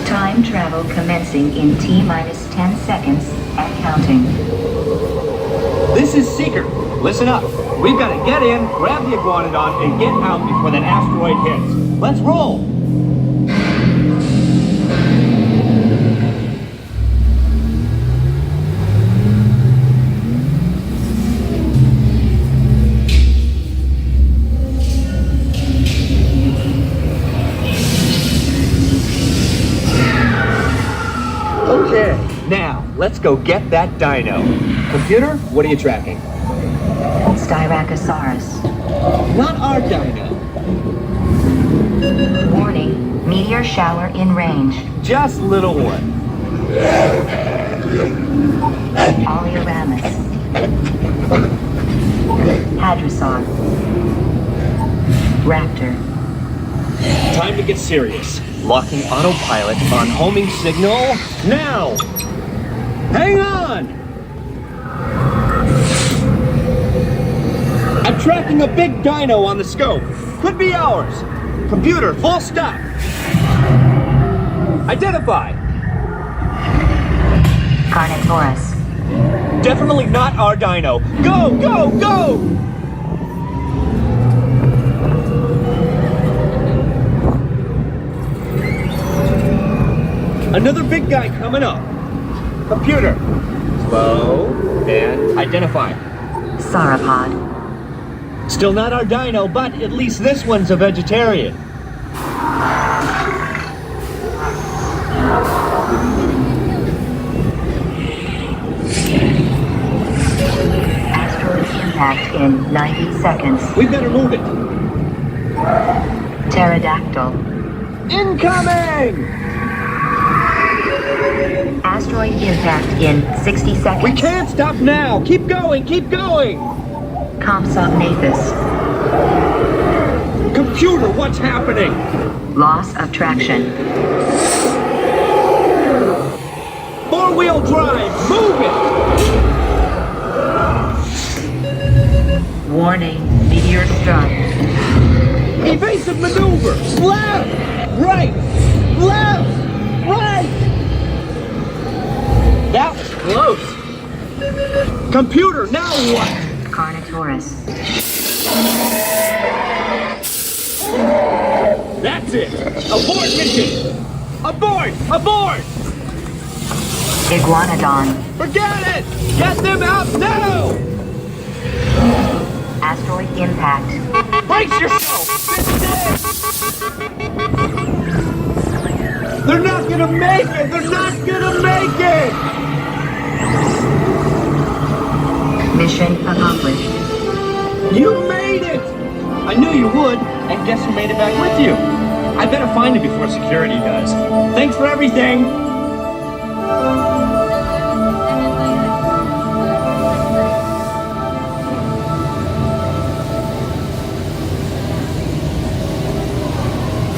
Time travel commencing in T-minus 10 seconds and counting. This is Seeker. Listen up. We've got to get in, grab the iguanodon, and get out before that asteroid hits. Let's roll! Okay, now let's go get that dino. Computer, what are you tracking? Styracosaurus. Not our dino. Warning, meteor shower in range. Just little one. Oleoramus, Hadrosaur, Raptor. Time to get serious. Locking autopilot on homing signal now. Hang on! I'm tracking a big dino on the scope. Could be ours. Computer, full stop. Identify. Carnotaurus. Definitely not our dino. Go, go, go! Another big guy coming up. Computer, slow and identify. Sauropod. Still not our dino, but at least this one's a vegetarian. Asteroid impact in 90 seconds. We better move it. Pterodactyl. Incoming! Asteroid impact in 60 seconds. We can't stop now! Keep going, keep going! Compsognathus. Computer, what's happening? Loss of traction. Four-wheel drive, move it! Warning, meteor struck. Evasive maneuver! Left! Right! Left! Right! That was close! Computer, now what? Carnotaurus. That's it! Abort mission! Abort! Abort! Iguanodon. Forget it! Get them out now! Asteroid impact. Brace yourself! They're not gonna make it! They're not gonna make it! Mission accomplished. You made it! I knew you would, and guess who made it back with you? I better find it before security does. Thanks for everything!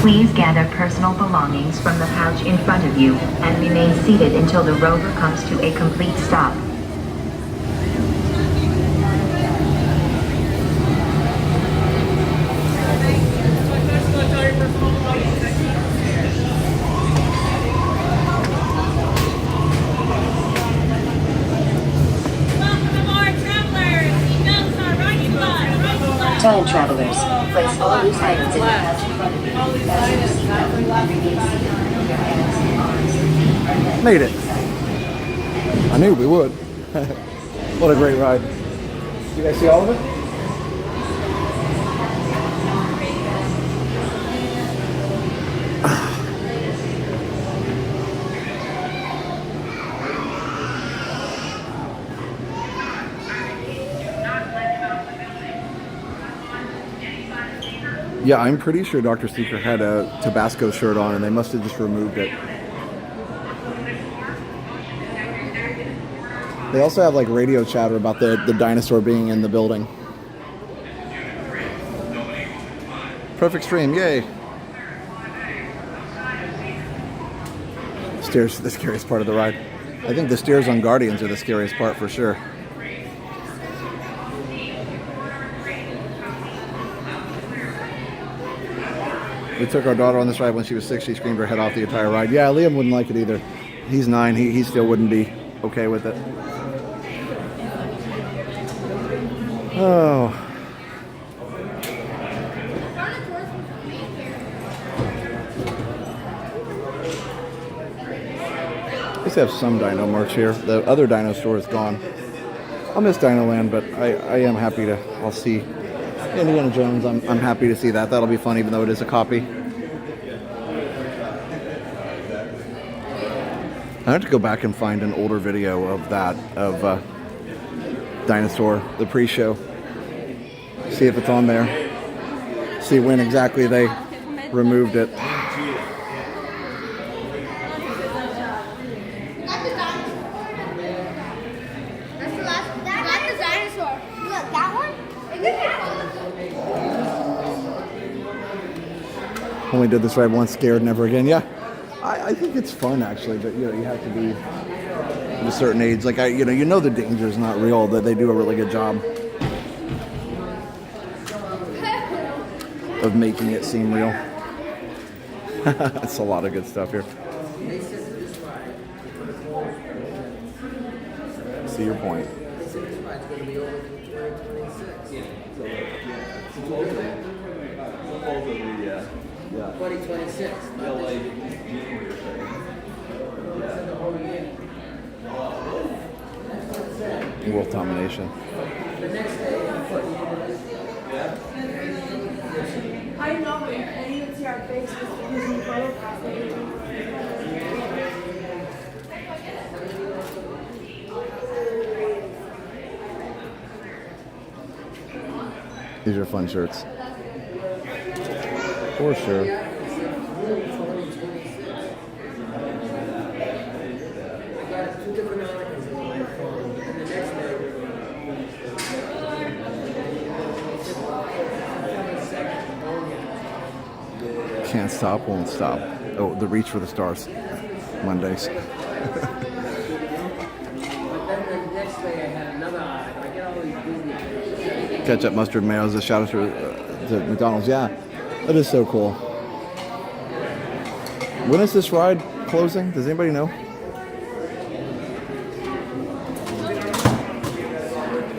Please gather personal belongings from the pouch in front of you and remain seated until the rover comes to a complete stop. Time travelers, place all loose items in the pouch in front of you. Made it. I knew we would. What a great ride. You guys see all of it? Yeah, I'm pretty sure Dr. Seeker had a Tabasco shirt on and they must have just removed it. They also have like radio chatter about the dinosaur being in the building. Perfect stream, yay! Stairs are the scariest part of the ride. I think the stairs on Guardians are the scariest part for sure. We took our daughter on this ride when she was 6. She screamed her head off the entire ride. Yeah, Liam wouldn't like it either. He's 9. He still wouldn't be okay with it. Oh. At least have some dino merch here. The other dino store is gone. I'll miss Dino Land, but I am happy to. I'll see Indiana Jones. I'm happy to see that. That'll be fun, even though it is a copy. I have to go back and find an older video of that, of Dinosaur, the pre-show. See if it's on there. See when exactly they removed it. Only did this ride once, scared, never again. Yeah, I think it's fun actually, but you have to be at a certain age. Like you know the danger is not real. That they do a really good job of making it seem real. It's a lot of good stuff here. See your point. Yeah. 2026. World domination. I know it. And you can see our faces using photographs. These are fun shirts. For sure. Can't stop, won't stop. Oh, the reach for the stars. Mondays. Ketchup, mustard, mayo is a shout out to McDonald's. Yeah, that is so cool. When is this ride closing? Does anybody know?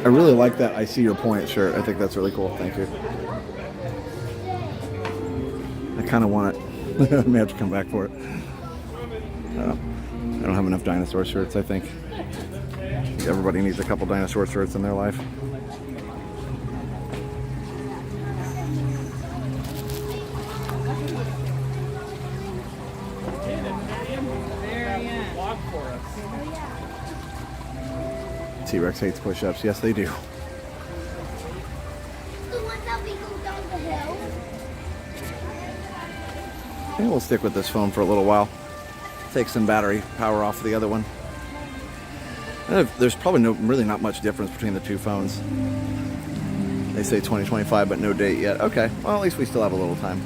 I really like that I see your point shirt. I think that's really cool. Thank you. I kind of want it. I may have to come back for it. I don't have enough dinosaur shirts, I think. Everybody needs a couple dinosaur shirts in their life. T-Rex hates push-ups. Yes, they do. The one that we go down the hill. Maybe we'll stick with this phone for a little while. Take some battery power off the other one. There's probably really not much difference between the two phones. They say 2025, but no date yet. Okay, well at least we still have a little time.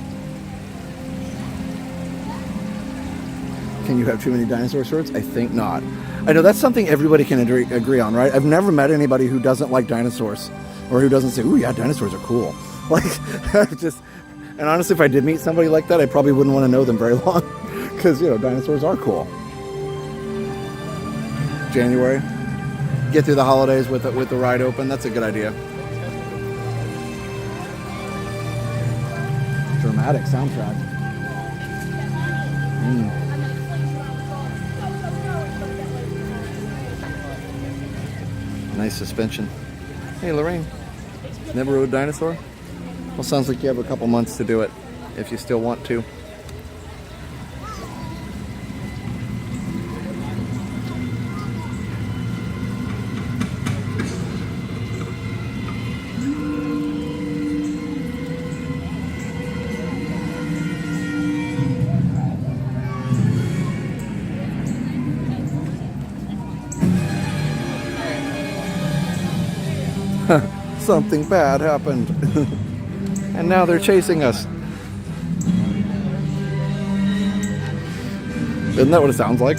Can you have too many dinosaur shirts? I think not. I know that's something everybody can agree on, right? I've never met anybody who doesn't like dinosaurs, or who doesn't say, "Ooh, yeah, dinosaurs are cool." Like, and honestly, if I did meet somebody like that, I probably wouldn't want to know them very long, because dinosaurs are cool. January, get through the holidays with the ride open. That's a good idea. Dramatic soundtrack. Nice suspension. Hey, Lorraine. Never rode dinosaur? Well, sounds like you have a couple months to do it, if you still want to. Something bad happened. And now they're chasing us. Isn't that what it sounds like?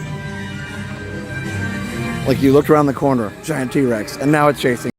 Like you looked around the corner, giant T-Rex, and now it's chasing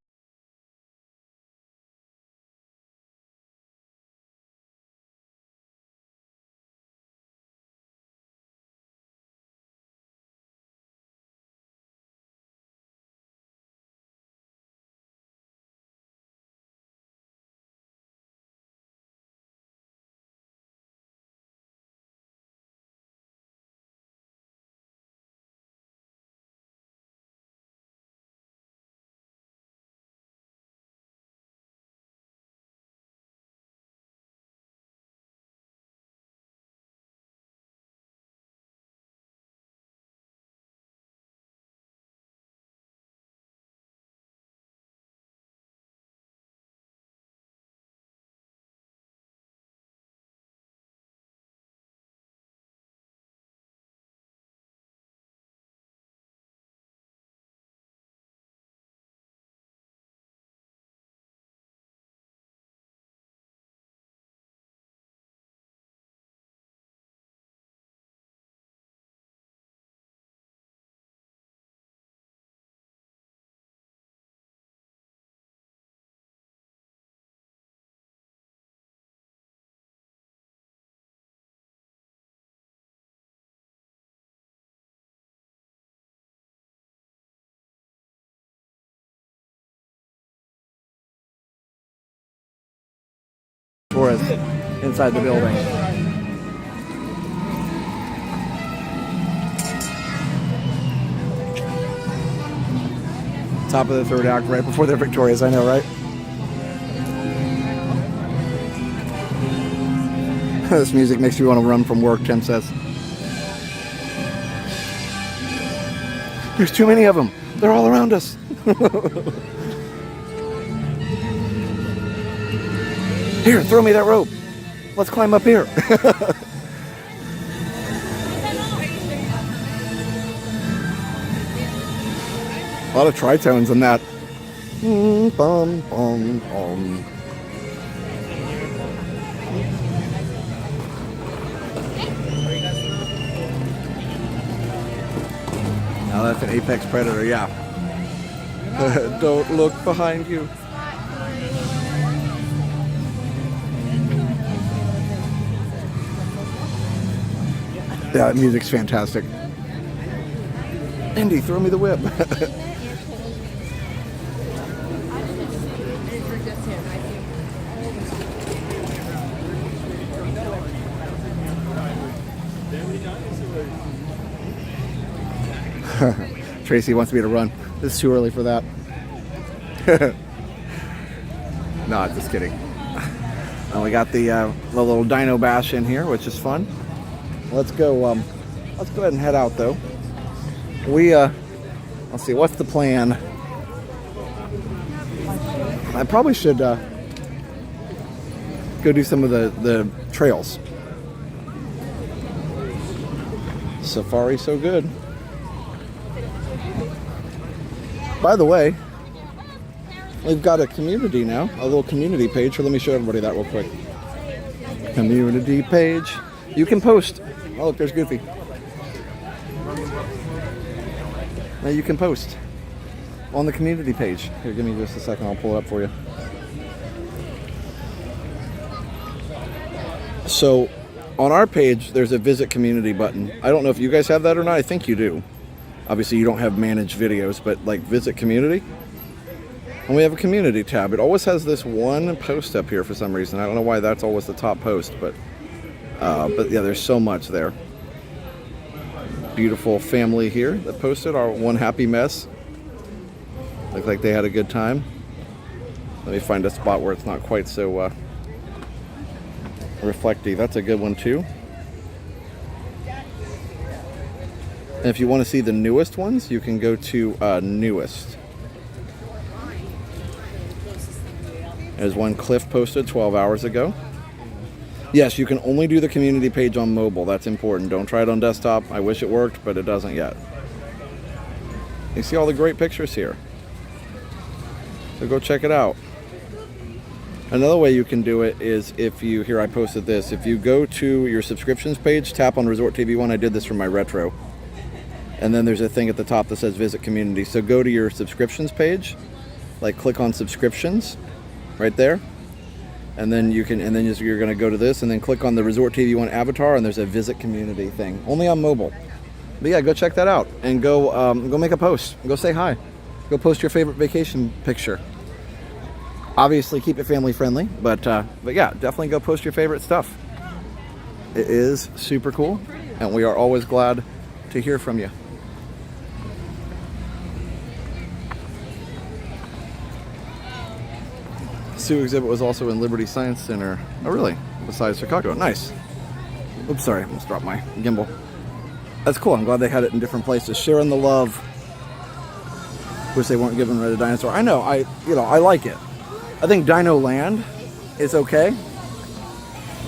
tourists inside the building. Top of the third act, right before they're victorious, I know, right? This music makes you want to run from work, Tim says. There's too many of them. They're all around us. Here, throw me that rope. Let's climb up here. A lot of tritones in that. Bum, bum, bum. Now that's an apex predator, yeah. Don't look behind you. Yeah, that music's fantastic. Indy, throw me the whip. Tracy wants me to run. It's too early for that. No, just kidding. And we got the little dino bash in here, which is fun. Let's go. Let's go ahead and head out, though. Let's see. What's the plan? I probably should go do some of the trails. Safari, so good. By the way, we've got a community now, a little community page. So let me show everybody that real quick. Community page. You can post. Oh, look, there's Goofy. Now you can post on the community page. Here, give me just a second. I'll pull it up for you. So, on our page, there's a visit community button. I don't know if you guys have that or not. I think you do. Obviously, you don't have managed videos, but like visit community. And we have a community tab. It always has this one post up here for some reason. I don't know why that's always the top post, but yeah, there's so much there. Beautiful family here that posted our one happy mess. Look like they had a good time. Let me find a spot where it's not quite so reflecty. That's a good one too. And if you want to see the newest ones, you can go to newest. There's one Cliff posted 12 hours ago. Yes, you can only do the community page on mobile. That's important. Don't try it on desktop. I wish it worked, but it doesn't yet. You see all the great pictures here. So go check it out. Another way you can do it is if you, here I posted this, if you go to your subscriptions page, tap on Resort TV 1. I did this for my retro. And then there's a thing at the top that says visit community. So go to your subscriptions page, like click on subscriptions right there. And then you can, and then you're going to go to this and then click on the Resort TV 1 avatar and there's a visit community thing, only on mobile. But yeah, go check that out and go make a post. Go say hi. Go post your favorite vacation picture. Obviously keep it family friendly, but yeah, definitely go post your favorite stuff. It is super cool and we are always glad to hear from you. Zoo exhibit was also in Liberty Science Center. Oh, really? Besides Chicago. Nice. Oops, sorry. I almost dropped my gimbal. That's cool. I'm glad they had it in different places. Sharing the love. Wish they weren't giving rid of Dinosaur. I know. I like it. I think Dino Land is okay.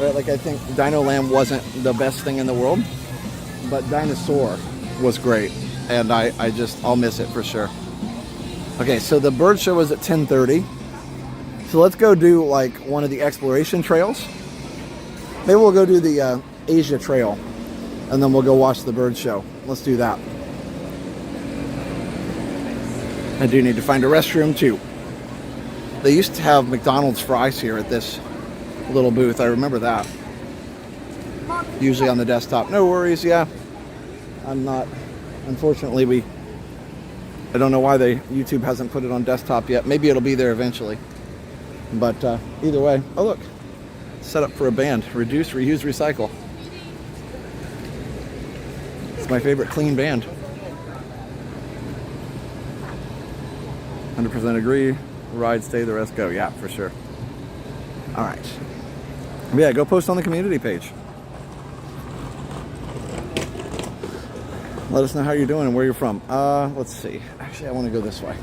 Right? Like, I think Dino Land wasn't the best thing in the world. But Dinosaur was great. And I'll miss it for sure. Okay, so the bird show was at 10:30. So let's go do like one of the exploration trails. Maybe we'll go do the Asia Trail and then we'll go watch the bird show. Let's do that. I do need to find a restroom too. They used to have McDonald's fries here at this little booth. I remember that. Usually on the desktop. No worries, yeah. I'm not, unfortunately I don't know why YouTube hasn't put it on desktop yet. Maybe it'll be there eventually. But either way, oh look, set up for a band. Reduce, reuse, recycle. It's my favorite clean band. 100% agree. Ride, stay, the rest go. Yeah, for sure. All right. Yeah, go post on the community page. Let us know how you're doing and where you're from. Let's see. Actually, I want to go this way.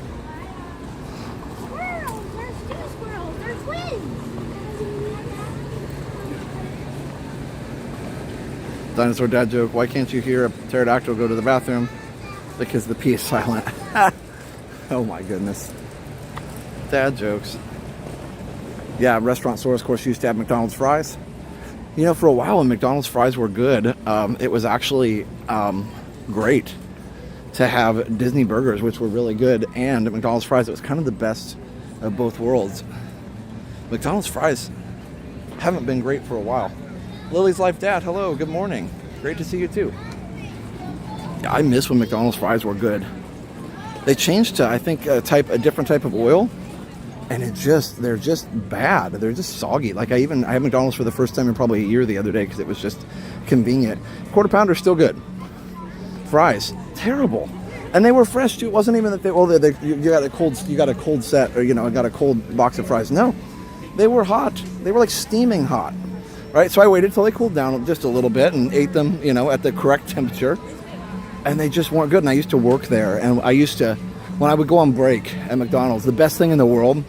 Squirrels! There's two squirrels. They're twins. Dinosaur dad joke. Why can't you hear a pterodactyl go to the bathroom? Because the P is silent. Oh my goodness. Dad jokes. Yeah, restaurant stores, of course, used to have McDonald's fries. You know, for a while when McDonald's fries were good, it was actually great to have Disney burgers, which were really good, and at McDonald's fries, it was kind of the best of both worlds. McDonald's fries haven't been great for a while. Lily's Life Dad, hello, good morning. Great to see you too. Yeah, I miss when McDonald's fries were good. They changed to, I think, a different type of oil, and they're just bad. They're just soggy. Like I had McDonald's for the first time in probably a year the other day because it was just convenient. Quarter pounder still good. Fries terrible, and they were fresh too. It wasn't even that you got a cold set, or I got a cold box of fries. No, they were hot. They were like steaming hot, right? So I waited till they cooled down just a little bit and ate them, at the correct temperature, and they just weren't good. And I used to work there, and when I would go on break at McDonald's, the best thing in the world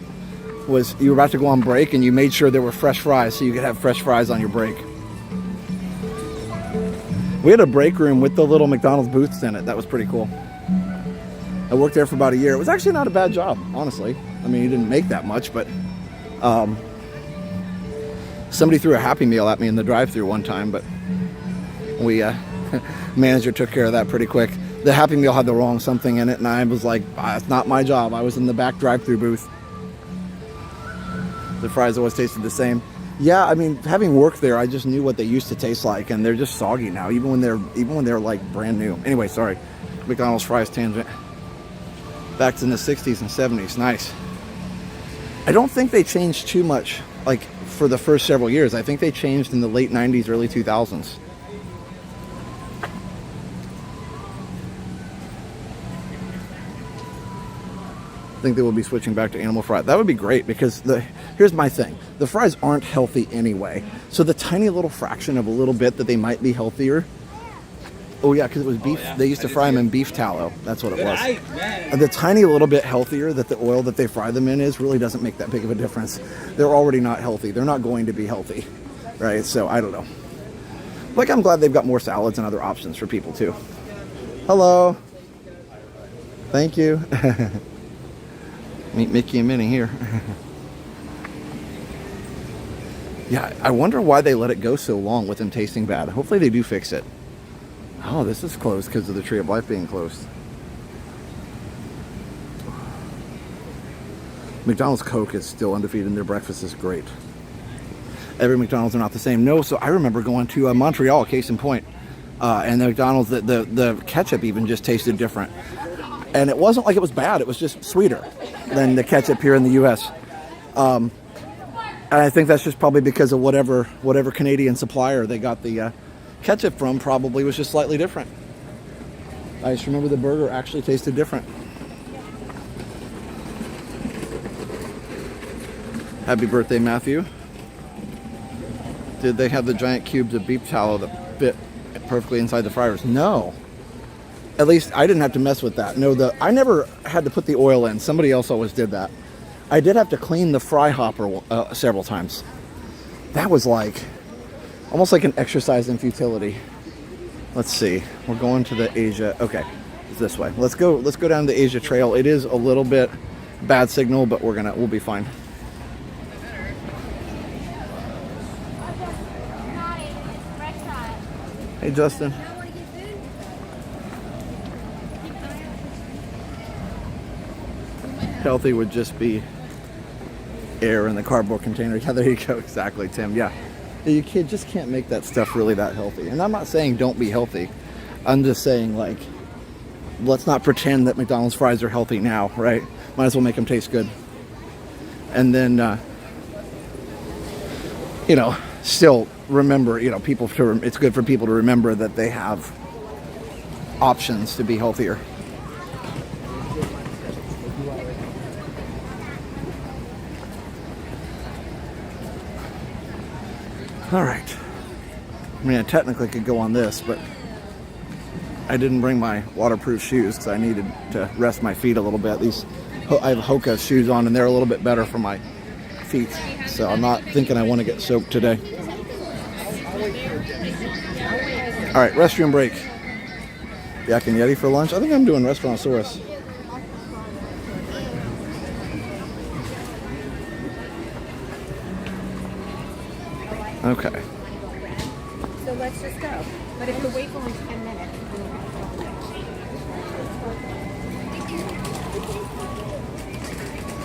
was you were about to go on break and you made sure there were fresh fries so you could have fresh fries on your break. We had a break room with the little McDonald's booths in it. That was pretty cool. I worked there for about a year. It was actually not a bad job, honestly. I mean, you didn't make that much, but somebody threw a Happy Meal at me in the drive-thru one time, but manager took care of that pretty quick. The Happy Meal had the wrong something in it, and I was like, it's not my job. I was in the back drive-thru booth. The fries always tasted the same. Yeah, I mean, having worked there, I just knew what they used to taste like, and they're just soggy now, even when they're like brand new. Anyway, sorry, McDonald's fries tangent. Back to the 60s and 70s, nice. I don't think they changed too much, like for the first several years. I think they changed in the late 90s, early 2000s. I think they will be switching back to animal fries. That would be great because here's my thing. The fries aren't healthy anyway. So the tiny little fraction of a little bit that they might be healthier. Oh yeah, because it was beef. Oh, yeah. They used to fry them in beef tallow. That's what it was. And the tiny little bit healthier that the oil that they fry them in is really doesn't make that big of a difference. They're already not healthy. They're not going to be healthy, right? So I don't know. Like I'm glad they've got more salads and other options for people too. Hello. Thank you. Meet Mickey and Minnie here. Yeah, I wonder why they let it go so long with them tasting bad. Hopefully they do fix it. Oh, this is closed because of the Tree of Life being closed. McDonald's Coke is still undefeated and their breakfast is great. Every McDonald's are not the same. No, so I remember going to Montreal, case in point, and the McDonald's, the ketchup even just tasted different. And it wasn't like it was bad, it was just sweeter than the ketchup here in the U.S. And I think that's just probably because of whatever Canadian supplier they got the ketchup from probably was just slightly different. I just remember the burger actually tasted different. Happy birthday, Matthew. Did they have the giant cubes of beef tallow that fit perfectly inside the fryers? No. At least I didn't have to mess with that. No, I never had to put the oil in. Somebody else always did that. I did have to clean the fry hopper several times. That was like, almost like an exercise in futility. Let's see. We're going to the Asia. Okay, it's this way. Let's go down the Asia Trail. It is a little bit bad signal, but we'll be fine. Hey, Justin. Healthy would just be air in the cardboard container. Yeah, there you go. Exactly, Tim. Yeah. You just can't make that stuff really that healthy. And I'm not saying don't be healthy. I'm just saying, like, let's not pretend that McDonald's fries are healthy now, right? Might as well make them taste good. And then, you know, still remember, you know, it's good for people to remember that they have options to be healthier. All right. I mean, I technically could go on this, but I didn't bring my waterproof shoes because I needed to rest my feet a little bit. These, I have Hoka shoes on, and they're a little bit better for my feet. So I'm not thinking I want to get soaked today. All right, restroom break. Yak and Yeti for lunch. I think I'm doing Restaurantosaurus. Okay. So let's just go. But if the wait for only 10 minutes.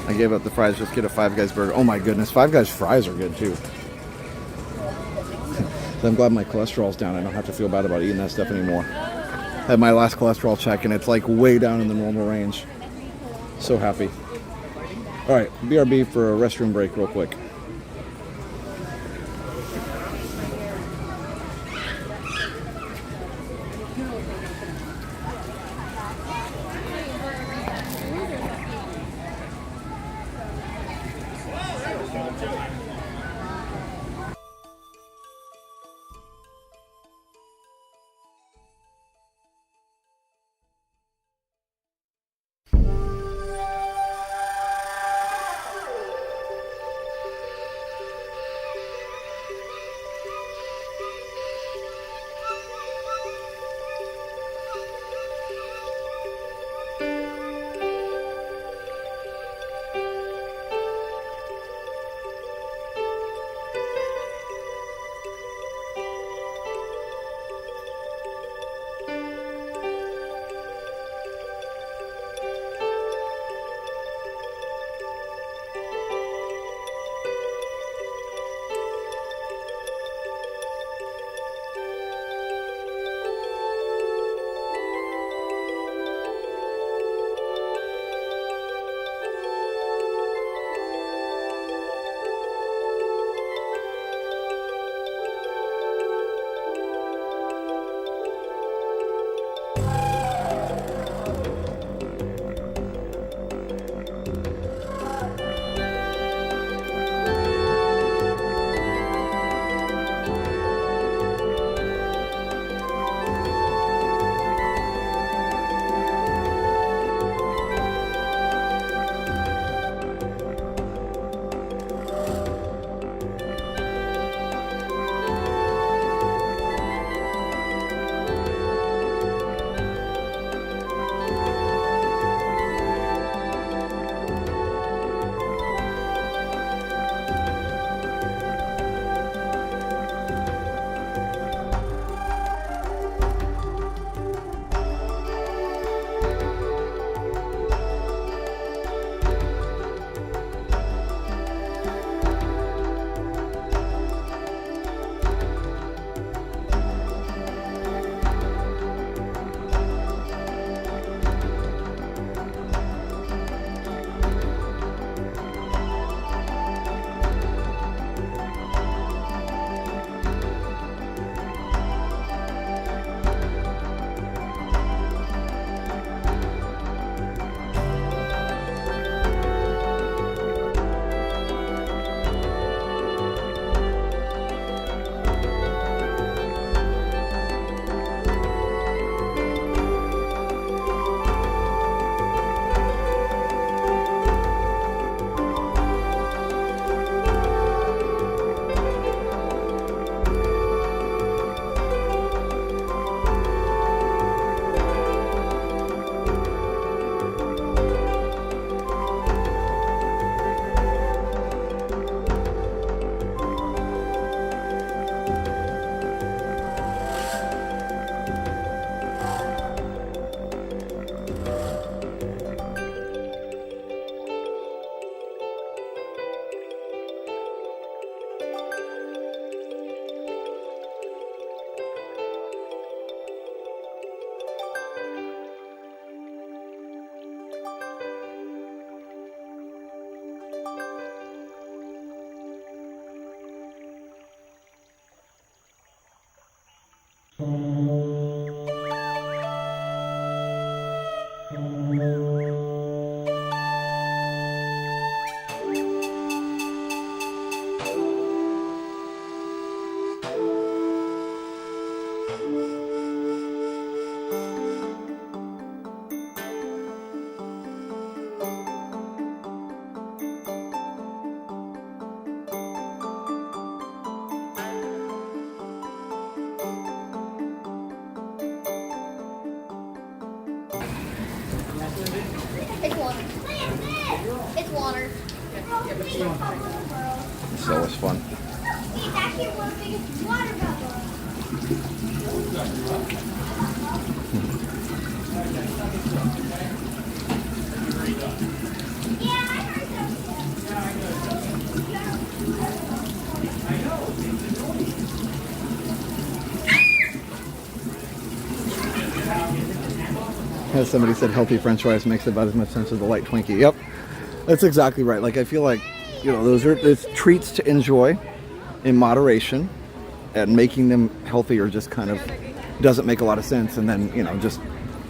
I gave up the fries. Just get a Five Guys burger. Oh my goodness, Five Guys fries are good too. So I'm glad my cholesterol's down. I don't have to feel bad about eating that stuff anymore. I had my last cholesterol check and it's like way down in the normal range. So happy. All right, BRB for a restroom break real quick. It's water. It's water. It's always fun. It's actually one biggest water bubble. As somebody said, healthy French fries makes about as much sense as the light Twinkie. Yep, that's exactly right. Like, I feel like, you know, those are it's treats to enjoy in moderation, and making them healthier just kind of doesn't make a lot of sense. And then, you know, just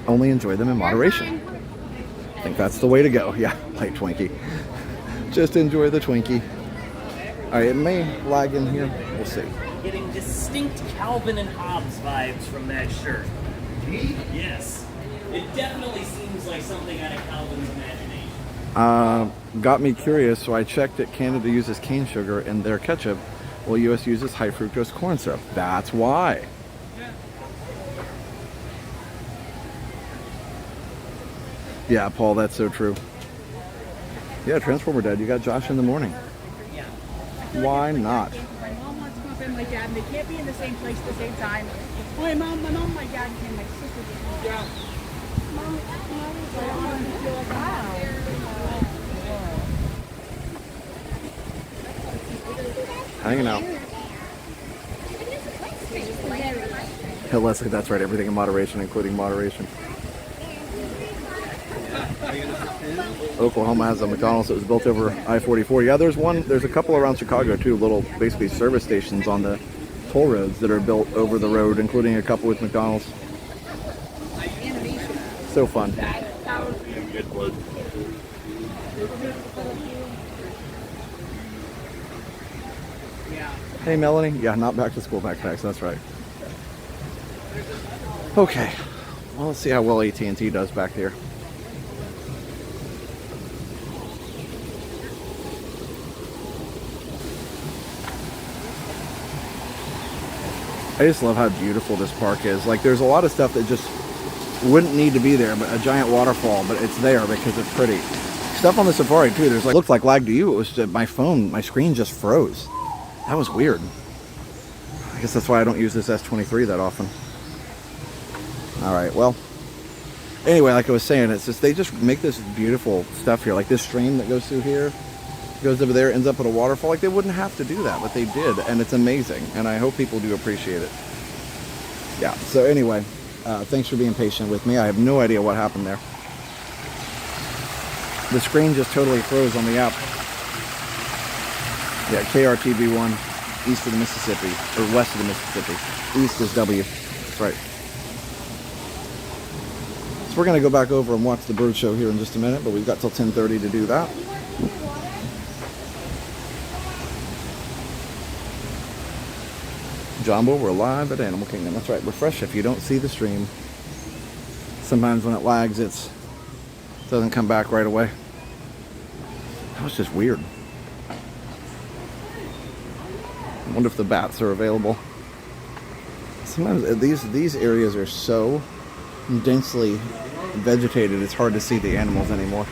only enjoy them in moderation. I think that's the way to go. Yeah, light Twinkie. Just enjoy the Twinkie. All right, it may lag in here. We'll see. Getting distinct Calvin and Hobbes vibes from that shirt. Yes. It definitely seems like something out of Calvin's imagination. Got me curious, so I checked that Canada uses cane sugar in their ketchup, while US uses high fructose corn syrup. That's why. Yeah, Paul, that's so true. Yeah, Transformer Dad, you got Josh in the morning. Why not? My mom wants to come up and my dad, and they can't be in the same place at the same time. My mom, my dad, and my sister. Yeah. Hanging out. Hey, Leslie, that's right. Everything in moderation, including moderation. Oklahoma has a McDonald's that was built over I-44. Yeah, there's a couple around Chicago too, little basically service stations on the toll roads that are built over the road, including a couple with McDonald's. So fun. Hey Melanie, yeah, not back to school backpacks, that's right. Okay, well, let's see how well AT&T does back here. I just love how beautiful this park is. Like, there's a lot of stuff that just wouldn't need to be there, but a giant waterfall, but it's there because it's pretty. Stuff on the safari too, there's like, looked like lag to you, it was just, my screen just froze. That was weird. I guess that's why I don't use this S23 that often. Alright, well, anyway, like I was saying, it's just, they just make this beautiful stuff here, like this stream that goes through here, goes over there, ends up at a waterfall. Like, they wouldn't have to do that, but they did, and it's amazing, and I hope people do appreciate it. Yeah, so anyway, thanks for being patient with me. I have no idea what happened there. The screen just totally froze on the app. Yeah, KRTB1, east of the Mississippi, or west of the Mississippi. East is W. That's right. So we're going to go back over and watch the bird show here in just a minute, but we've got till 10:30 to do that. Jumbo, we're live at Animal Kingdom. That's right, refresh if you don't see the stream. Sometimes when it lags, it doesn't come back right away. That was just weird. I wonder if the bats are available. Sometimes these areas are so densely vegetated, it's hard to see the animals anymore.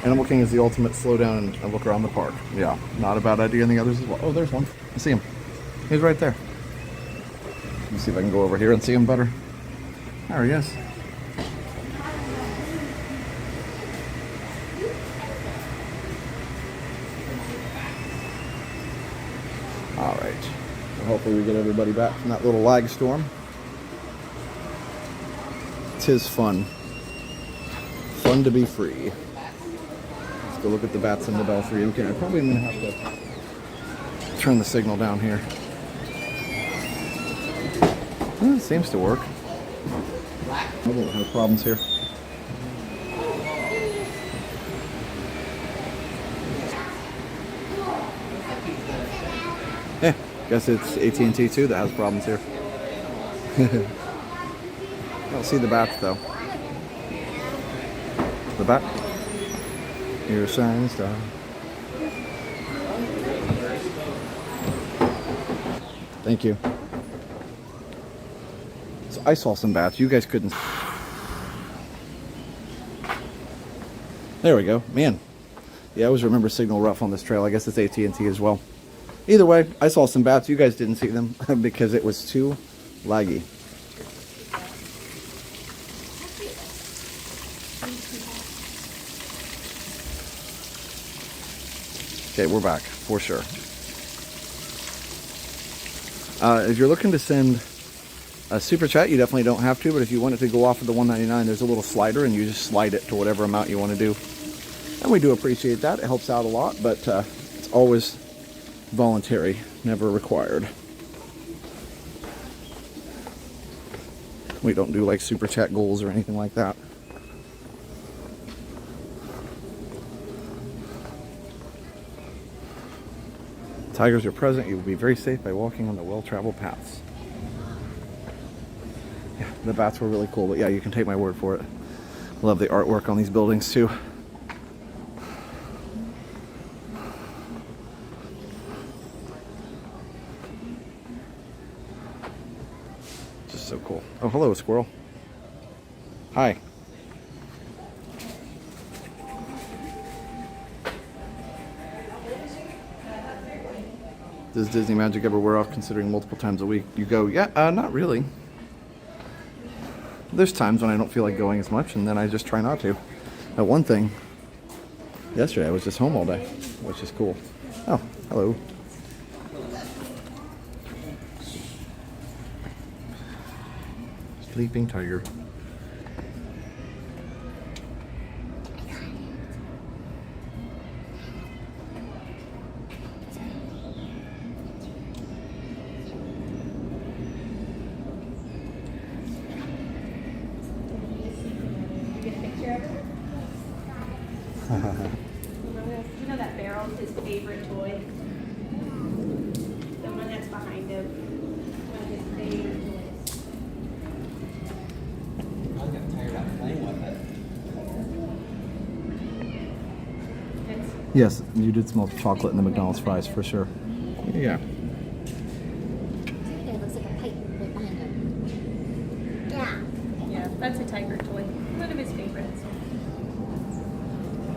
Animal King is the ultimate slow down and look around the park. Yeah, not a bad idea, and the others as well. Oh, there's one. I see him. He's right there. Let me see if I can go over here and see him better. There he is. All right. Well, hopefully we get everybody back from that little lag storm. 'Tis fun. Fun to be free. Go look at the bats in the belfry. Okay, I probably am going to have to turn the signal down here. It seems to work. I don't have problems here. Yeah, guess it's AT&T too that has problems here. I don't see the bats though. The bat? You're a shining star. Thank you. So I saw some bats. You guys couldn't. There we go. Man. Yeah, I always remember signal rough on this trail. I guess it's AT&T as well. Either way, I saw some bats. You guys didn't see them because it was too laggy. Okay, we're back for sure. If you're looking to send a super chat, you definitely don't have to, but if you want it to go off of the $1.99, there's a little slider and you just slide it to whatever amount you want to do. And we do appreciate that. It helps out a lot, but it's always voluntary, never required. We don't do like super chat goals or anything like that. Tigers are present. You will be very safe by walking on the well-traveled paths. Yeah, the bats were really cool, but yeah, you can take my word for it. Love the artwork on these buildings too. Just so cool. Oh, hello, squirrel. Hi. Does Disney magic ever wear off considering multiple times a week you go? Yeah, not really. There's times when I don't feel like going as much and then I just try not to. One thing, yesterday I was just home all day, which is cool. Oh, hello. Sleeping tiger. You know that barrel's his favorite toy? The one that's behind him. One of his favorite toys. I was getting tired of playing with it. Yes, you did smell chocolate in the McDonald's fries for sure. Yeah. It looks like a pipe right behind him. Yeah. Yeah, that's a tiger toy. One of his favorites.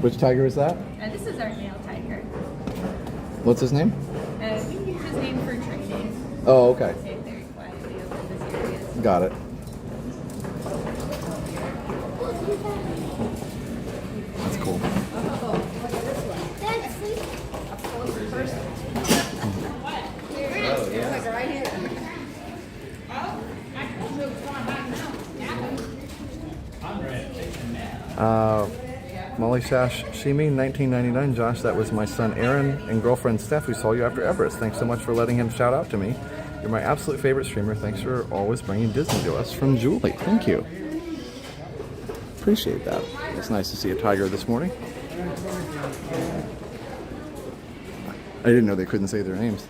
Which tiger is that? This is our male tiger. What's his name? We use his name for training. Oh, okay. Stay very quietly over this area. Got it. That's cool. Molly Sash Shimi, 1999. Josh, that was my son Aaron and girlfriend Steph who saw you after Everest. Thanks so much for letting him shout out to me. You're my absolute favorite streamer. Thanks for always bringing Disney to us. From Julie. Thank you. Appreciate that. It's nice to see a tiger this morning. I didn't know they couldn't say their names.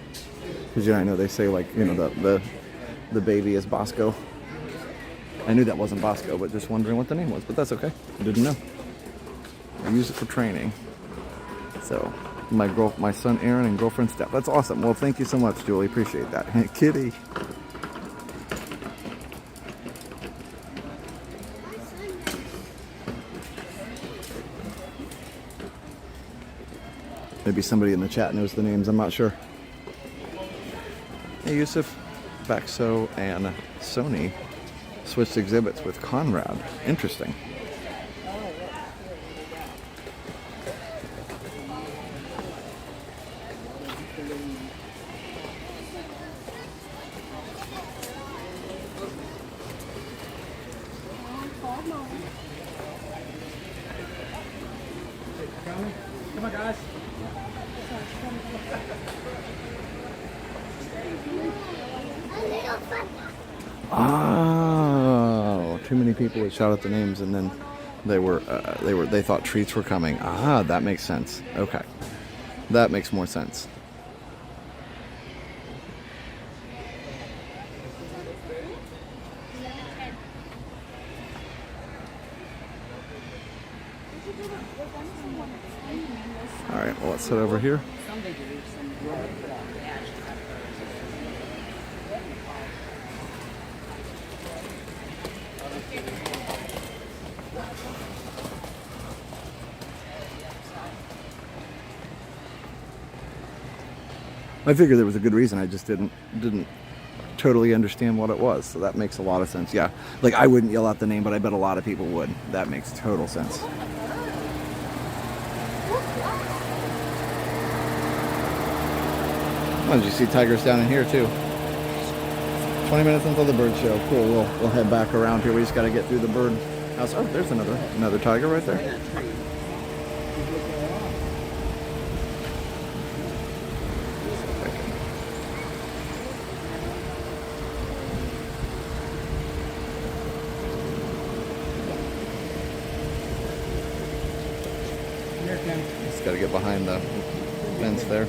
Because I know they say like, the baby is Bosco. I knew that wasn't Bosco, but just wondering what the name was. But that's okay. I didn't know. I use it for training. So, my son Aaron and girlfriend Steph. That's awesome. Well, thank you so much, Julie. Appreciate that. Kitty. Maybe somebody in the chat knows the names. I'm not sure. Hey, Yusuf, Baxo, and Sony switched exhibits with Conrad. Interesting. Come on, guys. Oh, too many people would shout out the names, and then they thought treats were coming. Ah, that makes sense. Okay, that makes more sense. All right, well, let's head over here. I figured there was a good reason. I just didn't totally understand what it was. So that makes a lot of sense. Yeah, like I wouldn't yell out the name, but I bet a lot of people would. That makes total sense. Oh, did you see tigers down in here too? 20 minutes until the bird show. Cool. We'll head back around here. We just got to get through the bird house. Oh, there's another tiger right there. Just got to get behind the fence there.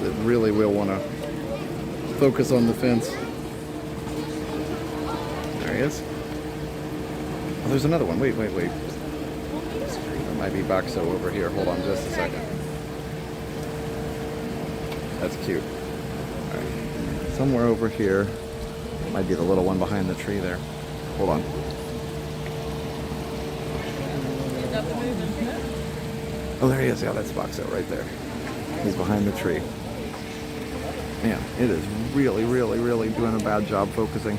It really will want to focus on the fence. There he is. Oh, there's another one. Wait. There might be Boxo over here. Hold on just a second. That's cute. All right. Somewhere over here. Might be the little one behind the tree there. Hold on. Oh, there he is. Yeah, that's Boxo right there. He's behind the tree. Man, it is really doing a bad job focusing.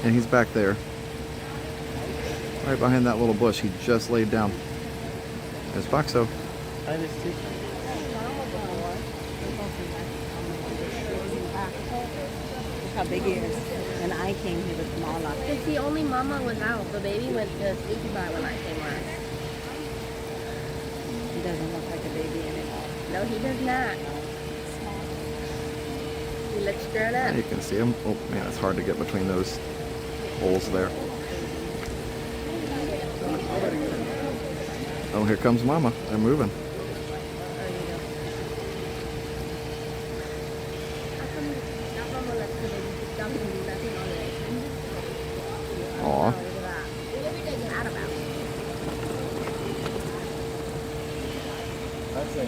And he's back there. Right behind that little bush he just laid down. There's Boxo. Look how big he is. When I came, he was smaller. Because the only mama was out. The baby went to sneaky by when I came last. He doesn't look like a baby anymore. No, he does not. He looks grown up. You can see him. Oh man, it's hard to get between those holes there. Oh, here comes Mama. They're moving. Aw. That's it.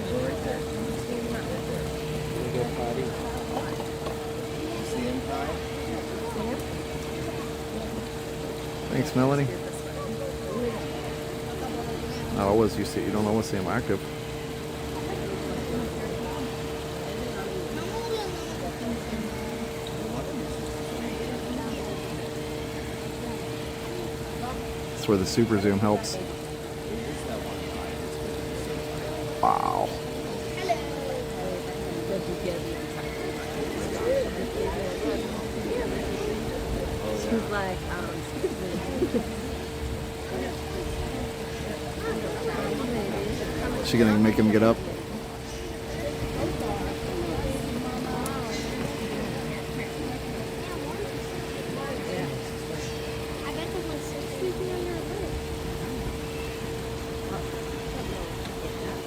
Go right there. Go potty. You see him, Ty? Thanks, Melanie. Not always you don't always see him active. That's where the super zoom helps. Wow. She's like, Is she gonna make him get up?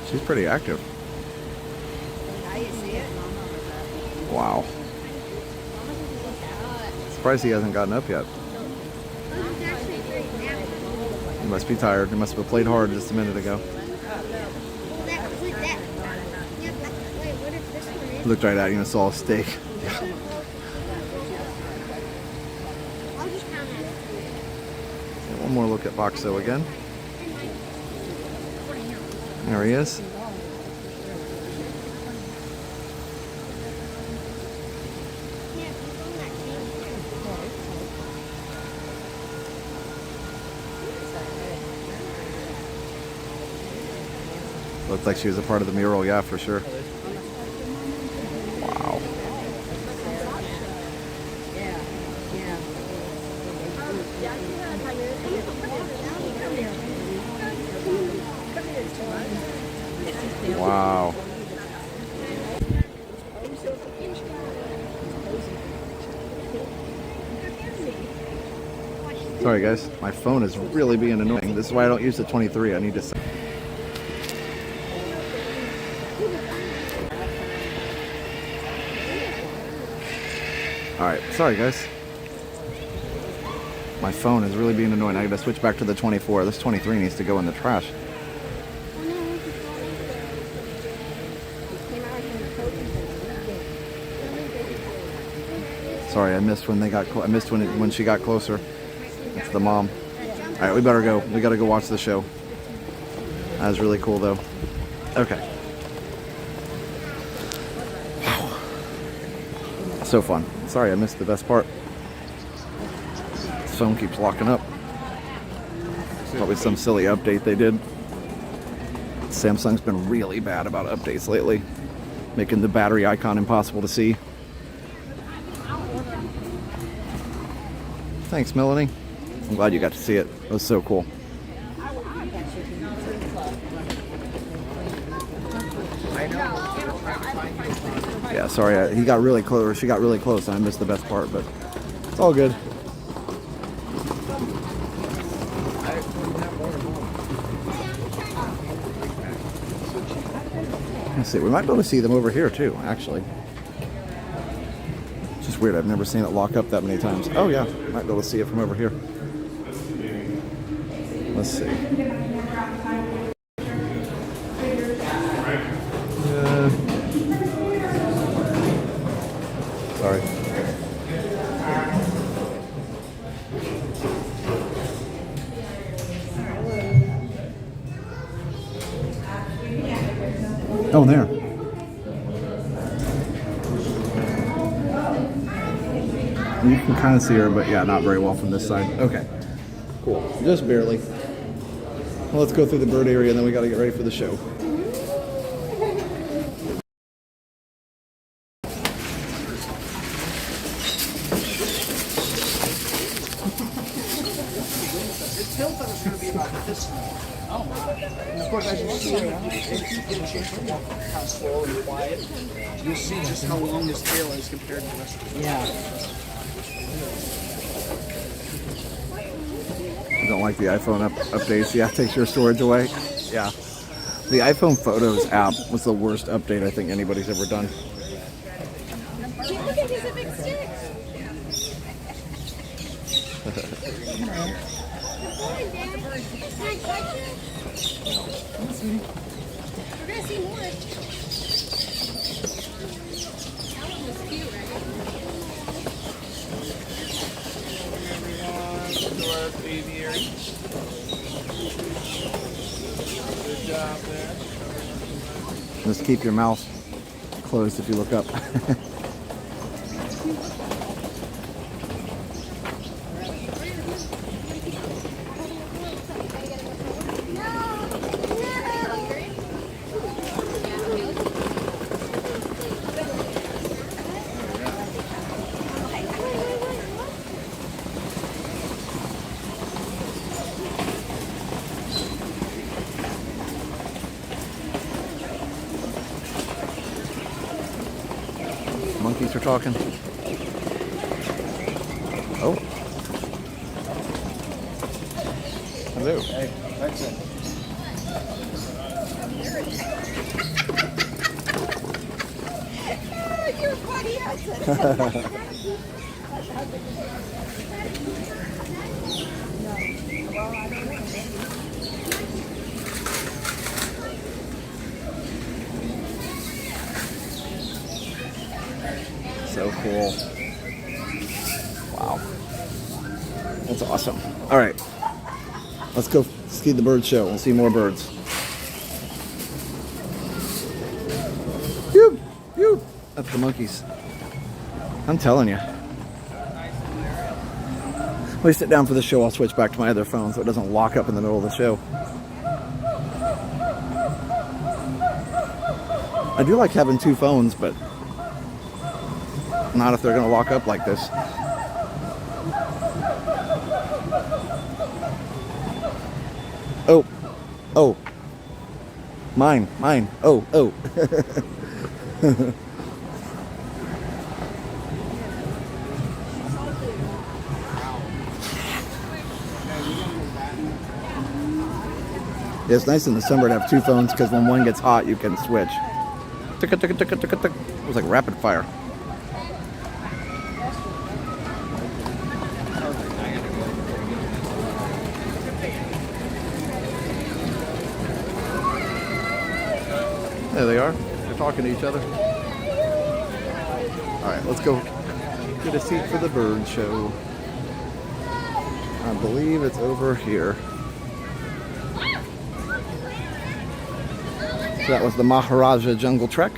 She's pretty active. Wow. Surprised he hasn't gotten up yet. He must be tired. He must have played hard just a minute ago. Looked right at you and saw a steak. One more look at Boxo again. There he is. Looked like she was a part of the mural, yeah, for sure. Wow. Sorry guys, my phone is really being annoying. This is why I don't use the 23. I need to... Alright, sorry guys. My phone is really being annoying. I gotta switch back to the 24. This 23 needs to go in the trash. Sorry, I missed when they got. I missed when she got closer. It's the mom. All right, we better go. We gotta go watch the show. That was really cool, though. Okay. Wow. So fun. Sorry, I missed the best part. This phone keeps locking up. Probably some silly update they did. Samsung's been really bad about updates lately, making the battery icon impossible to see. Thanks, Melanie. I'm glad you got to see it. It was so cool. Yeah, sorry, he got really close, or she got really close, and I missed the best part, but it's all good. Let's see, we might be able to see them over here too, actually. It's just weird, I've never seen it lock up that many times. Oh yeah, might be able to see it from over here. Let's see. Sorry. Oh, there. You can kind of see her, but yeah, not very well from this side. Okay, cool. Just barely. Well, let's go through the bird area, and then we got to get ready for the show. Of course, as you see, if you get a chance to walk kind of slow and quiet, you'll see just how long this tail is compared to the rest of the I don't like the iPhone updates. Yeah, it takes your storage away. Yeah. The iPhone Photos app was the worst update I think anybody's ever done. Look at his big stick. We're gonna see more. That one was cute, right? to our aviary. Good job there. Just keep your mouth closed if you look up. Monkeys are talking. Oh. Hello. Hey, that's it. You're funny, Hudson. So cool. Wow. That's awesome. All right. Let's go see the bird show. We'll see more birds. Phew! Phew! That's the monkeys. I'm telling you. Let me sit down for the show. I'll switch back to my other phone so it doesn't lock up in the middle of the show. I do like having two phones, but not if they're going to lock up like this. Oh. Oh. Mine. Mine. Oh. Oh. Yeah, it's nice in the summer to have two phones because when one gets hot, you can switch. Tick, tick, tick, tick, tick, tick. It was like rapid fire. There they are. They're talking to each other. All right, let's go get a seat for the bird show. I believe it's over here. So that was the Maharaja Jungle Trek.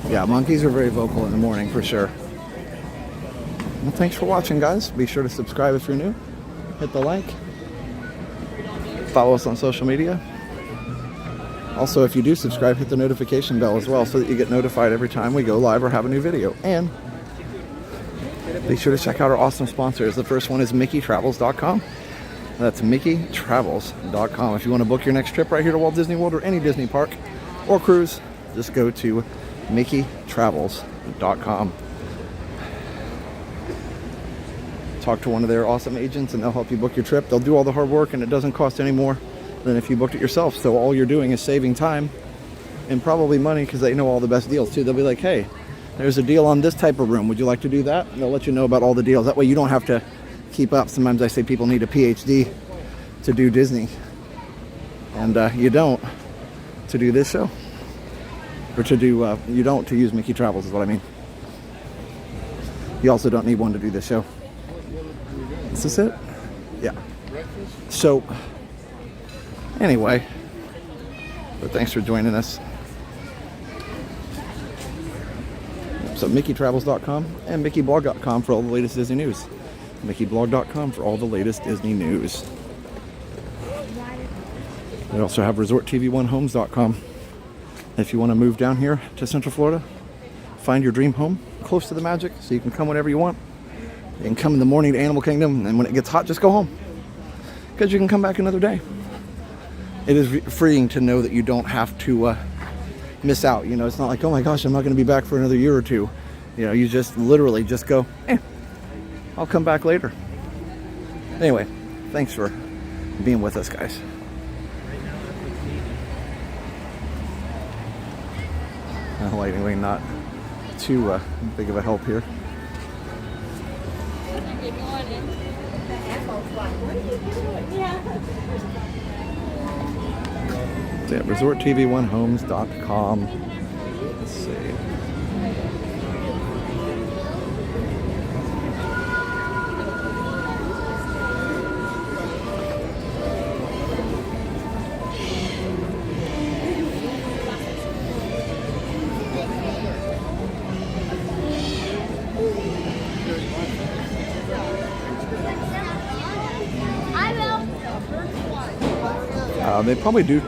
Yeah, monkeys are very vocal in the morning for sure. Well, thanks for watching, guys. Be sure to subscribe if you're new. Hit the like. Follow us on social media. Also, if you do subscribe, hit the notification bell as well so that you get notified every time we go live or have a new video. And be sure to check out our awesome sponsors. The first one is MickeyTravels.com. That's MickeyTravels.com. If you want to book your next trip right here to Walt Disney World or any Disney park or cruise, just go to MickeyTravels.com. Talk to one of their awesome agents and they'll help you book your trip. They'll do all the hard work and it doesn't cost any more than if you booked it yourself. So all you're doing is saving time and probably money because they know all the best deals too. They'll be like, hey, there's a deal on this type of room. Would you like to do that? And they'll let you know about all the deals. That way you don't have to keep up. Sometimes I say people need a PhD to do Disney. And you don't to do this show. Or to do, you don't to use Mickey Travels is what I mean. You also don't need one to do this show. Is this it? Yeah. So, anyway, but thanks for joining us. So, MickeyTravels.com and MickeyBlog.com for all the latest Disney news. MickeyBlog.com for all the latest Disney news. We also have ResortTV1Homes.com. If you want to move down here to Central Florida, find your dream home close to the magic so you can come whenever you want. You can come in the morning to Animal Kingdom, and when it gets hot, just go home. Because you can come back another day. It is freeing to know that you don't have to miss out. You know, it's not like, oh my gosh, I'm not going to be back for another year or two. You know, you just literally just go, I'll come back later. Anyway, thanks for being with us, guys. Lightning lane not too big of a help here. So yeah, ResortTV1Homes.com. Let's see. They probably do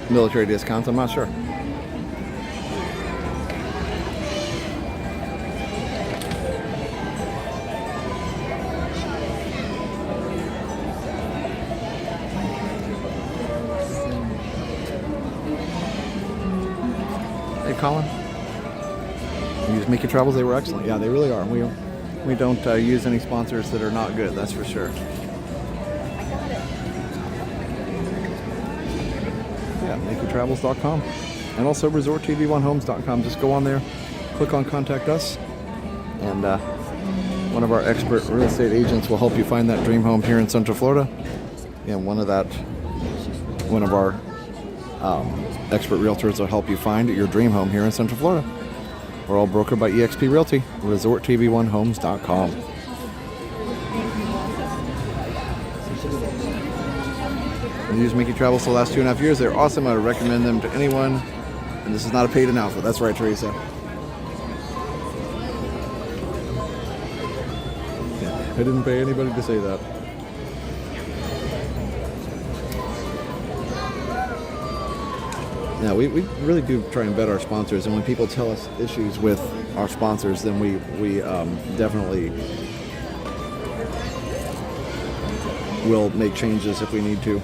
military discounts. I'm not sure. Hey, Colin. You use Mickey Travels. They were excellent. Yeah, they really are. We don't use any sponsors that are not good. That's for sure. MickeyTravels.com and also ResortTV1Homes.com. Just go on there, click on Contact Us, and one of our expert real estate agents will help you find that dream home here in Central Florida. And one of our expert realtors will help you find your dream home here in Central Florida. We're all brokered by eXp Realty. ResortTV1Homes.com. I've used Mickey Travels for the last 2.5 years. They're awesome. I would recommend them to anyone. And this is not a paid announcement. That's right, Teresa. Yeah, I didn't pay anybody to say that. Yeah, we really do try and vet our sponsors. And when people tell us issues with our sponsors, then we definitely will make changes if we need to.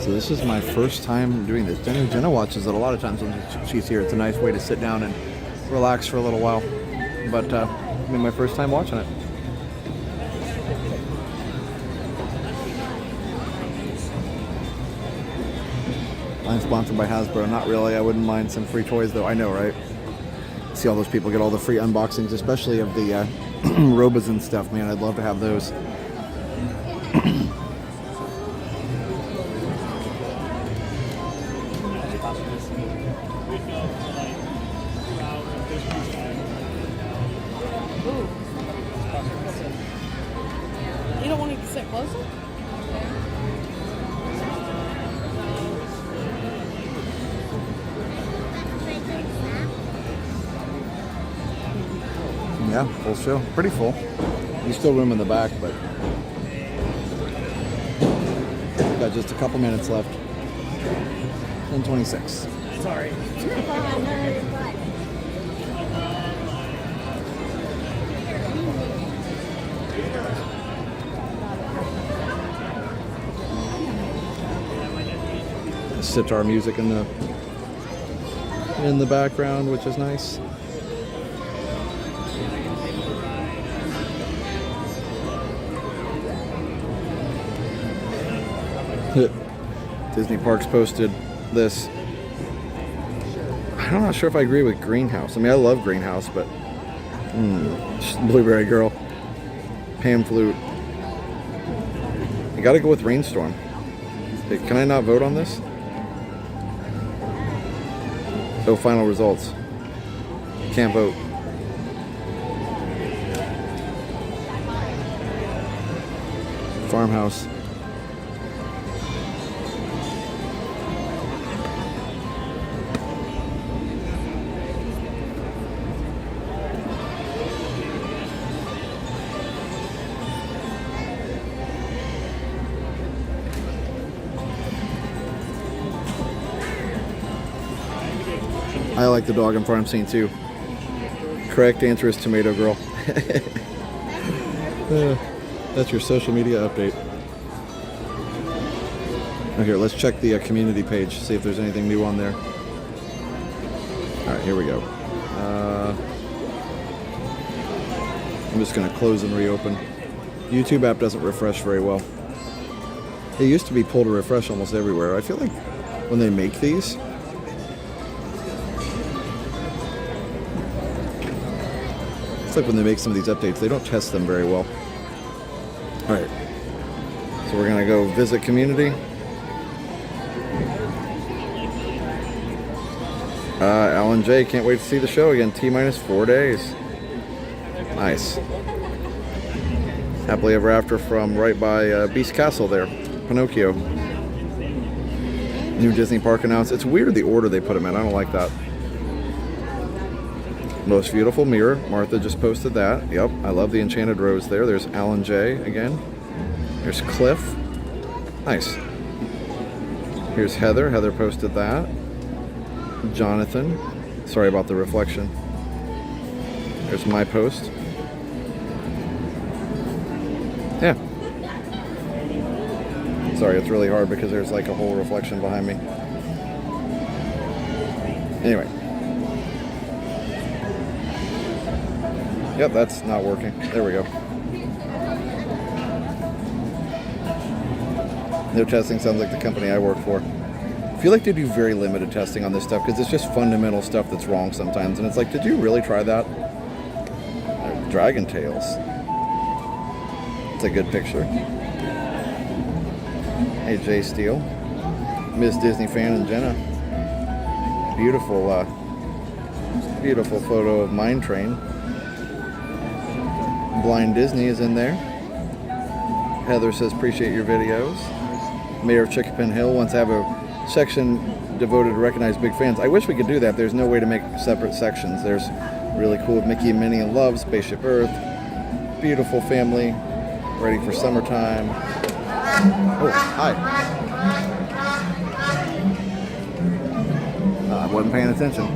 So this is my first time doing this. Jenna watches it a lot of times when she's here. It's a nice way to sit down and relax for a little while. But my first time watching it. I'm sponsored by Hasbro. Not really. I wouldn't mind some free toys though. I know, right? See all those people get all the free unboxings, especially of the Robas and stuff. Man, I'd love to have those. You don't want to sit closer? Yeah, full show. Pretty full. There's still room in the back, but got just a couple minutes left. 10:26. Sorry. Sitar music in the background, which is nice. Disney Parks posted this. I'm not sure if I agree with Greenhouse. I mean, I love Greenhouse, but Blueberry Girl, Pan Flute. You gotta go with Rainstorm. Hey, can I not vote on this? No final results. Can't vote. Farmhouse. I like the dog in farm scene too. Correct answer is Tomato Girl. That's your social media update. Okay, let's check the community page, see if there's anything new on there. Alright, here we go. I'm just going to close and reopen. YouTube app doesn't refresh very well. It used to be pull to refresh almost everywhere. I feel like when they make these, it's like when they make some of these updates, they don't test them very well. Alright, so we're going to go visit community. Alan J, can't wait to see the show again. T-minus 4 days. Nice. Happily Ever After from right by Beast Castle there. Pinocchio. New Disney Park announced. It's weird the order they put them in. I don't like that. Most Beautiful Mirror. Martha just posted that. Yep, I love the Enchanted Rose there. There's Alan J again. There's Cliff. Nice. Here's Heather. Heather posted that. Jonathan. Sorry about the reflection. There's my post. Yeah. Sorry, it's really hard because there's like a whole reflection behind me. Anyway. Yep, that's not working. There we go. No testing sounds like the company I work for. I feel like they do very limited testing on this stuff because it's just fundamental stuff that's wrong sometimes. And it's like, did you really try that? Dragon tails. It's a good picture. Hey, Jay Steele. Miss Disney fan and Jenna. Beautiful, beautiful photo of Mine Train. Blind Disney is in there. Heather says, appreciate your videos. Mayor of Chickapin Hill wants to have a section devoted to recognize big fans. I wish we could do that. There's no way to make separate sections. There's really cool Mickey and Minnie in Love, Spaceship Earth. Beautiful family. Ready for summertime. Oh, hi. I wasn't paying attention.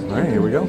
All right, here we go.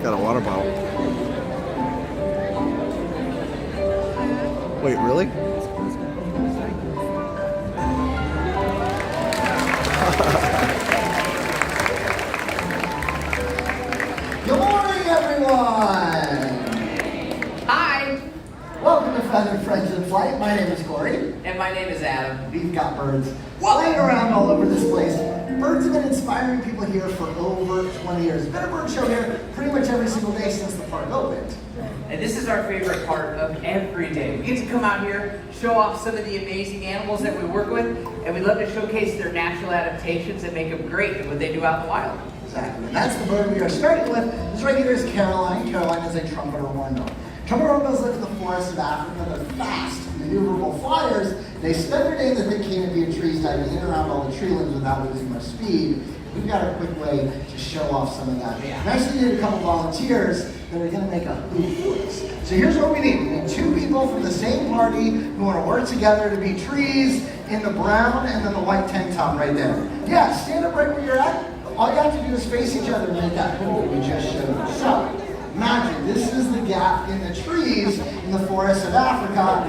Got a water bottle. Wait, really? Good morning, everyone! Hi! Welcome to Feathered Friends in Flight. My name is Corey. And my name is Adam. We've got birds flying around all over this place. Birds have been inspiring people here for over 20 years. There's been a bird show here pretty much every single day since the park opened. And this is our favorite part of every day. We get to come out here, show off some of the amazing animals that we work with, and we love to showcase their natural adaptations and make them great at what they do out in the wild. Exactly. And that's the bird we are starting with. This right here is Caroline. Caroline is a trumpeter hornbill. Trumpeter hornbills live in the forests of Africa. They're fast, maneuverable flyers. They spend their day in the thick canopy of trees, diving in and around all the tree limbs without losing much speed. We've got a quick way to show off some of that. We actually need a couple volunteers that are going to make a hoop for us. So here's what we need. We need two people from the same party who want to work together to be trees in the brown and then the white tank top right there. Yeah, stand up right where you're at. All you have to do is face each other and make that hoop that we just showed you. So, imagine this is the gap in the trees in the forests of Africa.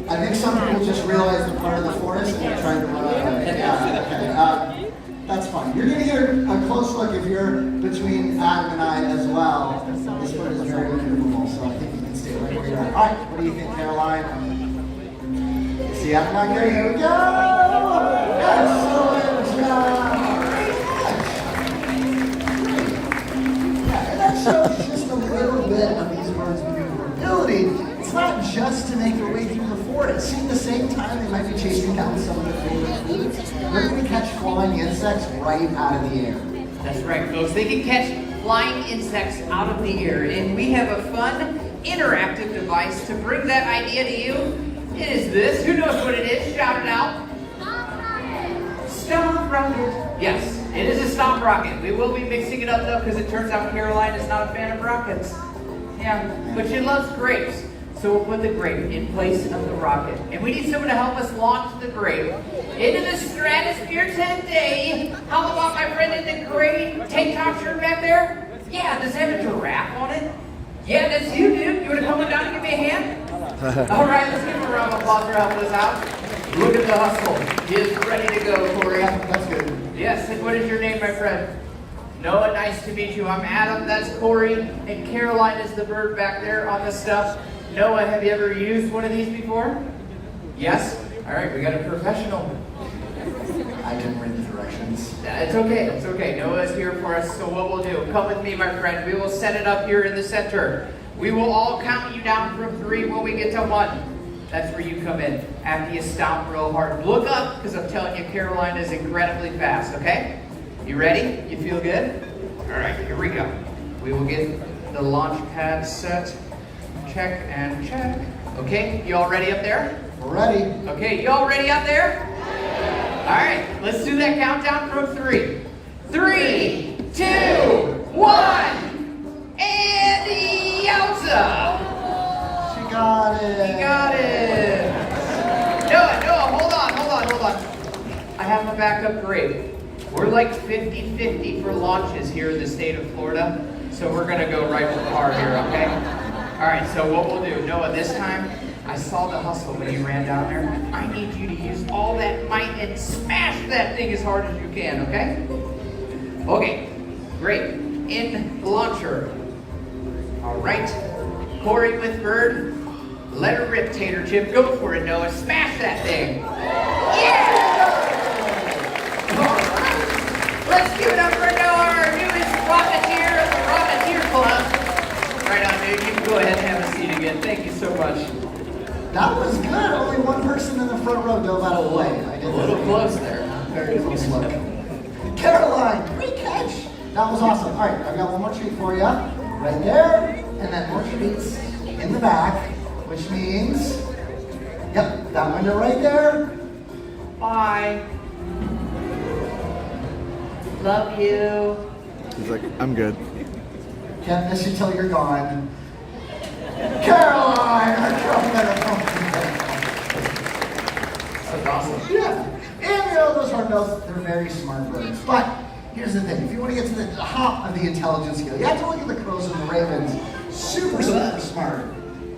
I think some people just realize the part of the forest and they're trying to run away. Okay. That's fine. You're going to get a close look if you're between Adam and I as well. This bird is very maneuverable, so I think you can stay right where you're at. All right, what do you think, Caroline? See Adam back there? Here we go! Excellent job! Yeah, and that shows just a little bit of these birds' maneuverability. It's not just to make their way through the forest. See, at the same time, they might be chasing down some of their favorite foods. They're going to catch flying insects right out of the air. That's right, folks. They can catch flying insects out of the air. And we have a fun, interactive device to bring that idea to you. It is this. Who knows what it is? Shout it out. Stomp rocket. Yes, it is a stomp rocket. We will be mixing it up, though, because it turns out Caroline is not a fan of rockets. Yeah, but she loves grapes. So we'll put the grape in place of the rocket. And we need someone to help us launch the grape into the stratosphere today. How about my friend in the gray tank top shirt back there? Yeah, does it have a giraffe on it? Yeah, that's you, dude. You want to come on down and give me a hand? All right, let's give him a round of applause for helping us out. Look at the hustle. He is ready to go, Corey. That's good. Yes, and what is your name, my friend? Noah, nice to meet you. I'm Adam, that's Corey, and Caroline is the bird back there on the stuff. Noah, have you ever used one of these before? Yes? All right, we got a professional. I didn't read the directions. It's okay, it's okay. Noah is here for us, so what we'll do, come with me, my friend. We will set it up here in the center. We will all count you down from 3 when we get to 1. That's where you come in, after you stomp real hard. Look up, because I'm telling you, Caroline is incredibly fast, okay? You ready? You feel good? All right, here we go. We will get the launch pad set. Check and check. Okay, you all ready up there? We're ready. Okay, you all ready up there? All right, let's do that countdown from 3. 3, 2, 1, and yowza! She got it. He got it. Noah, hold on. I have a backup grape. We're like 50-50 for launches here in the state of Florida, so we're gonna go right for par here, okay? All right, so what we'll do, Noah, this time, I saw the hustle when you ran down there. I need you to use all that might and smash that thing as hard as you can, okay? Okay, great. In the launcher. All right, Corey with bird. Let her rip, Tater Chip. Go for it, Noah. Smash that thing. Yeah! All right. Let's give it up for Noah, our newest Rocketeer of the Rocketeer Club. Right on, dude. You can go ahead and have a seat again. Thank you so much. That was good. Only one person in the front row dove out of the way. I did A little close there. Very close look. Caroline, great catch. That was awesome. All right, I've got one more treat for you. Right there, and then more treats in the back, which means, yep, that window right there. Bye. Love you. He's like, I'm good. Can't miss you till you're gone. Caroline, our girlfriend. That's awesome. Yeah. And you know, those hornbills, they're very smart birds. But here's the thing, if you want to get to the top of the intelligence scale, you have to look at the crows and the ravens. Super smart.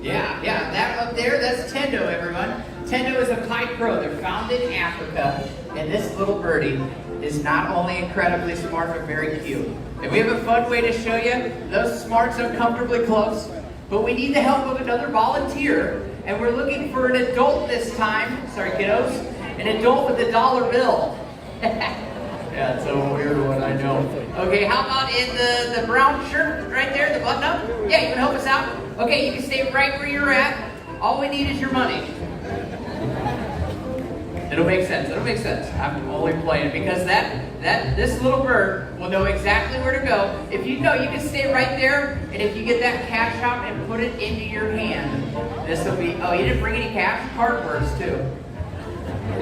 Yeah, that up there, that's Tendo, everyone. Tendo is a pied crow. They're found in Africa. And this little birdie is not only incredibly smart, but very cute. And we have a fun way to show you. Those smarts are comfortably close. But we need the help of another volunteer. And we're looking for an adult this time. Sorry, kiddos. An adult with a $1 bill. Yeah, it's a weird one, I know. Okay, how about in the brown shirt right there, the button up? Yeah, you can help us out? Okay, you can stay right where you're at. All we need is your money. It'll make sense. I'm only playing because this little bird will know exactly where to go. If you know, you can stay right there, and if you get that cash out and put it into your hand, this will be, oh, you didn't bring any cash? Card works too.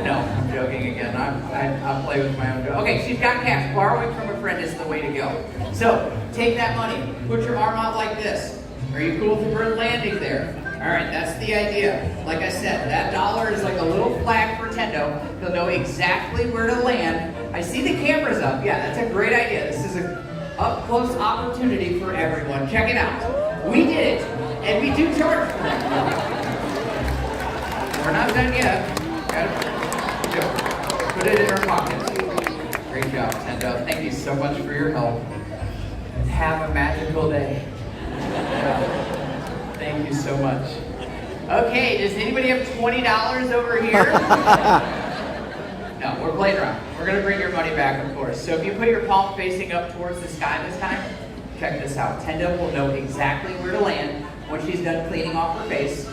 No, I'm joking again. I play with my own joke. Okay, she's got cash. Borrowing from a friend is the way to go. So, take that money. Put your arm out like this. Are you cool with the bird landing there? All right, that's the idea. Like I said, that $1 is like a little flag for Tendo. He'll know exactly where to land. I see the cameras up. Yeah, that's a great idea. This is an up-close opportunity for everyone. Check it out. We did it, and we do charge for that. We're not done yet. Put it in our pockets. Great job, Tendo. Thank you so much for your help. Have a magical day. Thank you so much. Okay, does anybody have $20 over here? No, we're playing around. We're going to bring your money back, of course. So if you put your palm facing up towards the sky this time, check this out. Tendo will know exactly where to land when she's done cleaning off her face.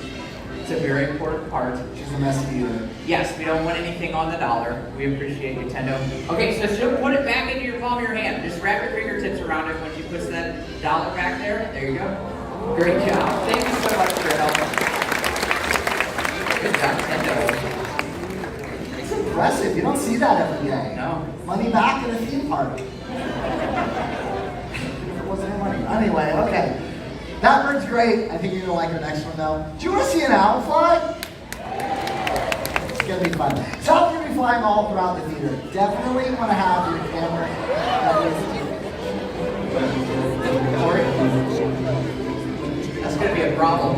It's a very important part. She's a mess eater. Yes, we don't want anything on the $1. We appreciate you, Tendo. Okay, so she'll put it back into your palm of your hand. Just wrap your fingertips around it when she puts that $1 back there. There you go. Great job. Thank you so much for your help. Good job, Tendo. It's impressive. You don't see that every day. No. Money back at a theme park. It wasn't her money. Anyway, okay. That bird's great. I think you're gonna like our next one though. Do you want to see an owl fly? It's gonna be fun. So I'm gonna be flying all throughout the theater. Definitely want to have your camera. That's going to be a problem.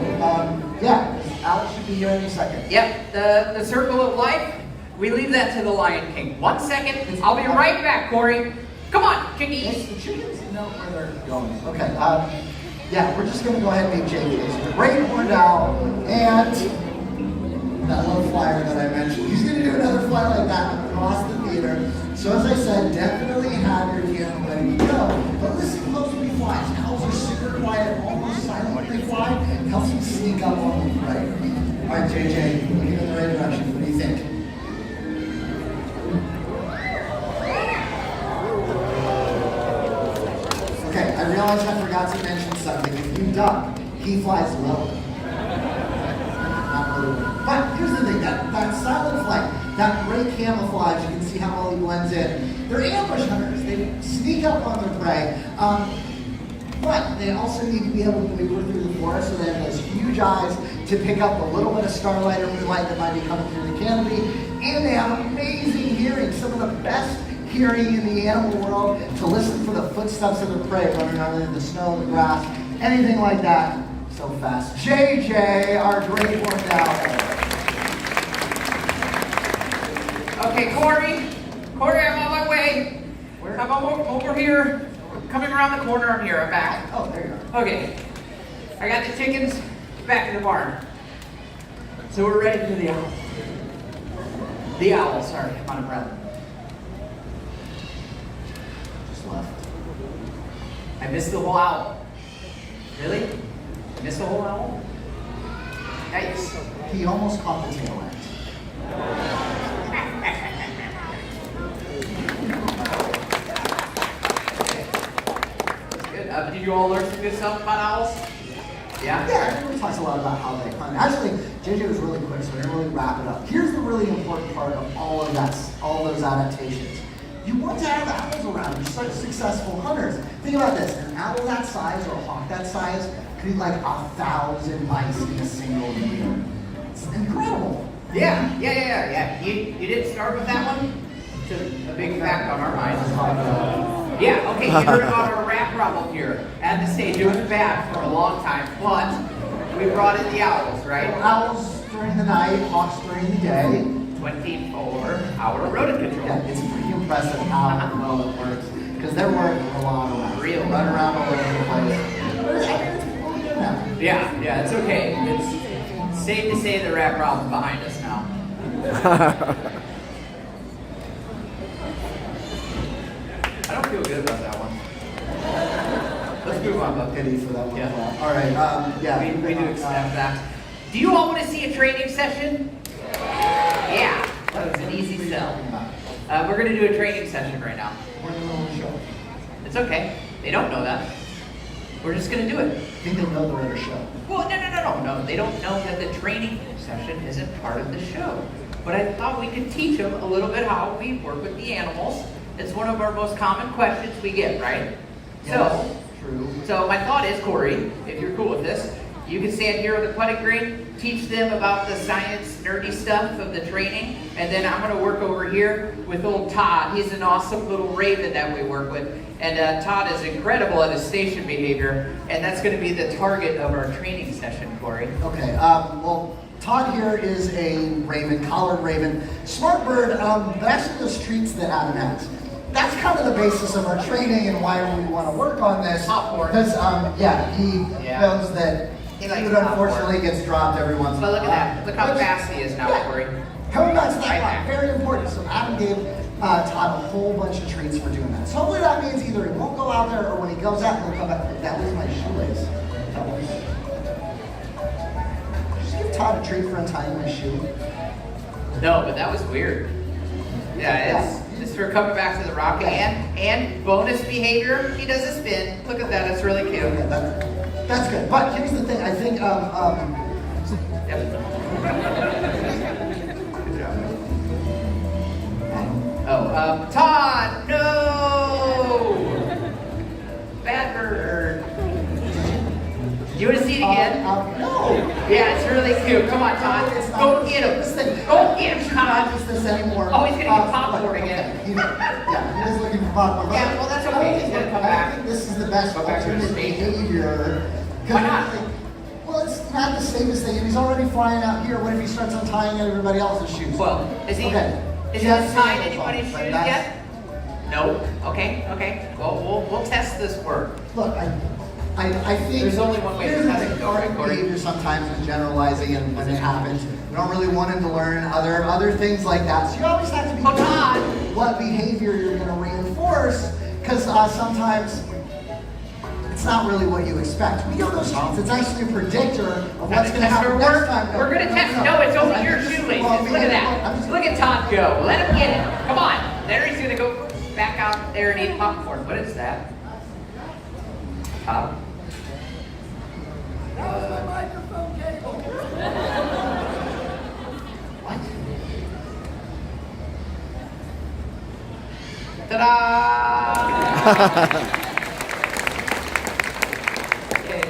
Yeah, Alex should be here any second. Yep, the circle of life, we leave that to the Lion King. 1 second, I'll be right back, Corey. Come on, chickies. The chickens know where they're going. Okay, yeah, we're just going to go ahead and make JK's. The great horned owl and that little flyer that I mentioned. He's going to do another flight like that across the theater. So as I said, definitely have your camera ready to go. But listen close when he flies. Owls are super quiet, almost silent when they fly. It helps them sneak up on them, right? All right, JJ, looking in the right direction. What do you think? Okay, I realize I forgot to mention something. If you duck, he flies low. Not really. But here's the thing, that silent flight, that great camouflage, you can see how well he blends in. They're ambush hunters. They sneak up on their prey. But they also need to be able to maneuver through the forest, so they have those huge eyes to pick up a little bit of starlight or moonlight that might be coming through the canopy. And they have amazing hearing, some of the best hearing in the animal world, to listen for the footsteps of their prey running around in the snow, the grass, anything like that. So fast. JJ, our great horned owl. Okay, Corey, I'm on my way. I'm over here. Coming around the corner, I'm here, I'm back. Oh, there you are. Okay, I got the chickens back in the barn. So we're ready for the owl. The owl, sorry, I'm out of breath. Just left. I missed the whole owl. Really? I missed the whole owl? Nice. He almost caught the tail end. Did you all learn some good stuff about owls? Yeah? Yeah, I think we talked a lot about how they hunt. Actually, JJ was really quick, so we're gonna really wrap it up. Here's the really important part of all of those adaptations. You want to have owls around. You're such successful hunters. Think about this: an owl that size or a hawk that size could eat like 1,000 mice in a single year. It's incredible. Yeah. You didn't start with that one? It's a big fact on our minds. Yeah, okay, you heard about our rat problem here at the stage. It was bad for a long time, but we brought in the owls, right? Owls during the night, hawks during the day. 24-hour rodent control. Yeah, it's pretty impressive how well it works. Because they're working a lot around. Real. Run around all over the place. Yeah, it's okay. It's safe to say the rat problem's behind us now. I don't feel good about that one. Let's move on, Buck. Pity for that one. Yeah. All right. Yeah. We do accept that. Do you all want to see a training session? Yeah. That was an easy sell. We're going to do a training session right now. We're in the middle of the show. It's okay. They don't know that. We're just going to do it. I think they know they're at a show. Well, no. They don't know that the training session isn't part of the show. But I thought we could teach them a little bit how we work with the animals. It's one of our most common questions we get, right? Yes, true. So my thought is, Corey, if you're cool with this, you can stand here on the putting green, teach them about the science nerdy stuff of the training, and then I'm going to work over here with old Todd. He's an awesome little raven that we work with, and Todd is incredible at his station behavior, and that's going to be the target of our training session, Corey. Okay, well, Todd here is a raven, collared raven, smart bird, but actually those treats that Adam has. That's kind of the basis of our training and why we want to work on this. Because, he knows that food unfortunately gets dropped every once in a while. But look at that. Look how fast he is now, Corey. Coming back to that, very important. So Adam gave Todd a whole bunch of treats for doing that. So hopefully that means either he won't go out there or when he goes out, he'll come back. That was my shoelace. Just give Todd a treat for untying my shoe. No, but that was weird. Yeah, it's just for coming back to the rock. And bonus behavior, he does a spin. Look at that, it's really cute. Okay, that's good. But here's the thing, I think, Yep. Oh, Todd, no! Bad bird. You want to see it again? No. Yeah, it's really cute. Come on, Todd. Go get him. Go get him, Todd. Not just this anymore. Oh, he's going to get popcorn again. Yeah, he is looking for popcorn. Yeah, well, that's okay. He's going to come back. I think this is the best alternate behavior. Why not? Well, it's not the safest thing. If he's already flying out here, what if he starts untying everybody else's shoes? Well, is he untying anybody's shoes yet? No. Okay. Well, we'll test this work. Look, I think there's only one way to test it. Behavior sometimes with generalizing and when it happens. We don't really want him to learn other things like that. So you always have to be careful what behavior you're going to reinforce, because sometimes it's not really what you expect. We don't know streets. It's actually a predictor of what's going to happen next time. We're going to test. No, it's over your shoelaces. Look at that. Look at Todd go. Let him get it. Come on. There he's going to go back out there and eat popcorn. What is that? Todd? That was my microphone cable. What? Ta-da! Okay.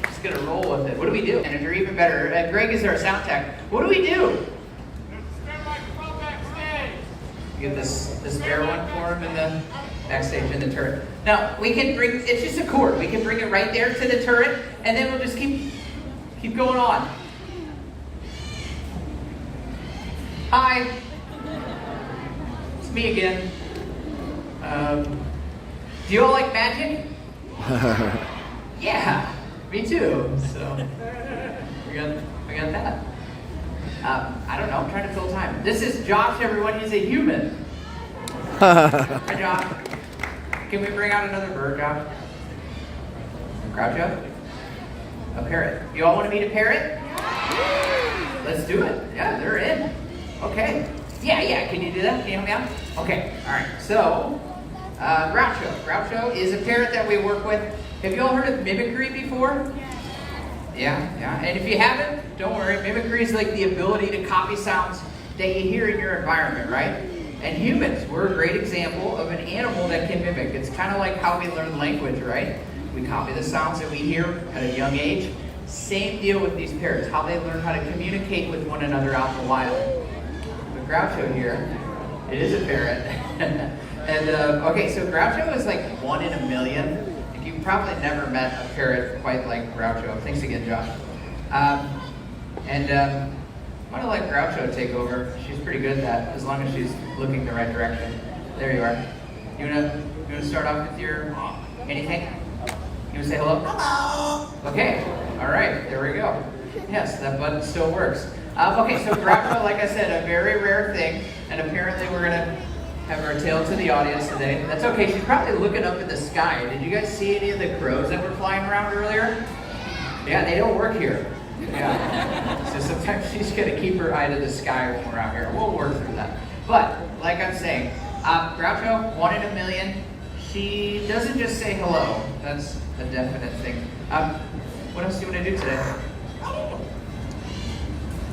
Just gonna roll with it. What do we do? And if you're even better, Greg is our sound tech. What do we do? You get this spare one for him in the backstage in the turret. Now we can bring. It's just a cord. We can bring it right there to the turret, and then we'll just keep going on. Hi, it's me again. Do you all like magic? Yeah, me too. So we got that. I don't know. I'm trying to fill time. This is Josh, everyone. He's a human. Hi, Josh. Can we bring out another bird, Josh? Groucho? A parrot. You all want to meet a parrot? Let's do it. Yeah, they're in. Okay. Yeah. Can you do that? Can you help me out? Okay. All right. So, Groucho. Groucho is a parrot that we work with. Have you all heard of mimicry before? Yeah. And if you haven't, don't worry. Mimicry is like the ability to copy sounds that you hear in your environment, right? And humans, we're a great example of an animal that can mimic. It's kind of like how we learn language, right? We copy the sounds that we hear at a young age. Same deal with these parrots, how they learn how to communicate with one another out in the wild. But Groucho here, it is a parrot. And okay, so Groucho is like 1 in a million. You've probably never met a parrot quite like Groucho. Thanks again, Josh. I'm gonna let Groucho take over. She's pretty good at that, as long as she's looking the right direction. There you are. You wanna start off with your anything? You wanna say hello? Hello. Okay. All right. There we go. Yes, that button still works. Okay, so Groucho, like I said, a very rare thing, and apparently we're gonna have our tail to the audience today. That's okay. She's probably looking up in the sky. Did you guys see any of the crows that were flying around earlier? Yeah, they don't work here. Yeah. So sometimes she's gonna keep her eye to the sky when we're out here. We'll work through that. But like I'm saying, Groucho, 1 in a million. She doesn't just say hello. That's a definite thing. What else do you want to do today?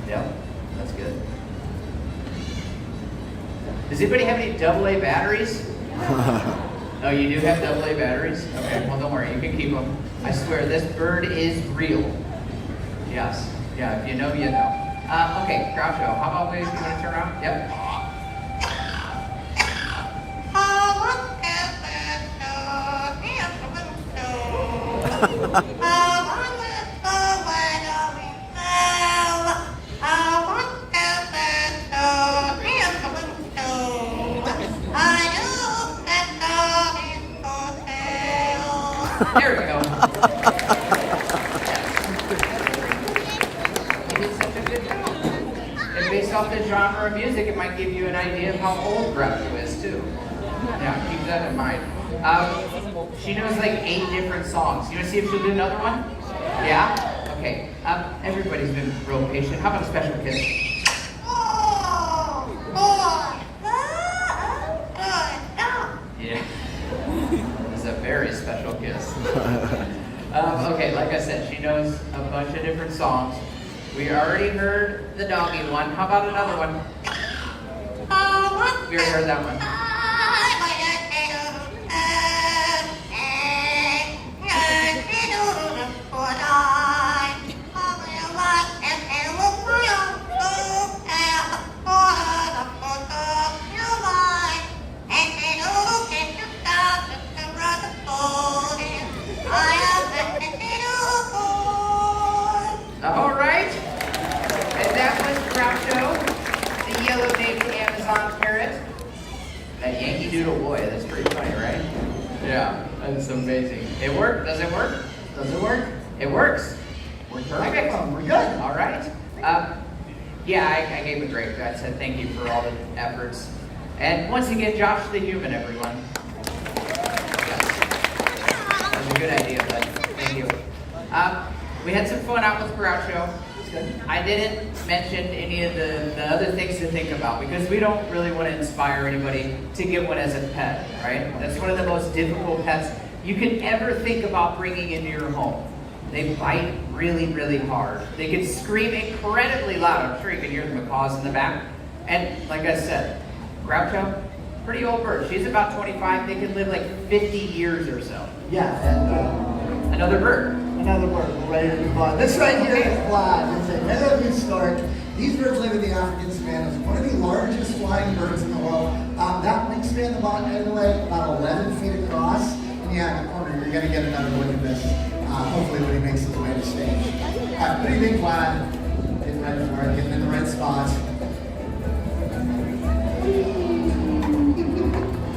Yeah, that's good. Does anybody have any AA batteries? Oh, you do have AA batteries? Okay, well don't worry, you can keep them. I swear, this bird is real. Yes. Yeah, if you know, you know. Okay, Groucho, how about you want to turn around? Yep. There we go. You did such a good job. And based off the genre of music, it might give you an idea of how old Groucho is, too. Yeah, keep that in mind. She knows like 8 different songs. You want to see if she'll do another one? Yeah? Okay. Everybody's been real patient. How about a special kiss? Yeah. It's a very special kiss. Okay, like I said, she knows a bunch of different songs. We already heard the doggy one. How about another one? We already heard that one. blonde parrot. That Yankee Doodle boy, that's pretty funny, right? Yeah, that's amazing. It worked? Does it work? Does it work? It works. We're Perfect. We're good. All right. Yeah, I gave a great. I said thank you for all the efforts. And once again, Josh the Human, everyone. That was a good idea, bud. Thank you. We had some fun out with Groucho. I didn't mention any of the other things to think about because we don't really want to inspire anybody to get one as a pet, right? That's one of the most difficult pets you could ever think about bringing into your home. They bite really, really hard. They can scream incredibly loud. I'm sure you can hear the macaws in the back. And like I said, Groucho, pretty old bird. She's about 25. They can live like 50 years or so. Yeah, and another bird. Another bird. We're ready to move on. This right here is Vlad. It's a Meadow stork. These birds live in the African savannas. One of the largest flying birds in the world. That wingspan, about 11 feet across. And yeah, in the corner, you're going to get another look at this. Hopefully when he makes his way to stage. Pretty big Vlad. Getting ready for it, getting in the right spot.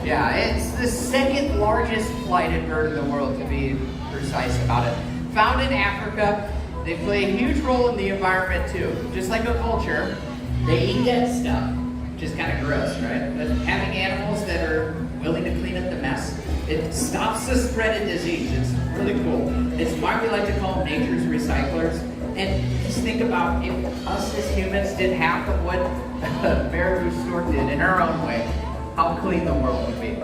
Yeah, it's the second largest flighted bird in the world, to be precise about it. Found in Africa, they play a huge role in the environment too. Just like a vulture, they eat dead stuff, which is kind of gross, right? But having animals that are willing to clean up the mess, it stops the spread of disease. It's really cool. It's why we like to call them nature's recyclers. And just think about if us as humans did half of what Baraboo Stork did in our own way, how clean the world would be.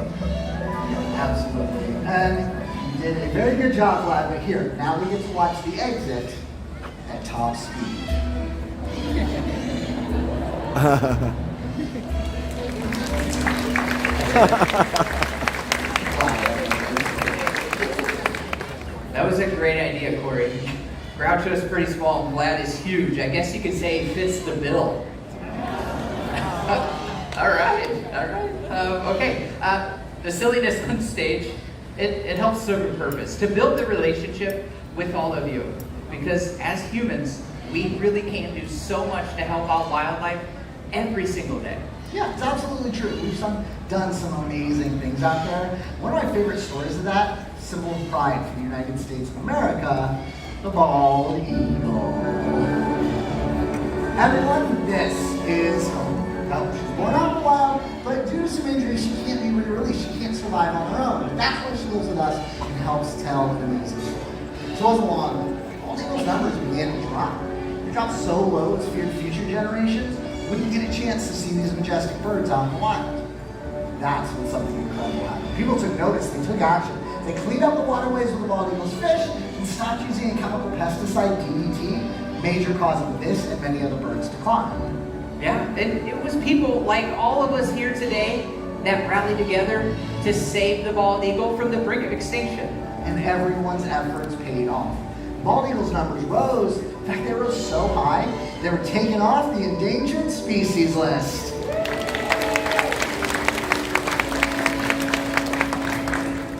Absolutely. And you did a very good job, Vlad, but here, now we get to watch the exit at top speed. That was a great idea, Corey. Groucho's pretty small and Vlad is huge. I guess you could say he fits the bill. All right. Okay. The silliness on stage, it helps serve a purpose to build the relationship with all of you. Because as humans, we really can do so much to help out wildlife every single day. Yeah, it's absolutely true. We've done some amazing things out there. One of my favorite stories of that, symbol of pride for the United States of America, the bald eagle. Everyone, this is she's born out in the wild, but due to some injuries, she can't be re-released. She can't survive on her own. And that's why she lives with us and helps tell an amazing story. So as along, all those numbers began to drop. They dropped so low, it's feared future generations wouldn't get a chance to see these majestic birds out in the wild. That's when something incredible happened. People took notice, they took action. They cleaned up the waterways with the bald eagle's fish and stopped using a chemical pesticide, DDT, major cause of this and many other birds' decline. Yeah, and it was people like all of us here today that rallied together to save the bald eagle from the brink of extinction. And everyone's efforts paid off. Bald eagle's numbers rose. In fact, they rose so high, they were taken off the endangered species list.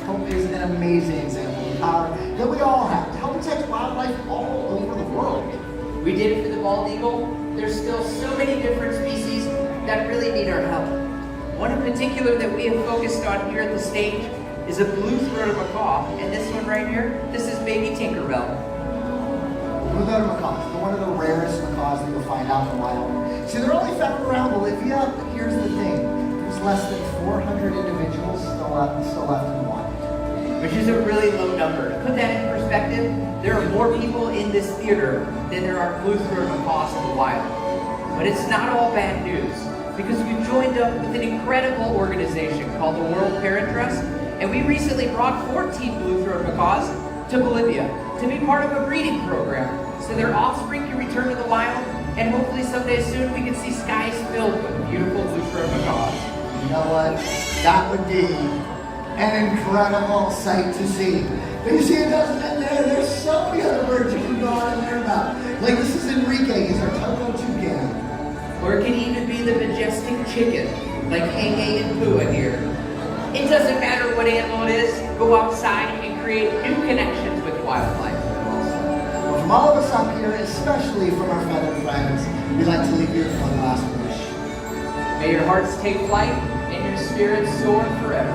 Hope is an amazing example of power that we all have to help protect wildlife all over the world. We did it for the bald eagle. There's still so many different species that really need our help. One in particular that we have focused on here at the stage is a blue-throated macaw, and this one right here, this is baby Tinkerbell. Blue-throated macaws, they're one of the rarest macaws that you'll find out in the wild. See, they're only found around Bolivia, but here's the thing. There's less than 400 individuals still left in the wild. Which is a really low number. To put that in perspective, there are more people in this theater than there are blue-throated macaws in the wild. But it's not all bad news, because we joined up with an incredible organization called the World Parrot Trust, and we recently brought 14 blue-throated macaws to Bolivia to be part of a breeding program, so their offspring can return to the wild, and hopefully someday soon we can see skies filled with beautiful blue-throated macaws. You know what? That would be an incredible sight to see. But you see, it doesn't end there. There's so many other birds you can go on and learn about. Like this is Enrique. He's our Toto toucan. Or it can even be the majestic chicken, like Hey and Pua here. It doesn't matter what animal it is, go outside and create new connections with wildlife. Well, from all of us up here, especially from our feathered friends, we'd like to leave you with one last wish. May your hearts take flight and your spirits soar forever.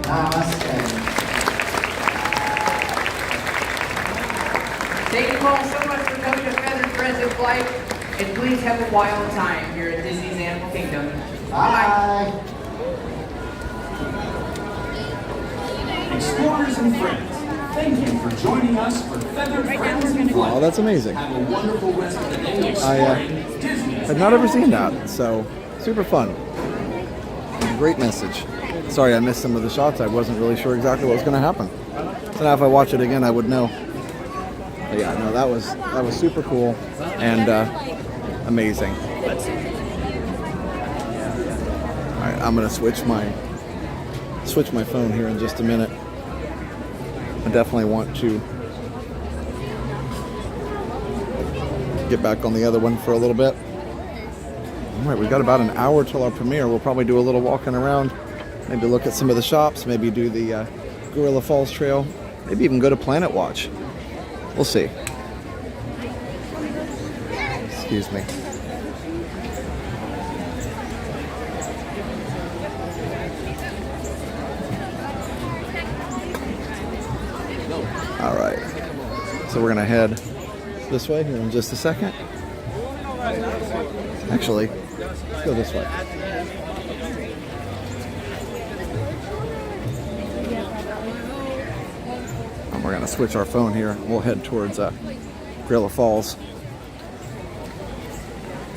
Namaste. Thank you all so much for coming to Feathered Friends in Flight, and please have a wild time here at Disney's Animal Kingdom. Bye. Explorers and friends, thank you for joining us for Feathered Friends in Flight. Oh, that's amazing. Have a wonderful rest of the day exploring Disney's I've not ever seen that, so super fun. Great message. Sorry I missed some of the shots. I wasn't really sure exactly what was going to happen. So now if I watch it again, I would know. But yeah, no, that was super cool and amazing. All right, I'm going to switch my phone here in just a minute. I definitely want to get back on the other one for a little bit. All right, we've got about an hour till our premiere. We'll probably do a little walking around, maybe look at some of the shops, maybe do the Gorilla Falls Trail, maybe even go to Planet Watch. We'll see. Excuse me. All right, so we're gonna head this way here in just a second. Actually, let's go this way. And we're gonna switch our phone here. We'll head towards Gorilla Falls.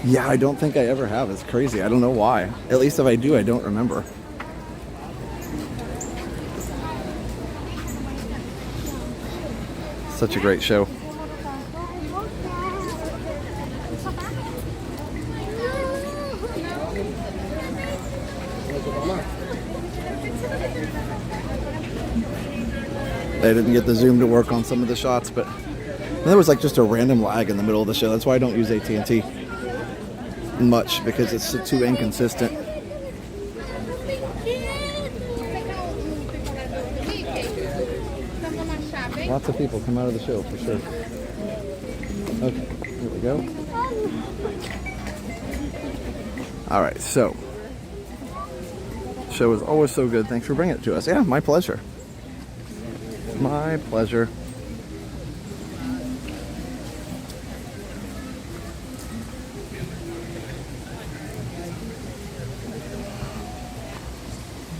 Yeah, I don't think I ever have. It's crazy. I don't know why. At least if I do, I don't remember. Such a great show. They didn't get the zoom to work on some of the shots, but there was like just a random lag in the middle of the show. That's why I don't use AT&T much, because it's too inconsistent. Lots of people come out of the show for sure. Okay, here we go. All right, so show is always so good. Thanks for bringing it to us. Yeah, my pleasure. My pleasure.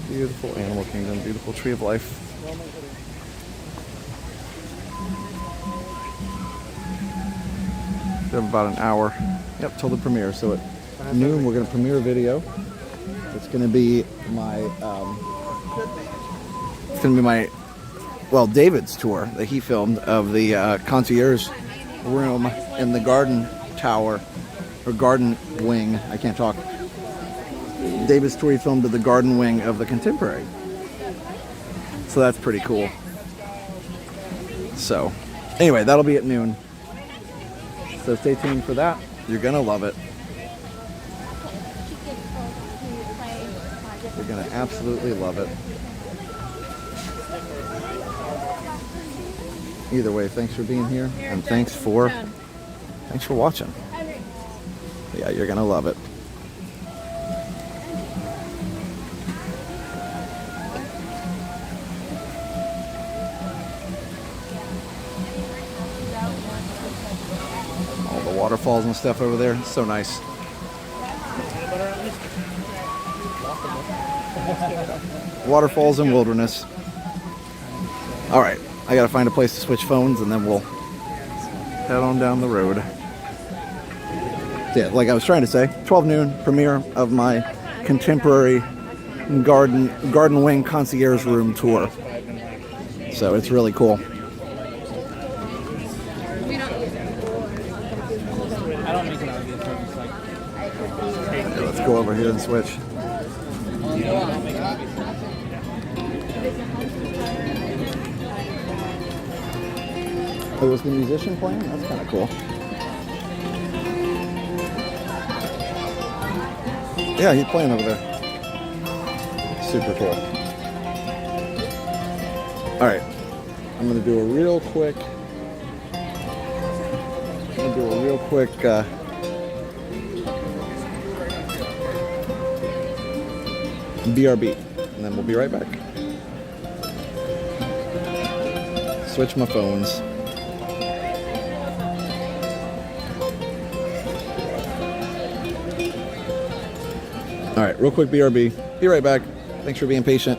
Beautiful Animal Kingdom, beautiful Tree of Life. We have about an hour, yep, till the premiere. So at noon we're going to premiere a video. It's going to be my, David's tour that he filmed of the concierge room in the garden tower, or garden wing. I can't talk. David's tour he filmed of the garden wing of the Contemporary. So that's pretty cool. So anyway, that'll be at noon. So stay tuned for that. You're gonna love it. You're gonna absolutely love it. Either way, thanks for being here, and thanks for watching. Yeah, you're gonna love it. All the waterfalls and stuff over there, so nice. Waterfalls and wilderness. All right. I gotta find a place to switch phones, and then we'll head on down the road. Yeah, like I was trying to say, 12 noon premiere of my Contemporary garden wing concierge room tour. So it's really cool. Okay, let's go over here and switch. Oh, was the musician playing? That's kind of cool. Yeah, he's playing over there. Super cool. All right, I'm gonna do a real quick. BRB, and then we'll be right back. Switch my phones. All right, real quick BRB. Be right back. Thanks for being patient.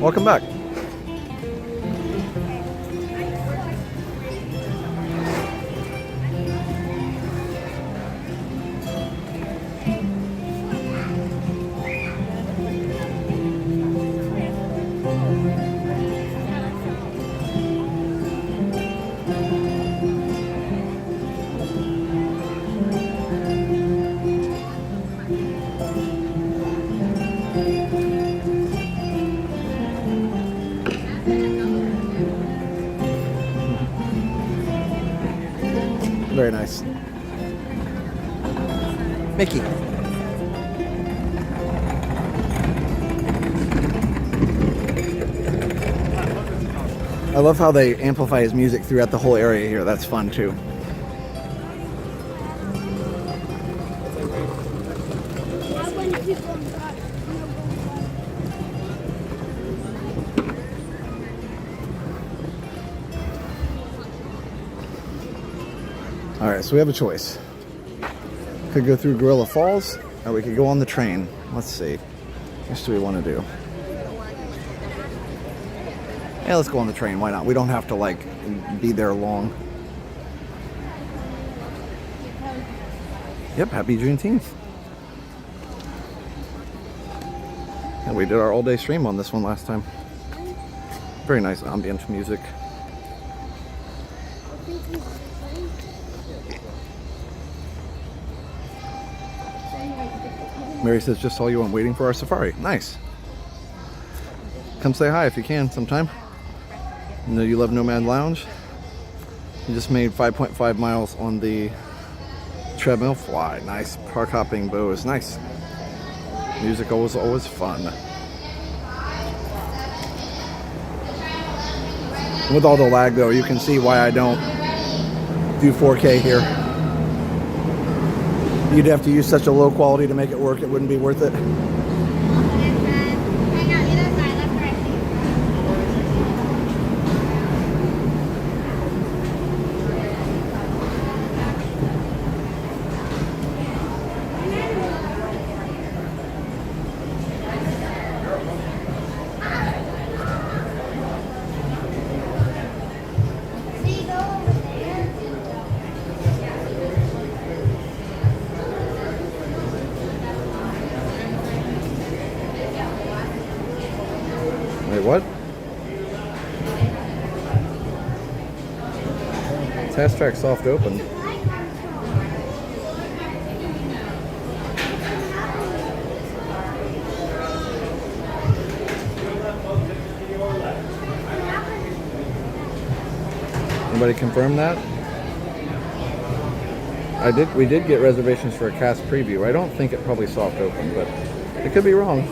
Welcome back. Very nice. Mickey. I love how they amplify his music throughout the whole area here. That's fun too. Alright, so we have a choice. Could go through Gorilla Falls, or we could go on the train. Let's see. What do we want to do? Yeah, let's go on the train. Why not? We don't have to, like, be there long. Yep, happy Juneteenth. And we did our all-day stream on this one last time. Very nice ambient music. Mary says, just saw you on Waiting for Our Safari. Nice. Come say hi if you can sometime. I know you love Nomad Lounge. You just made 5.5 miles on the treadmill. Fly. Nice. Park hopping bows. Nice. Music always fun. With all the lag though, you can see why I don't do 4K here. You'd have to use such a low quality to make it work, it wouldn't be worth it. Wait, what? Test track soft open. Anybody confirm that? We did get reservations for a cast preview. I don't think it probably soft open, but it could be wrong.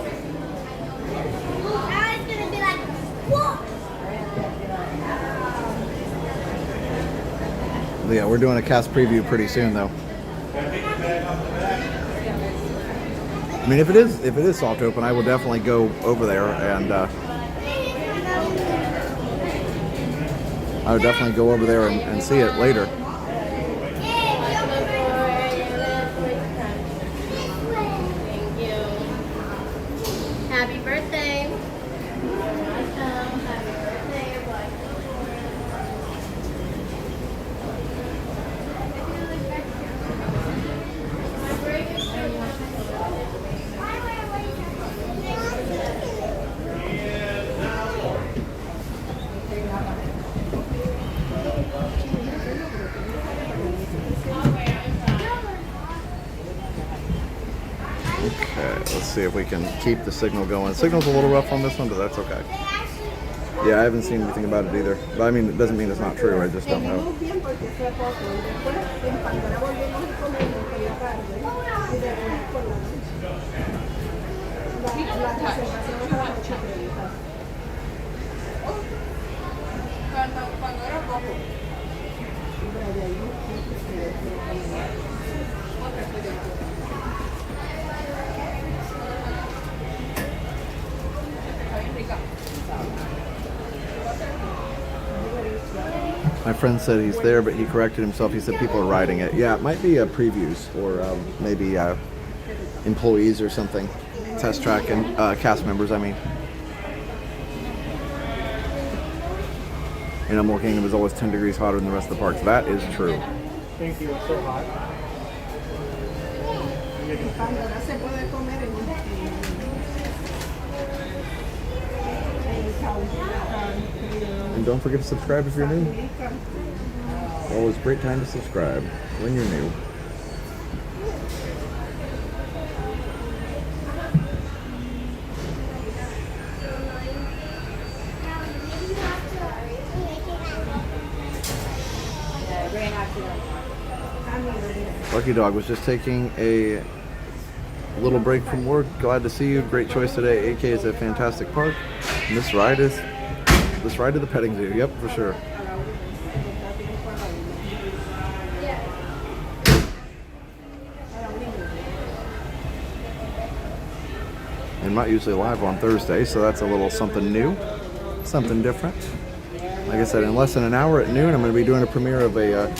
Yeah, we're doing a cast preview pretty soon, though. I mean, if it is soft open, I will definitely go over there, and I would definitely go over there and see it later. Happy birthday. Let's see if we can keep the signal going. The signal's a little rough on this one, but that's okay. Yeah, I haven't seen anything about it either. But I mean, it doesn't mean it's not true. I just don't know. My friend said he's there, but he corrected himself. He said people are riding it. Yeah, it might be previews or maybe employees or something. Test track and cast members, I mean. And Animal Kingdom is always 10 degrees hotter than the rest of the parks. That is true. Thank you. It's so hot. And don't forget to subscribe if you're new. Always a great time to subscribe when you're new. Lucky Dog was just taking a little break from work. Glad to see you. Great choice today. AK is a fantastic park. And this ride to the petting zoo. Yep, for sure. I'm not usually live on Thursday, so that's a little something new, something different. Like I said, in less than an hour at noon, I'm going to be doing a premiere of a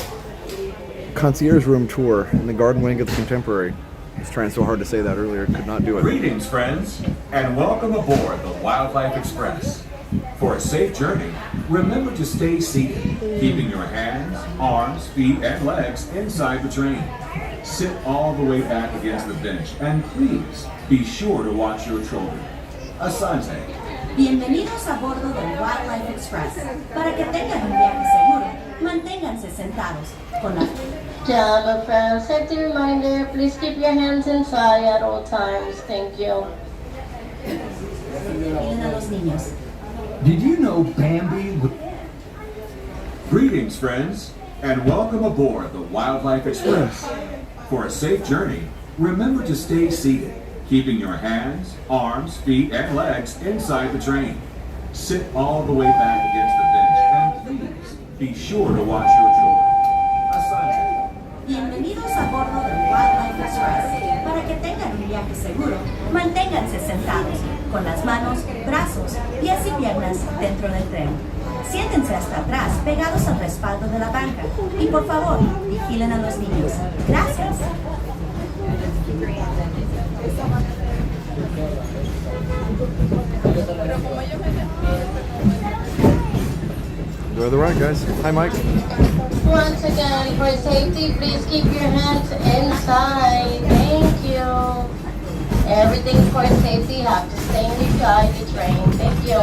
concierge room tour in the garden wing of the Contemporary. I was trying so hard to say that earlier, could not do it. Greetings, friends, and welcome aboard the Wildlife Express. For a safe journey, remember to stay seated, keeping your hands, arms, feet, and legs inside the train. Sit all the way back against the bench, and please be sure to watch your children. Asante. Bienvenidos a bordo del Wildlife Express. Para que tengan un viaje seguro, manténganse sentados con las... Java friends, safety reminder, please keep your hands inside at all times. Thank you. Miren a los niños. Did you know Bambi would... Greetings, friends, and welcome aboard the Wildlife Express. For a safe journey, remember to stay seated, keeping your hands, arms, feet, and legs inside the train. Sit all the way back against the bench, and please be sure to watch your children. Asante. Bienvenidos a bordo del Wildlife Express. Para que tengan un viaje seguro, manténganse sentados, con las manos, brazos, pies y piernas dentro del tren. Siéntense hasta atrás, pegados al respaldo de la banca. Y por favor, vigilen a los niños. Gracias. Enjoy the ride, guys. Hi, Mike. Once again, for safety, please keep your hands inside. Thank you. Everything for safety, you have to stay inside the train. Thank you.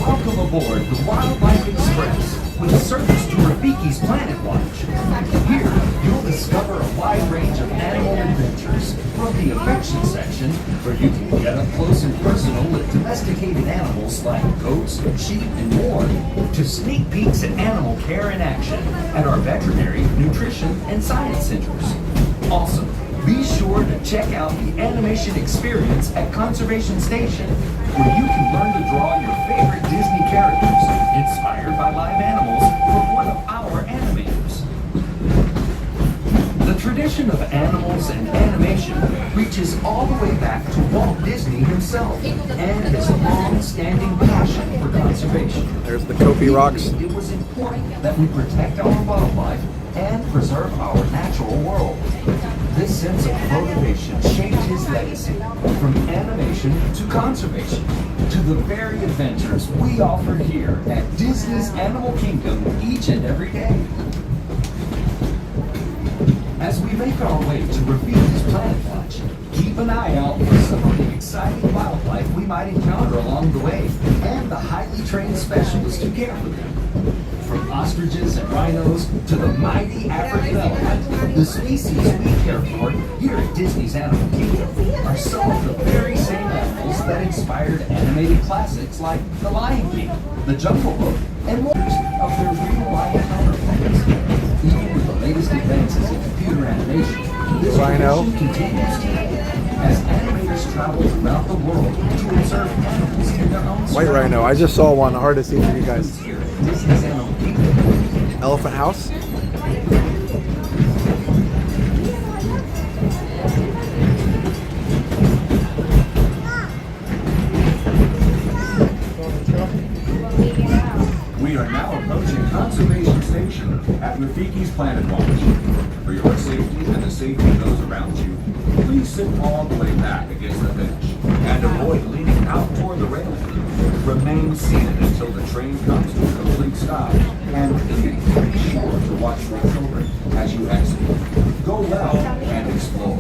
Welcome aboard the Wildlife Express with a service to Rafiki's Planet Watch. Here, you'll discover a wide range of animal adventures, from the affection section, where you can get up close and personal with domesticated animals like goats, sheep, and more, to sneak peeks at animal care in action at our veterinary, nutrition, and science centers. Also, be sure to check out the animation experience at Conservation Station, where you can learn to draw your favorite Disney characters inspired by live animals from one of our animators. The tradition of animals and animation reaches all the way back to Walt Disney himself and his long-standing passion for conservation. There's the Kopi Rocks. It was important that we protect our wildlife and preserve our natural world. This sense of motivation shaped his legacy, from animation to conservation, to the very adventures we offer here at Disney's Animal Kingdom each and every day. As we make our way to Rafiki's Planet Watch, keep an eye out for some of the exciting wildlife we might encounter along the way, and the highly trained specialists who care for them. From ostriches and rhinos to the mighty African elephant, the species we care for here at Disney's Animal Kingdom are some of the very same animals that inspired animated classics like The Lion King, The Jungle Book, and more of their real-life counterparts. Even with the latest advances in computer animation, this tradition continues today as animators travel throughout the world to observe animals in their own White rhino. I just saw one. Hard to see for you guys. here at Disney's Animal Kingdom. Elephant house. We are now approaching Conservation Station at Rafiki's Planet Watch. For your safety and the safety of those around you, please sit all the way back against the bench and avoid leaning out toward the railing. Remain seated until the train comes to a complete stop, and please be sure to watch your children as you exit. Go well and explore.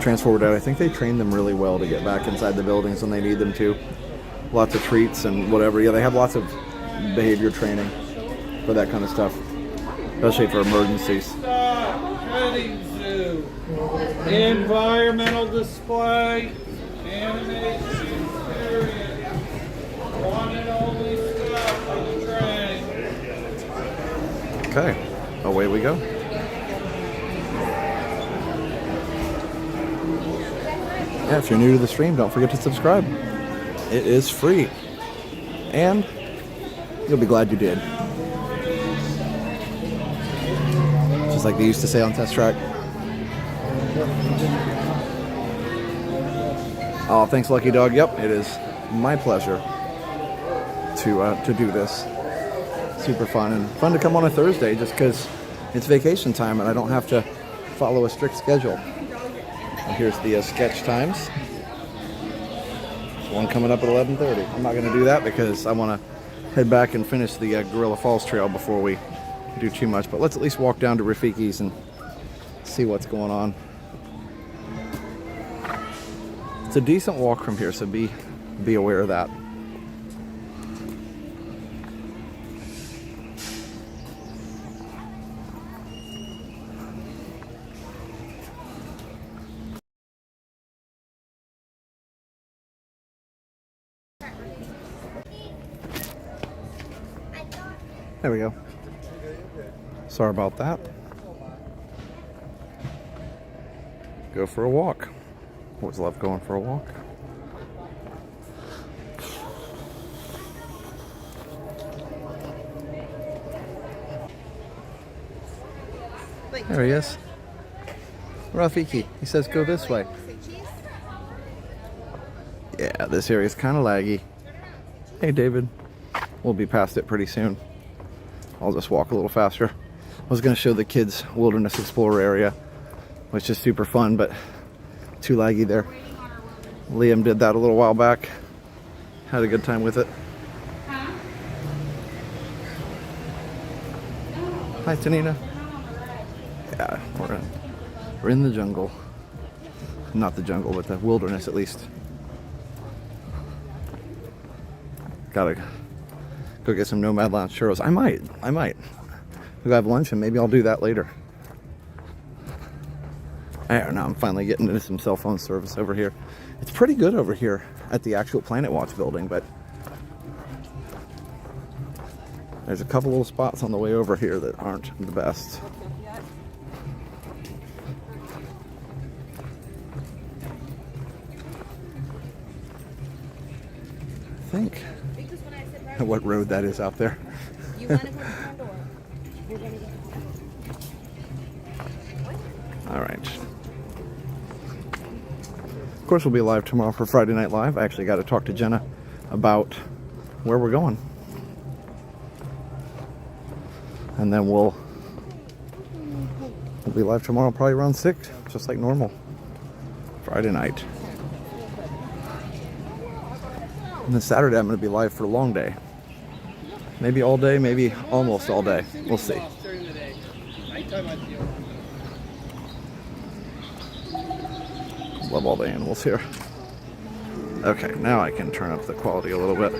Transported out. I think they train them really well to get back inside the buildings when they need them to. Lots of treats and whatever. Yeah, they have lots of behavior training for that kind of stuff, especially for emergencies. Petting zoo, environmental display, animation period, one and only stop for the train. Okay, away we go. Yeah, if you're new to the stream, don't forget to subscribe. It is free. And you'll be glad you did. Just like they used to say on Test Track. Oh, thanks, Lucky Dog. Yep, it is my pleasure to do this. Super fun, and fun to come on a Thursday just because it's vacation time and I don't have to follow a strict schedule. And here's the sketch times. One coming up at 11:30. I'm not going to do that because I want to head back and finish the Gorilla Falls Trail before we do too much. But let's at least walk down to Rafiki's and see what's going on. It's a decent walk from here, so be aware of that. There we go. Sorry about that. Go for a walk. Always love going for a walk. There he is. Rafiki. He says go this way. Yeah, this area is kind of laggy. Hey, David. We'll be past it pretty soon. I'll just walk a little faster. I was going to show the kids Wilderness Explorer area, which is super fun, but too laggy there. Liam did that a little while back. Had a good time with it. Hi, Tanina. Yeah, we're in the jungle. Not the jungle, but the wilderness at least. Gotta go get some Nomad Lounge churros. I might. We'll have lunch and maybe I'll do that later. I don't know, I'm finally getting into some cell phone service over here. It's pretty good over here at the actual Planet Watch building, but there's a couple little spots on the way over here that aren't the best. I think what road that is out there. All right. Of course, we'll be live tomorrow for Friday Night Live. I actually got to talk to Jenna about where we're going. And then we'll be live tomorrow probably around 6, just like normal. Friday night. And then Saturday I'm going to be live for a long day. Maybe all day, maybe almost all day. We'll see. Love all the animals here. Okay, now I can turn up the quality a little bit.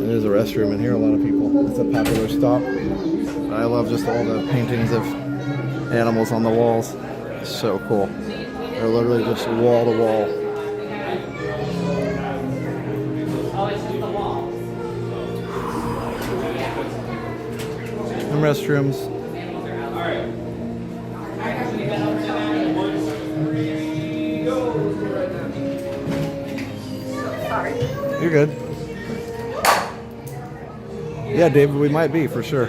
There's a restroom in here, a lot of people. It's a popular stop. I love just all the paintings of animals on the walls. So cool. They're literally just wall to wall. And restrooms. You're good. Yeah, David, we might be for sure.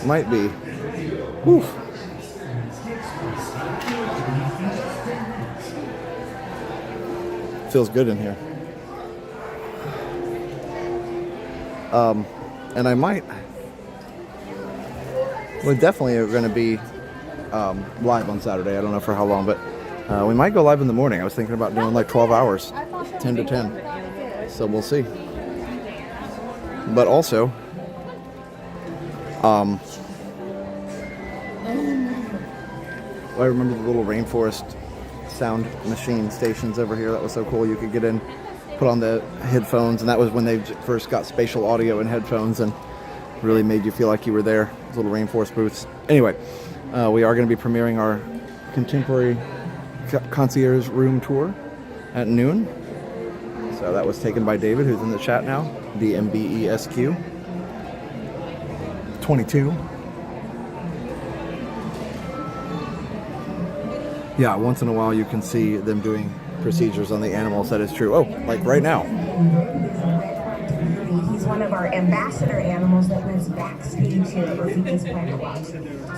Might be. Whew. Feels good in here. And I might. We definitely are going to be live on Saturday. I don't know for how long, but we might go live in the morning. I was thinking about doing like 12 hours, 10 to 10. So we'll see. But also, I remember the little rainforest sound machine stations over here. That was so cool. You could get in, put on the headphones, and that was when they first got spatial audio in headphones and really made you feel like you were there. Those little rainforest booths. Anyway, we are going to be premiering our contemporary concierge room tour at noon. So that was taken by David, who's in the chat now. DMBESQ 22. Yeah, once in a while you can see them doing procedures on the animals. That is true. Oh, like right now. He's one of our ambassador animals that lives backstage here at Rafiki's Planet Watch.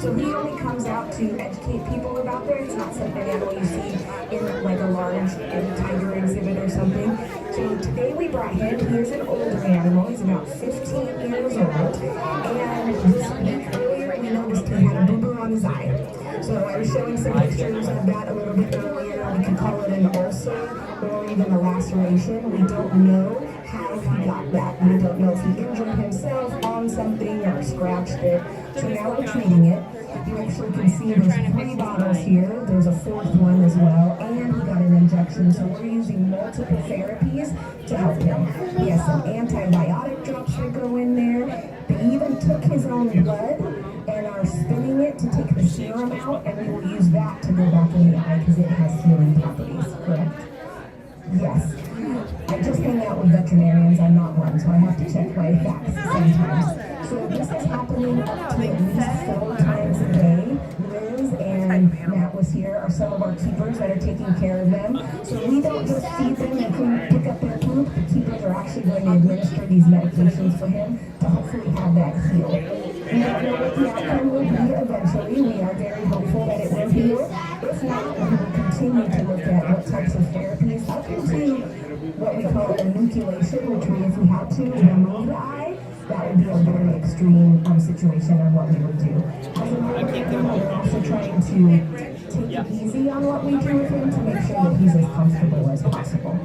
So he only comes out to educate people about there. It's not some big animal you see in like a large tiger exhibit or something. So today we brought him. He's an older animal. He's about 15 years old. And this week earlier we noticed he had a booger on his eye. So I was showing some pictures of that a little bit earlier. We could call it an ulcer or even a laceration. We don't know how he got that. We don't know if he injured himself on something or scratched it. So now we're treating it. You actually can see there's 3 bottles here. There's a 4th one as well. And he got an injection infection, so we're using multiple therapies to help him. He has some antibiotic drops that go in there. They even took his own blood and are spinning it to take the serum out, and we will use that to go back in the eye because it has healing properties, correct? Yes. I just hang out with veterinarians. I'm not one, so I have to check my facts sometimes. So this is happening up to at least 4 times a day. Liz and Matt was here are some of our keepers that are taking care of them. So we don't just feed them and pick up their poop. The keepers are actually going to administer these medications for him to hopefully have that heal. We don't know what the outcome will be eventually. We are very hopeful that it will heal. If not, we will continue to look at what types of therapies up into what we call enucleation, which we, if we had to, remove the eye. That would be a very extreme situation on what we would do. As a we're also trying to take it easy on what we do with him to make sure that he's as comfortable as possible.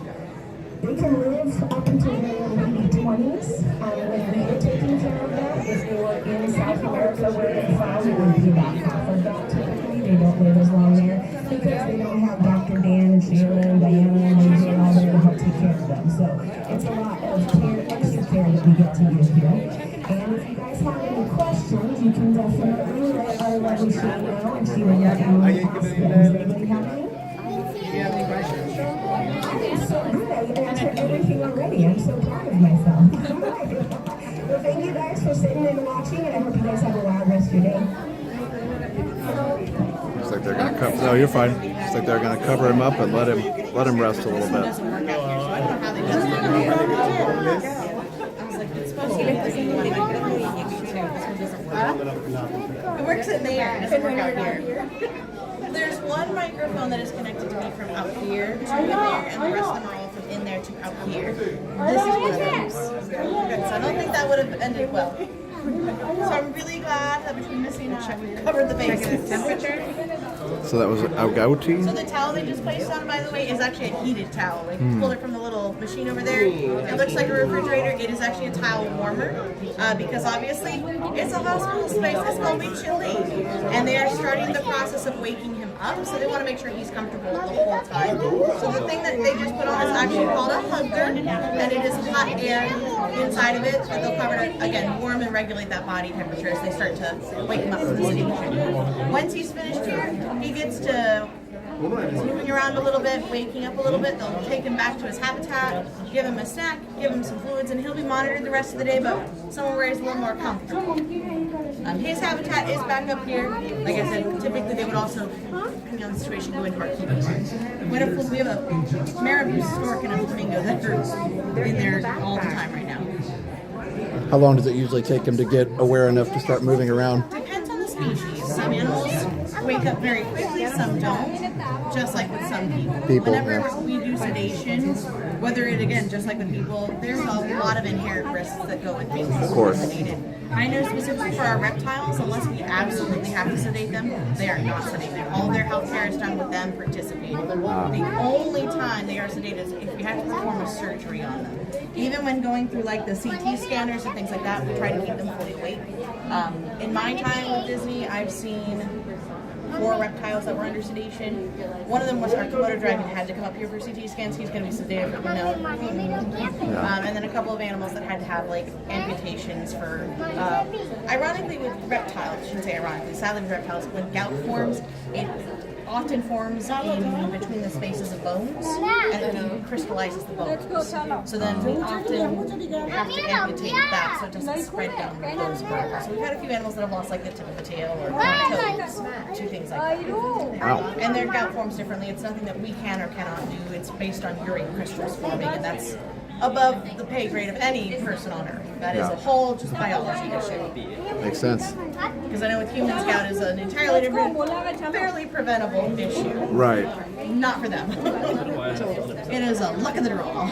They can live up until their maybe 20s. When we were taking care of them, if they were in South America where they're from, it would be about half of that typically. They don't live as long there because they don't have Dr. Dan and Sheila and Diana and they all there to help take care of them. So it's a lot of care, extra care that we get to use here. And if you guys have any questions, you can definitely let our lovely Sheila know, and she will let you know. Does anybody have any? Do you have any questions? I'm so good. I answered everything already. I'm so proud of myself. Well, thank you guys for sitting and watching, and I hope you guys have a wild rest of your day. Looks like they're gonna cover. No, you're fine. Looks like they're gonna cover him up and let him rest a little bit. It works in there. It doesn't work out here. There's one microphone that is connected to me from out here to in there, and the rest of them are all from in there to out here. This is one of those. So I don't think that would have ended well. So I'm really glad that between Missy and I, we covered the bases. Temperature. So that was agouti? So the towel they just placed on, by the way, is actually a heated towel. We pulled it from the little machine over there. It looks like a refrigerator. It is actually a towel warmer because obviously it's a hospital space. It's going to be chilly. And they are starting the process of waking him up, so they want to make sure he's comfortable the whole time. So the thing that they just put on is actually called a hugger, and it is hot air inside of it that they'll cover it, again, warm and regulate that body temperature as they start to wake him up from the sedation. Once he's finished here, he gets to moving around a little bit, waking up a little bit. They'll take him back to his habitat, give him a snack, give him some fluids, and he'll be monitored the rest of the day, but somewhere where he's a little more comfortable. His habitat is back up here. Like I said, typically they would also, depending on the situation, go into our keeping barns. We have a marabou stork and a flamingo that are in there all the time right now. How long does it usually take him to get aware enough to start moving around? Depends on the species. Some animals wake up very quickly, some don't, just like with some people. Whenever we do sedation, whether it, again, just like with people, there's a lot of inherent risks that go with being sedated. I know specifically for our reptiles, unless we absolutely have to sedate them, they are not sedated. All their health care is done with them participating. The only time they are sedated is if we have to perform a surgery on them. Even when going through like the CT scanners and things like that, we try to keep them fully awake. In my time with Disney, I've seen 4 reptiles that were under sedation. One of them was our Komodo dragon, had to come up here for CT scans. He's going to be sedated for and then a couple of animals that had to have like amputations for. Ironically, with reptiles, I shouldn't say ironically, sadly with reptiles, when gout forms, it often forms in between the spaces of bones, and then it crystallizes the bones. So then we often have to amputate that so it doesn't spread down those bones. So we've had a few animals that have lost like the tip of a tail or toes to things like that. Wow. And their gout forms differently. It's nothing that we can or cannot do. It's based on urine crystals forming, and that's above the pay grade of any person on Earth. That is a whole just biology issue. Makes sense. Because I know with humans, gout is an entirely different, fairly preventable issue. Right. Not for them. It is a luck of the draw.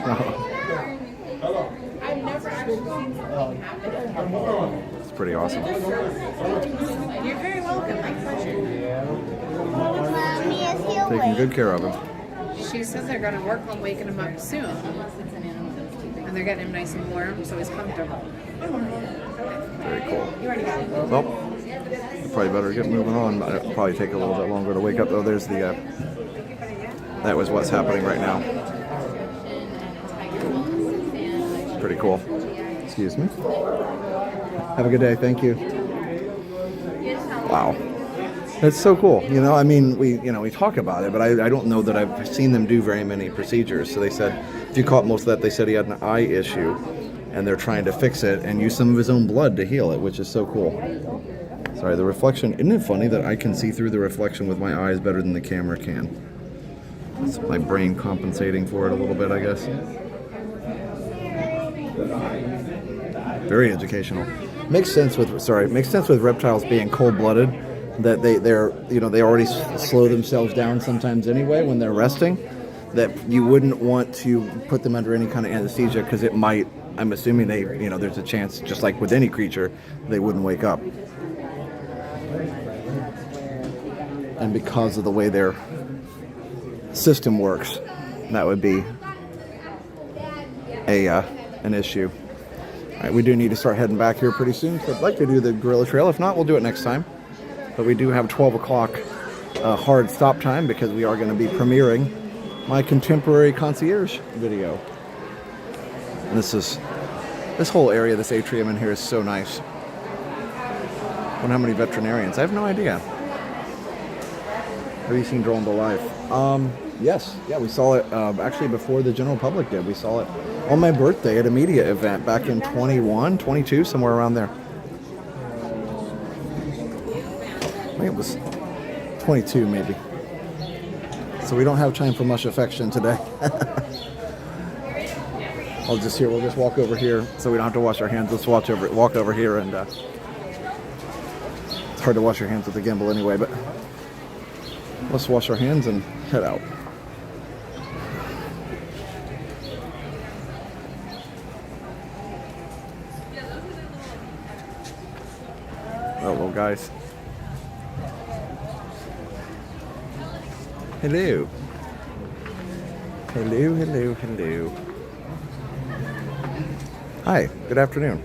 I've never actually seen something happen. It's pretty awesome. You're very welcome. My pleasure. Taking good care of him. She says they're going to work on waking him up soon. And they're getting him nice and warm, so he's comfortable. Very cool. Well, we probably better get moving on. It'll probably take a little bit longer to wake up. Oh, there's the that was what's happening right now. Pretty cool. Excuse me. Have a good day. Thank you. Wow. It's so cool. You know, I mean, we talk about it, but I don't know that I've seen them do very many procedures. So they said, if you caught most of that, they said he had an eye issue, and they're trying to fix it and use some of his own blood to heal it, which is so cool. Sorry, the reflection. Isn't it funny that I can see through the reflection with my eyes better than the camera can? It's my brain compensating for it a little bit, I guess. Very educational. Makes sense with reptiles being cold-blooded, that they already slow themselves down sometimes anyway when they're resting, that you wouldn't want to put them under any kind of anesthesia because it might, I'm assuming there's a chance, just like with any creature, they wouldn't wake up. And because of the way their system works, that would be an issue. All right, we do need to start heading back here pretty soon, so I'd like to do the gorilla trail. If not, we'll do it next time. But we do have 12 o'clock hard stop time because we are going to be premiering my contemporary concierge video. And this whole area, this atrium in here is so nice. I wonder how many veterinarians. I have no idea. Have you seen Drone to Life? Yes. Yeah, we saw it actually before the general public did. We saw it on my birthday at a media event back in 21, 22, somewhere around there. I think it was 22 maybe. So we don't have time for much affection today. We'll just walk over here so we don't have to wash our hands. Let's walk over here, and it's hard to wash your hands with the gimbal anyway, but let's wash our hands and head out. Hello, guys. Hello. Hello, hello, hello. Hi, good afternoon.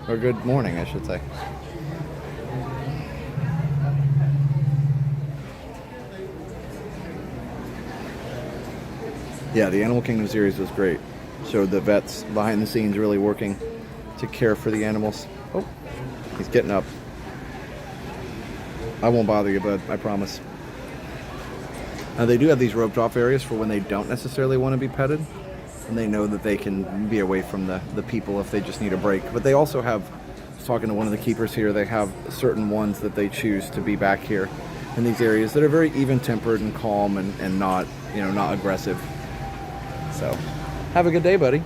Or good morning, I should say. Yeah, the Animal Kingdom series was great. Showed the vets behind the scenes really working to care for the animals. Oh, he's getting up. I won't bother you, bud, I promise. They do have these roped off areas for when they don't necessarily want to be petted, and they know that they can be away from the people if they just need a break. But they also have, I was talking to one of the keepers here, they have certain ones that they choose to be back here in these areas that are very even-tempered and calm and not, not aggressive. So, have a good day, buddy.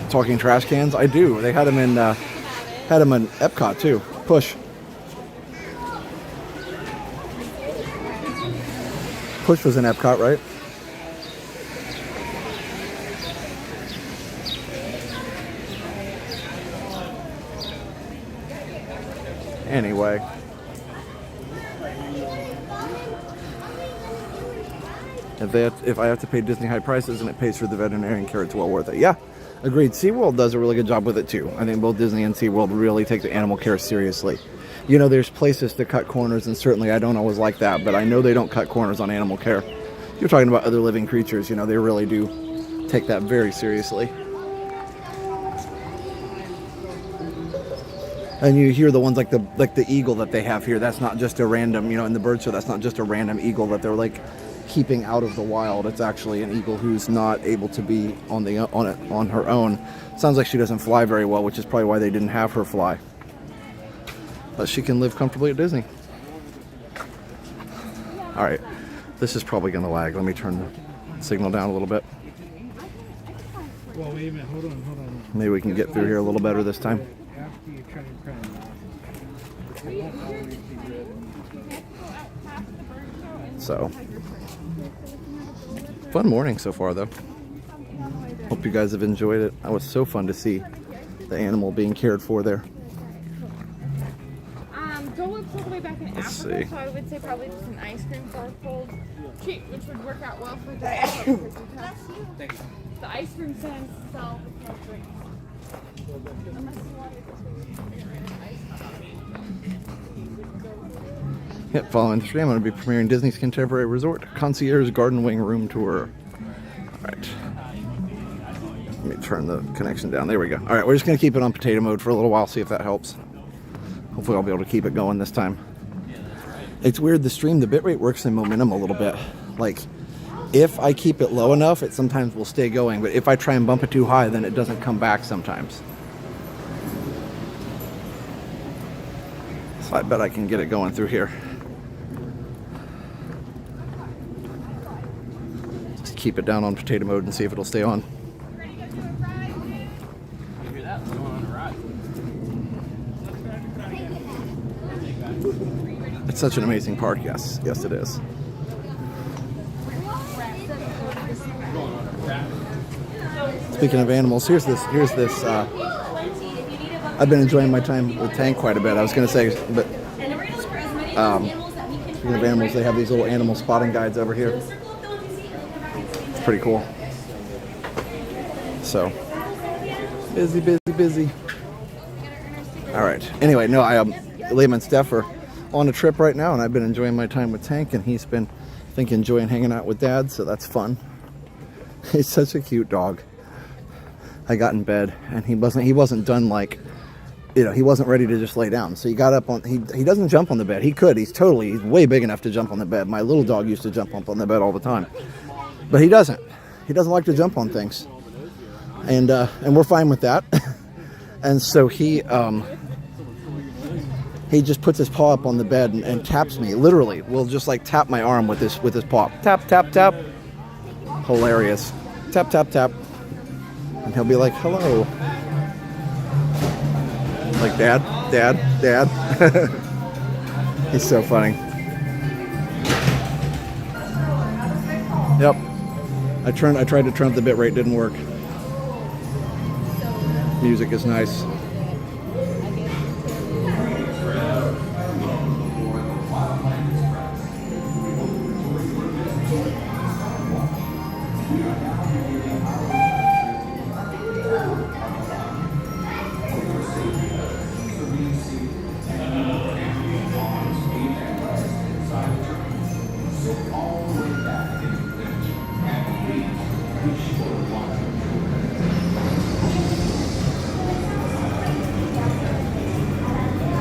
Talking trash cans, I do. They had them in Epcot too. Push was in Epcot, right? Anyway. If I have to pay Disney high prices and it pays for the veterinarian care, it's well worth it. Yeah, agreed. SeaWorld does a really good job with it too. I think both Disney and SeaWorld really take the animal care seriously. There's places to cut corners, and certainly I don't always like that, but I know they don't cut corners on animal care. You're talking about other living creatures, they really do take that very seriously. And you hear the ones like the eagle that they have here. That's not just a random, in the bird show, that's not just a random eagle that they're like keeping out of the wild. It's actually an eagle who's not able to be on her own. Sounds like she doesn't fly very well, which is probably why they didn't have her fly. But she can live comfortably at Disney. All right, this is probably going to lag. Let me turn the signal down a little bit. Well, wait a minute. Hold on. Maybe we can get through here a little better this time. After you try and cram So, fun morning so far, though. Hope you guys have enjoyed it. It was so fun to see the animal being cared for there. Dole's all the way back in Let's Africa, see. so I would say probably just an ice cream for a cold treat, which would work out well for Diana. Thank you. The ice cream stands sell drinks. Unless you want Yep, following the stream, I'm going to be premiering Disney's Contemporary Resort Concierge Garden Wing Room Tour. Alright. Let me turn the connection down. There we go. Alright, we're just going to keep it on potato mode for a little while, see if that helps. Hopefully I'll be able to keep it going this time. It's weird, the stream, the bitrate works in momentum a little bit. Like, if I keep it low enough, it sometimes will stay going, but if I try and bump it too high, then it doesn't come back sometimes. So I bet I can get it going through here. Just keep it down on potato mode and see if it'll stay on. It's such an amazing park, yes. Yes, it is. Speaking of animals, here's this, I've been enjoying my time with Tank quite a bit. I was going to say, but speaking of animals, they have these little animal spotting guides over here. It's pretty cool. So, busy, busy, busy. All right. Anyway, no, Liam and Steph are on a trip right now, and I've been enjoying my time with Tank, and he's been, I think, enjoying hanging out with Dad, so that's fun. He's such a cute dog. I got in bed, and he wasn't done, like, you know, he wasn't ready to just lay down. So he got up on, he doesn't jump on the bed. He could, he's way big enough to jump on the bed. My little dog used to jump up on the bed all the time. But he doesn't. He doesn't like to jump on things. And we're fine with that. And so he just puts his paw up on the bed and taps me. Literally, will just like tap my arm with his paw. Tap, tap, tap. Hilarious. Tap, tap, tap. And he'll be like, hello. Like, Dad, Dad, Dad. He's so funny. Yep. I tried to turn up the bitrate, didn't work. Music is nice.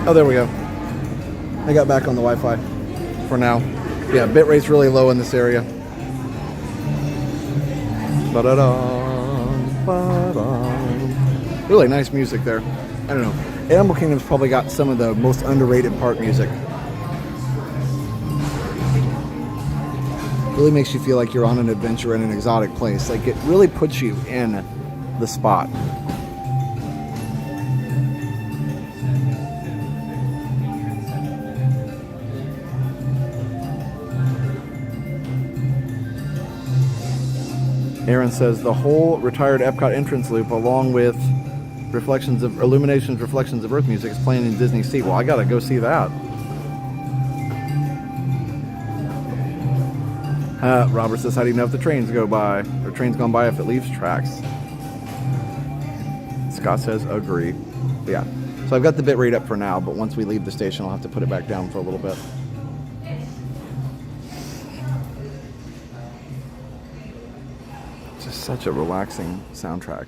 Oh, there we go. I got back on the Wi-Fi for now. Yeah, bitrate's really low in this area. Ba-da-dum, ba-dum. Really nice music there. I don't know. Animal Kingdom's probably got some of the most underrated park music. Really makes you feel like you're on an adventure in an exotic place. Like, it really puts you in the spot. Aaron says the whole retired Epcot entrance loop, along with Illuminations, Reflections of Earth music, is playing in Disney Sea. Well, I gotta go see that. Robert says, how do you know if the trains go by? Or train's gone by if it leaves tracks? Scott says, agree. Yeah. So I've got the bitrate up for now, but once we leave the station, I'll have to put it back down for a little bit. Just such a relaxing soundtrack.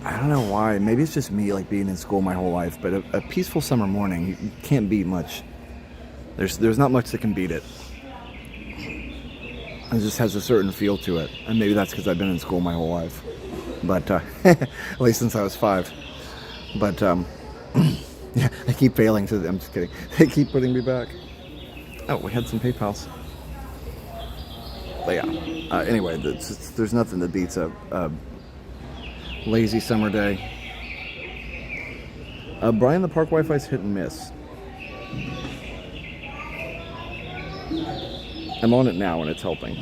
I don't know why. Maybe it's just me, like, being in school my whole life, but a peaceful summer morning, you can't beat much. There's not much that can beat it. It just has a certain feel to it. And maybe that's because I've been in school my whole life. But, at least since I was 5. But, yeah, I keep failing to, I'm just kidding. They keep putting me back. Oh, we had some PayPals. But yeah, anyway, there's nothing that beats a lazy summer day. Brian, the park Wi-Fi's hit and miss. I'm on it now and it's helping.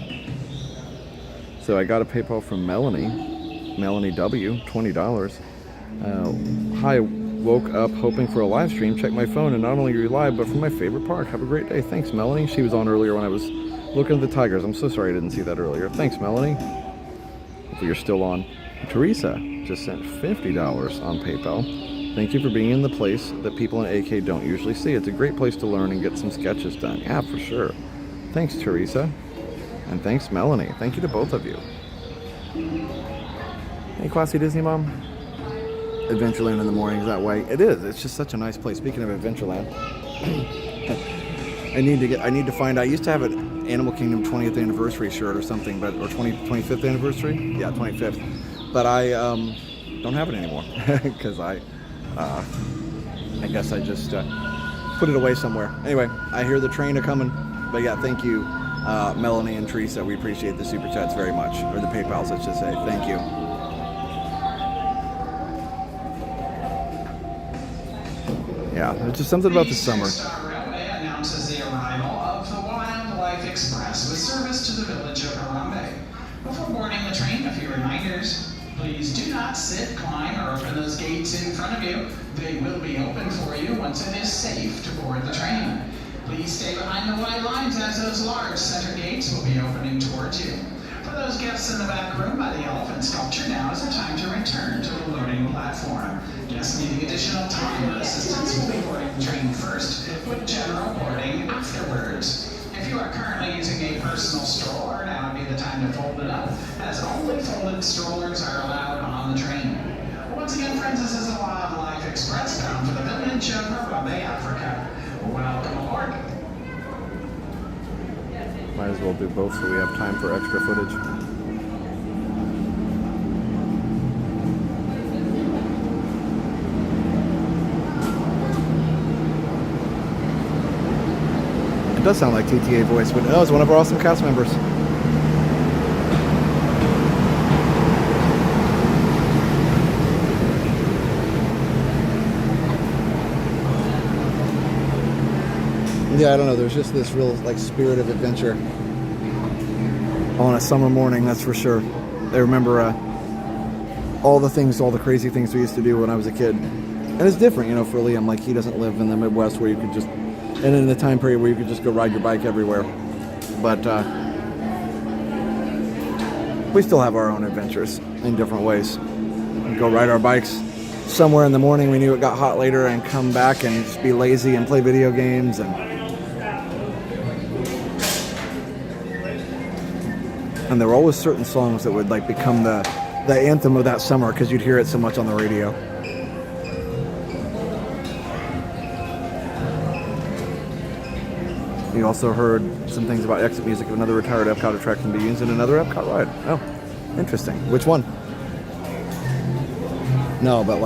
So I got a PayPal from Melanie W, $20. Hi, woke up hoping for a live stream. Check my phone and not only are you live, but from my favorite park. Have a great day. Thanks, Melanie. She was on earlier when I was Looking at the tigers. I'm so sorry I didn't see that earlier. Thanks, Melanie. Hopefully you're still on. Teresa just sent $50 on PayPal. Thank you for being in the place that people in AK don't usually see. It's a great place to learn and get some sketches done. Yeah, for sure. Thanks, Teresa. And thanks, Melanie. Thank you to both of you. Hey, Classy Disney Mom. Adventureland in the mornings that way. It is. It's just such a nice place. Speaking of Adventureland, I need to find. I used to have an Animal Kingdom 20th anniversary shirt or something, but 25th anniversary. Yeah, 25th. But I don't have it anymore because I guess I just put it away somewhere. Anyway, I hear the train are coming. But yeah, thank you, Melanie and Teresa. We appreciate the super chats very much, or the PayPals, I should say. Thank you. Yeah, there's just something about the summer. Railway announces the arrival of the Wildlife Express with service to the village of Harambe. Before boarding the train, a few reminders. Please do not sit, climb, or open those gates in front of you. They will be open for you once it is safe to board the train. Please stay behind the white lines as those large center gates will be opening towards you. For those guests in the back room by the elephant sculpture, now is the time to return to the loading platform. Guests needing additional time or assistance will be boarding the train first, with general boarding afterwards. If you are currently using a personal stroller, now would be the time to fold it up, as only folded strollers are allowed on the train. Once again, friends, this is a Wildlife Express bound for the village of Harambe, Africa. Welcome aboard. Might as well do both so we have time for extra footage. It does sound like TTA voice, but oh, it's one of our awesome cast members. Yeah, I don't know. There's just this real spirit of adventure on a summer morning, that's for sure. I remember all the crazy things we used to do when I was a kid. And it's different, for Liam. He doesn't live in the Midwest where you could just, and in the time period where you could just go ride your bike everywhere. But we still have our own adventures in different ways. We'd go ride our bikes somewhere in the morning. We knew it got hot later, and come back and just be lazy and play video games and there were always certain songs that would become the anthem of that summer because you'd hear it so much on the radio. You also heard some things about exit music of another retired Epcot attraction to be used in another Epcot ride. Oh, interesting. Which one? No, but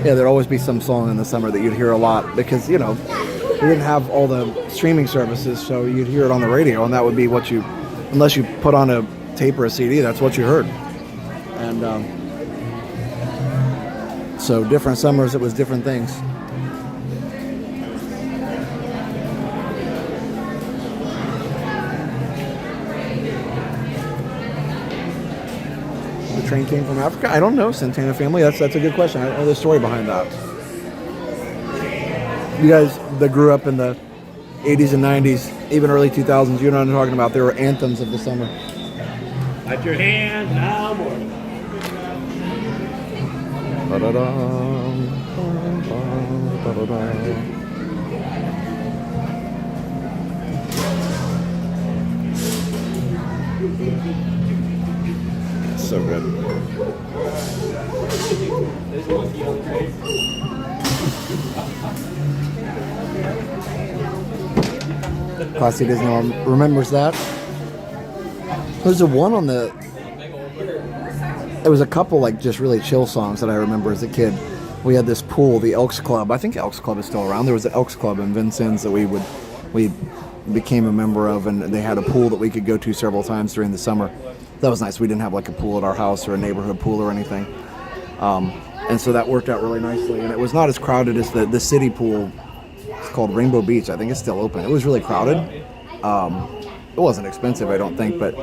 yeah, there'd always be some song in the summer that you'd hear a lot because, we didn't have all the streaming services, so you'd hear it on the radio, and that would be what unless you put on a tape or a CD, that's what you heard. And so different summers, it was different things. The train came from Africa? I don't know, Santana family. That's a good question. I don't know the story behind that. You guys that grew up in the 80s and 90s, even early 2000s, you know what I'm talking about. There were anthems of the summer. Light your hands now, morning. So good. Classy Disney World remembers that. There's a one on the. There was a couple just really chill songs that I remember as a kid. We had this pool, the Elks Club. I think Elks Club is still around. There was an Elks Club in Vincennes that we became a member of, and they had a pool that we could go to several times during the summer. That was nice. We didn't have a pool at our house or a neighborhood pool or anything. And so that worked out really nicely. And it was not as crowded as the city pool. It's called Rainbow Beach. I think it's still open. It was really crowded. It wasn't expensive, I don't think, but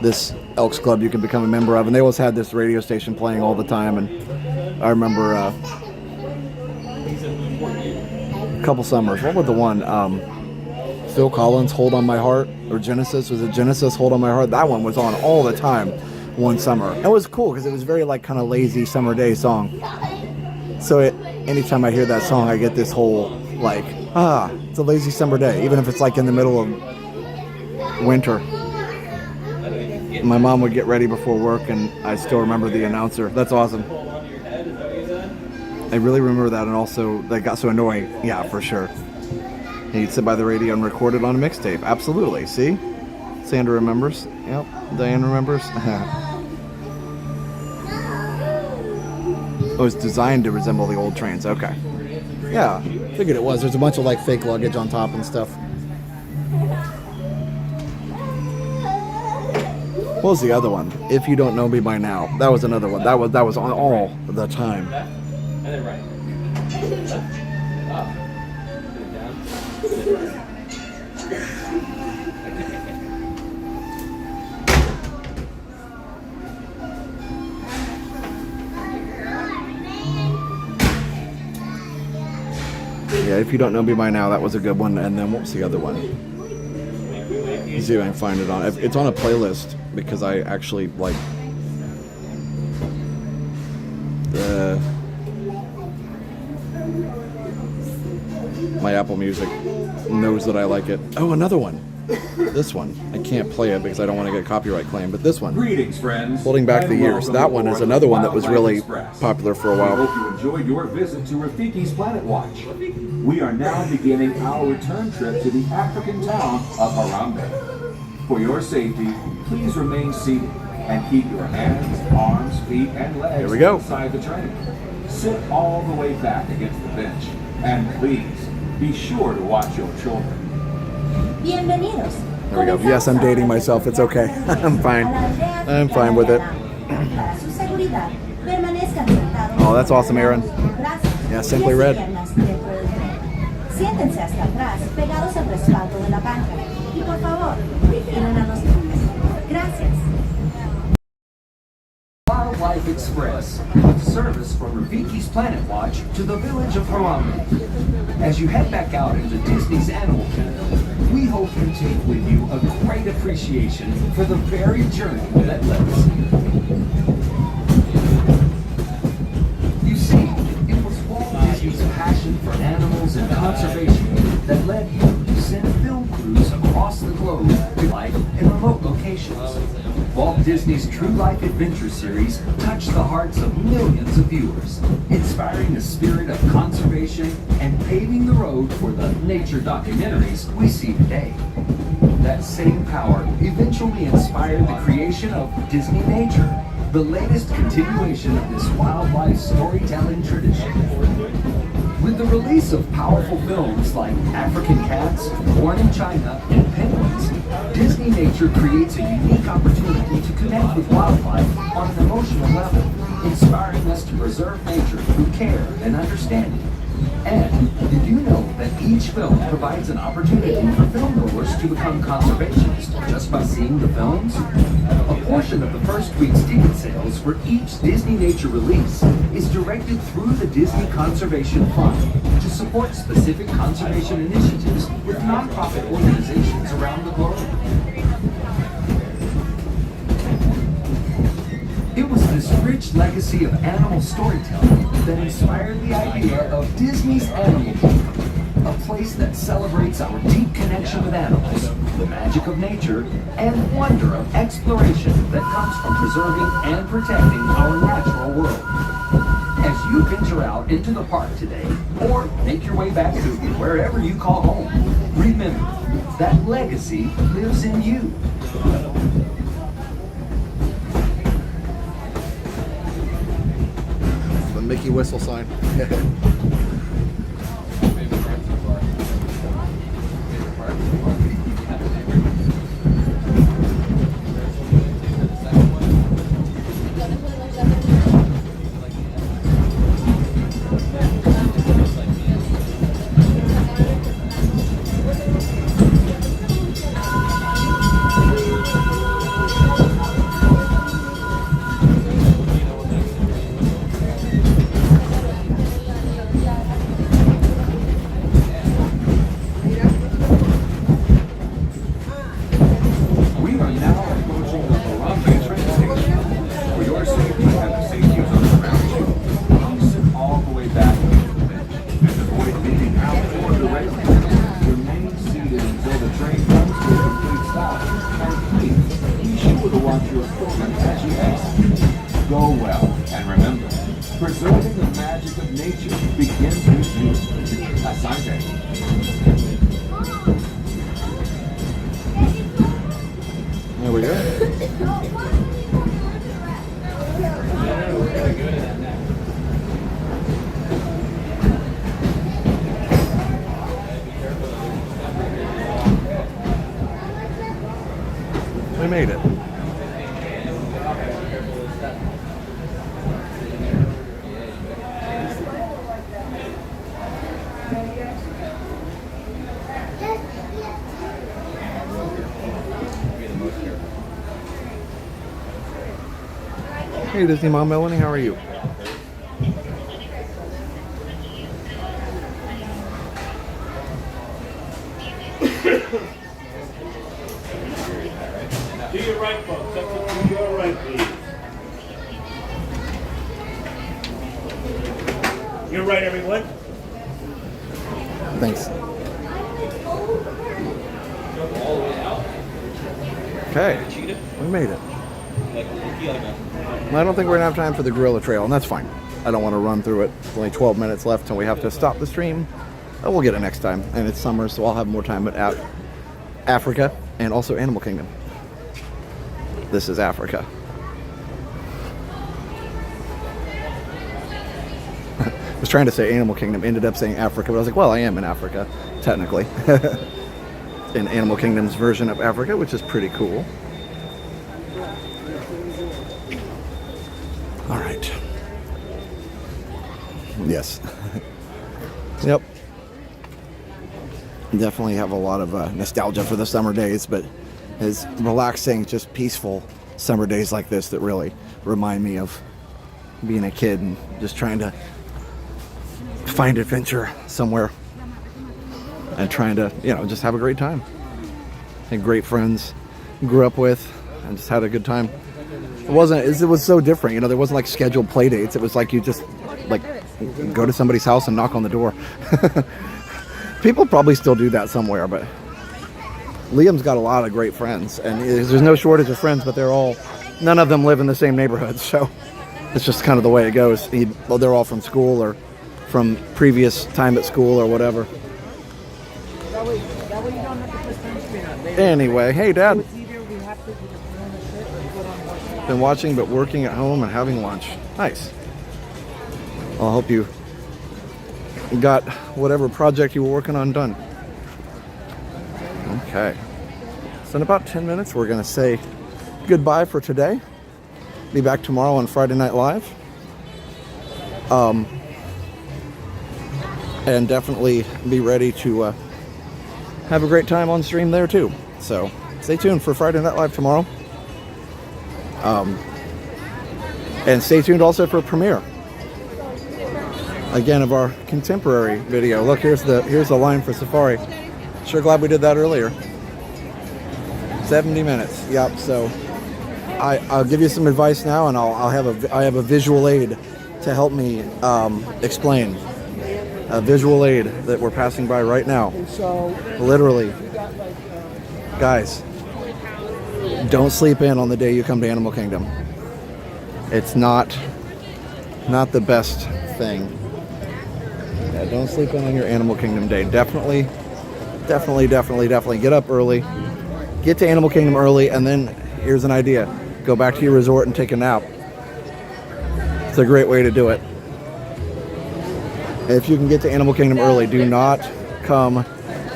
this Elks Club you could become a member of. And they always had this radio station playing all the time. And I remember couple summers. What was the one? Phil Collins, Hold on My Heart, or Genesis. Was it Genesis, Hold on My Heart? That one was on all the time one summer. It was cool because it was very like kind of lazy summer day song. So anytime I hear that song, I get this whole like, it's a lazy summer day, even if it's like in the middle of winter. My mom would get ready before work, and I still remember the announcer. That's awesome. I really remember that, and also that got so annoying. Yeah, for sure. And you'd sit by the radio and record it on a mixtape. Absolutely. See? Sandra remembers. Yep. Diane remembers. It was designed to resemble the old trains. Okay. Yeah, figured it was. There's a bunch of like fake luggage on top and stuff. What was the other one? If You Don't Know Me By Now. That was another one. That was on all the time. And then right. Up. Down. Yeah, If You Don't Know Me By Now, that was a good one. And then what was the other one? Let's see if I can find it on. It's on a playlist because I actually like my Apple Music knows that I like it. Oh, another one. This one. I can't play it because I don't want to get copyright claim, but this one. Greetings, friends. Holding Back the Years. That one is another one that was really popular for a while. I hope you enjoyed your visit to Rafiki's Planet Watch. We are now beginning our return trip to the African town of Harambe. For your safety, please remain seated and keep your hands, arms, feet, and legs Here we go. inside the train. Sit all the way back against the bench. And please, be sure to watch your children. Bienvenidos. There we go. Yes, I'm dating myself. It's okay. I'm fine. I'm fine with it. Oh, that's awesome, Aaron. Yeah, Simply Red. Siéntense hasta atrás, pegados al respaldo de la banca. Y por favor, vigilen a los niños. Gracias. Wildlife Express, with service from Rafiki's Planet Watch to the village of Harambe. As you head back out into Disney's Animal Kingdom, we hope you take with you a great appreciation for the very journey that led us here. You see, it was Walt Disney's passion for animals and conservation that led him to send film crews across the globe to life in remote locations. Walt Disney's True Life Adventure series touched the hearts of millions of viewers, inspiring the spirit of conservation and paving the road for the nature documentaries we see today. That same power eventually inspired the creation of Disney Nature, the latest continuation of this wildlife storytelling tradition. With the release of powerful films like African Cats, Born in China, and Penguins, Disney Nature creates a unique opportunity to connect with wildlife on an emotional level, inspiring us to preserve nature through care and understanding. And did you know that each film provides an opportunity for filmgoers to become conservationists just by seeing the films? A portion of the first week's ticket sales for each Disney Nature release is directed through the Disney Conservation Fund to support specific conservation initiatives with nonprofit organizations around the globe. It was this rich legacy of animal storytelling that inspired the idea of Disney's Animal Kingdom, a place that celebrates our deep connection with animals, the magic of nature, and wonder of exploration that comes from preserving and protecting our natural world. As you venture out into the park today, or make your way back to wherever you call home, remember, that legacy lives in you. The Mickey whistle sign. nature begins with you. Asante. There we go. We made it. Hey Disney Mom Melanie, how are you? Do your right, folks. That's what do your right, please. You're right, everyone. Thanks. Okay, we made it. I don't think we're gonna have time for the gorilla trail, and that's fine. I don't want to run through it. There's only 12 minutes left, and we have to stop the stream. We'll get it next time, and it's summer, so I'll have more time at Africa and also Animal Kingdom. This is Africa. I was trying to say Animal Kingdom, ended up saying Africa, but I was like, well, I am in Africa, technically. In Animal Kingdom's version of Africa, which is pretty cool. All right. Yes. Yep. Definitely have a lot of nostalgia for the summer days, but it's relaxing, just peaceful summer days like this that really remind me of being a kid and just trying to find adventure somewhere and trying to, you know, just have a great time. And great friends grew up with and just had a good time. It was so different, you know, there wasn't like scheduled play dates. It was like you just like go to somebody's house and knock on the door. People probably still do that somewhere, but Liam's got a lot of great friends, and there's no shortage of friends, but none of them live in the same neighborhood, so it's just kind of the way it goes. Well, they're all from school or from previous time at school or whatever. Anyway, hey Dad. Been watching but working at home and having lunch. Nice. I'll hope you got whatever project you were working on done. Okay. So in about 10 minutes we're going to say goodbye for today. Be back tomorrow on Friday Night Live. And definitely be ready to have a great time on stream there too. So stay tuned for Friday Night Live tomorrow. And stay tuned also for premiere again of our contemporary video. Look, here's the line for Safari. Sure glad we did that earlier. 70 minutes. Yep. So I'll give you some advice now, and I have a visual aid to help me explain. A visual aid that we're passing by right now. Literally, guys, don't sleep in on the day you come to Animal Kingdom. It's not the best thing. Yeah, don't sleep in on your Animal Kingdom day. Definitely get up early. Get to Animal Kingdom early, and then here's an idea. Go back to your resort and take a nap. It's a great way to do it. If you can get to Animal Kingdom early, do not come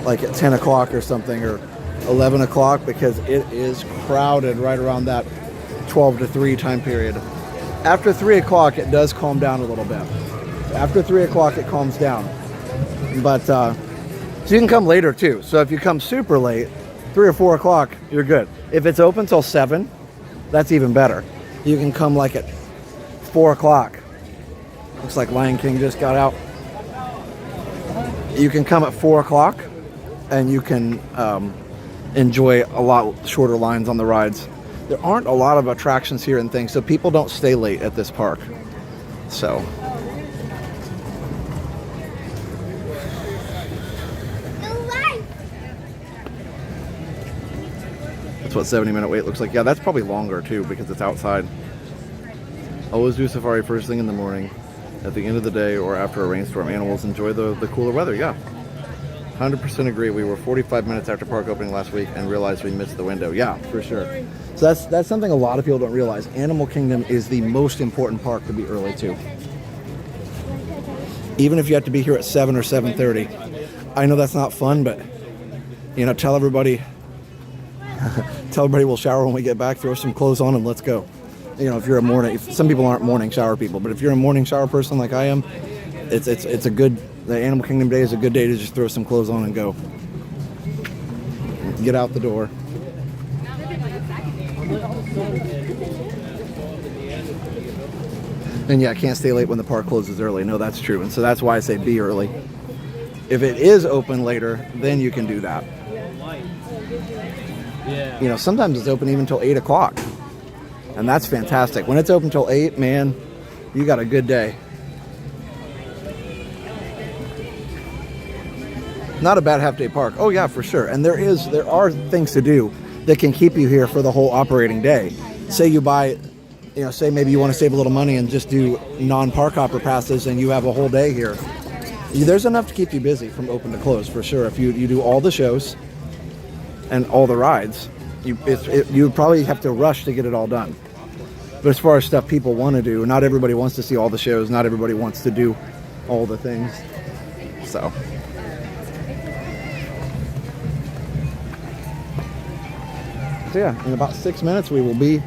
like at 10 o'clock or something, or 11 o'clock, because it is crowded right around that 12 to 3 time period. After 3 o'clock, it does calm down a little bit. After 3 o'clock, it calms down. But, so you can come later too. So if you come super late, 3 or 4 o'clock, you're good. If it's open till 7, that's even better. You can come like at 4 o'clock. Looks like Lion King just got out. You can come at 4 o'clock and you can enjoy a lot shorter lines on the rides. There aren't a lot of attractions here and things, so people don't stay late at this park. So that's what 70-minute wait looks like. Yeah, that's probably longer too because it's outside. Always do Safari first thing in the morning. at the end of the day or after a rainstorm. Animals enjoy the cooler weather. Yeah, 100% agree. We were 45 minutes after park opening last week and realized we missed the window. Yeah, for sure. So that's something a lot of people don't realize. Animal Kingdom is the most important park to be early to. Even if you have to be here at 7 or 7:30. I know that's not fun, but you know, tell everybody we'll shower when we get back, throw some clothes on, and let's go. You know, if you're a morning, some people aren't morning shower people, but if you're a morning shower person like I am, it's a good, the Animal Kingdom day is a good day to just throw some clothes on and go. Get out the door. And yeah, I can't stay late when the park closes early. No, that's true. And so that's why I say be early. If it is open later, then you can do that. You know, sometimes it's open even till 8 o'clock. And that's fantastic. When it's open till 8, man, you got a good day. Not a bad half-day park. Oh yeah, for sure. And there are things to do that can keep you here for the whole operating day. Say you buy, you know, say maybe you want to save a little money and just do non-park hopper passes and you have a whole day here. There's enough to keep you busy from open to close, for sure. If you do all the shows and all the rides, you would probably have to rush to get it all done. But as far as stuff people want to do, not everybody wants to see all the shows. Not everybody wants to do all the things. So yeah, in about 6 minutes we will be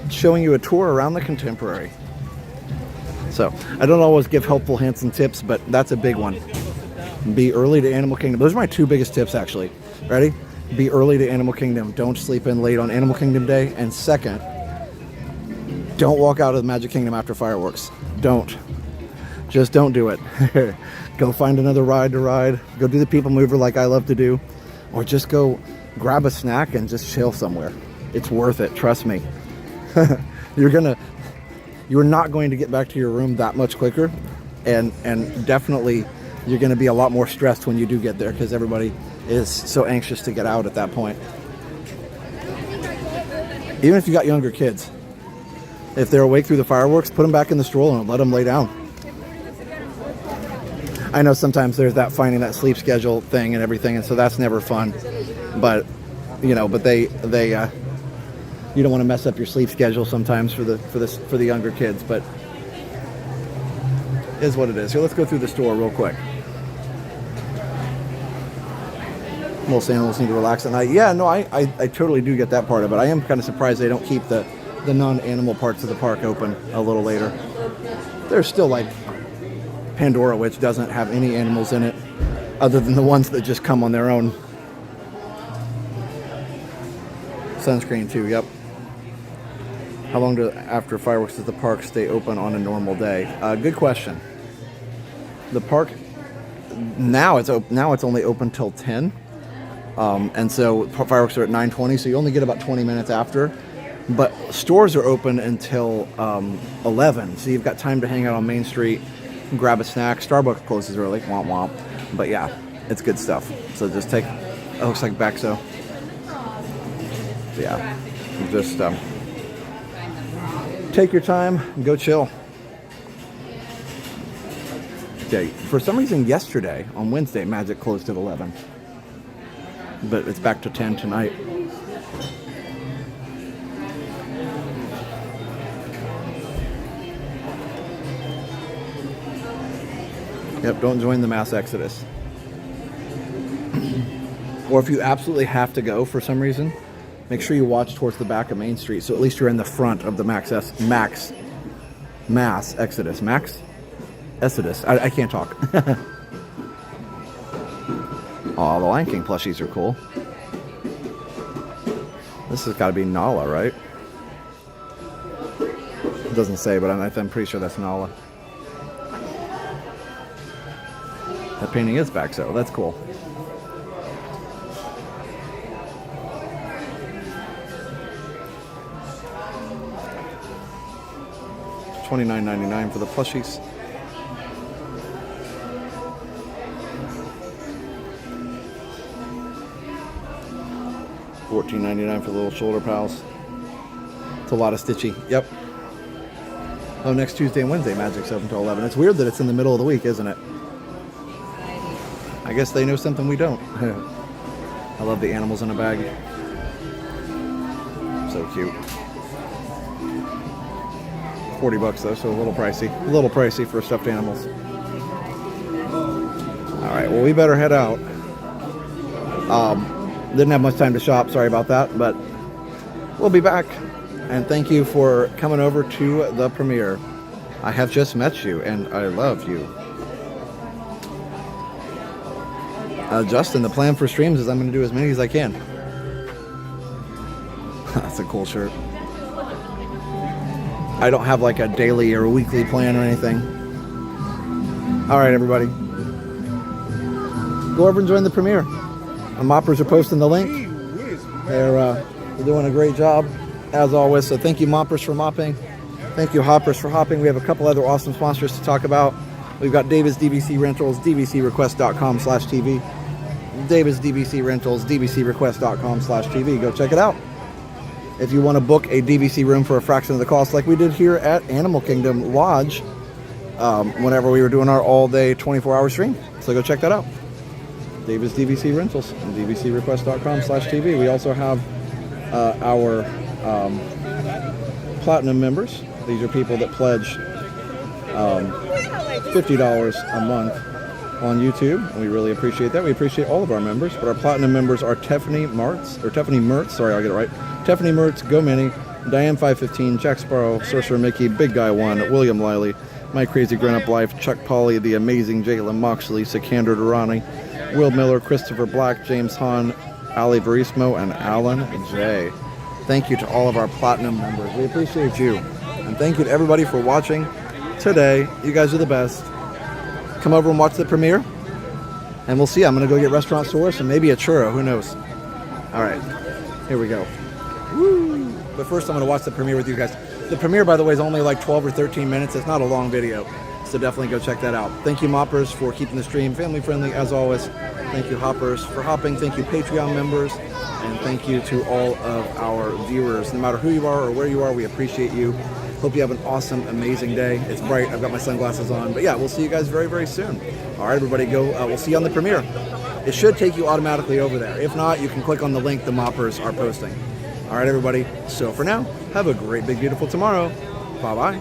showing you a tour around the Contemporary. So I don't always give helpful hints and tips, but that's a big one. Be early to Animal Kingdom. Those are my two biggest tips, actually. Ready? Be early to Animal Kingdom. Don't sleep in late on Animal Kingdom Day. And second, don't walk out of the Magic Kingdom after fireworks. Don't. Just don't do it. Go find another ride to ride. Go do the People Mover like I love to do. Or just go grab a snack and just chill somewhere. It's worth it. Trust me. You're not going to get back to your room that much quicker. And definitely you're going to be a lot more stressed when you do get there because everybody is so anxious to get out at that point. Even if you got younger kids, if they're awake through the fireworks, put them back in the stroller and let them lay down. I know sometimes there's that finding that sleep schedule thing and everything, and so that's never fun. But you know, they you don't want to mess up your sleep schedule sometimes for the younger kids, but it is what it is. Here, let's go through the store real quick. Most animals need to relax at night. Yeah, no, I totally do get that part of it. I am kind of surprised they don't keep the non-animal parts of the park open a little later. There's still like Pandora, which doesn't have any animals in it other than the ones that just come on their own. Sunscreen too, yep. How long after fireworks does the park stay open on a normal day? Good question. The park now it's only open till 10. And so fireworks are at 9:20, so you only get about 20 minutes after. But stores are open until 11, so you've got time to hang out on Main Street, grab a snack. Starbucks closes early, womp womp. But yeah, it's good stuff. So just take, it looks like Bexo. Yeah, just take your time and go chill. Okay, for some reason yesterday, on Wednesday, Magic closed at 11. But it's back to 10 tonight. Yep, don't join the mass exodus. Or if you absolutely have to go for some reason, make sure you watch towards the back of Main Street, so at least you're in the front of the mass exodus. Max exodus. I can't talk. Oh, the Lion King plushies are cool. This has got to be Nala, right? It doesn't say, but I'm pretty sure that's Nala. That painting is back, so that's cool. $29.99 for the plushies. $14.99 for the little shoulder pals. It's a lot of Stitchy. Yep. Oh, next Tuesday and Wednesday, Magic's open until 11. It's weird that it's in the middle of the week, isn't it? I guess they know something we don't. I love the animals in a bag. So cute. $40 though, so a little pricey. A little pricey for stuffed animals. Alright, well we better head out. Didn't have much time to shop, sorry about that, but we'll be back. And thank you for coming over to the premiere. I have just met you and I love you. Justin, the plan for streams is I'm going to do as many as I can. That's a cool shirt. I don't have like a daily or a weekly plan or anything. Alright everybody. Go over and join the premiere. The moppers are posting the link. They're doing a great job as always. So thank you moppers for mopping. Thank you hoppers for hopping. We have a couple other awesome sponsors to talk about. We've got David's DVC Rentals, dvcrequest.com/TV. David's DVC Rentals, dvcrequest.com/TV. Go check it out. If you want to book a DVC room for a fraction of the cost, like we did here at Animal Kingdom Lodge, whenever we were doing our all-day 24-hour stream. So go check that out. David's DVC Rentals and dvcrequest.com/TV. We also have our Platinum members. These are people that pledge $50 a month on YouTube, and we really appreciate that. We appreciate all of our members, but our Platinum members are Tiffany Mertz, sorry, I'll get it right. Tiffany Mertz, Go Minnie, Diane 515, Jack Sparrow, Sorcerer Mickey, Big Guy 1, William Lively, My Crazy Grown Up Life, Chuck Polly, The Amazing Jalen Moxley, Sikander Durrani, Will Miller, Christopher Black, James Hahn, Ali Verismo, and Alan J. Thank you to all of our Platinum members. We appreciate you. And thank you to everybody for watching today. You guys are the best. Come over and watch the premiere. And we'll see. I'm going to go get restaurant source and maybe a churro. Who knows? All right. Here we go. Woo! But first I'm going to watch the premiere with you guys. The premiere, by the way, is only like 12 or 13 minutes. It's not a long video. So definitely go check that out. Thank you, moppers, for keeping the stream family friendly as always. Thank you, hoppers, for hopping. Thank you, Patreon members. And thank you to all of our viewers. No matter who you are or where you are, we appreciate you. Hope you have an awesome, amazing day. It's bright. I've got my sunglasses on. But yeah, we'll see you guys very, very soon. All right, everybody, go. We'll see you on the premiere. It should take you automatically over there. If not, you can click on the link the moppers are posting. All right, everybody. So for now, have a great, big, beautiful tomorrow. Bye-bye.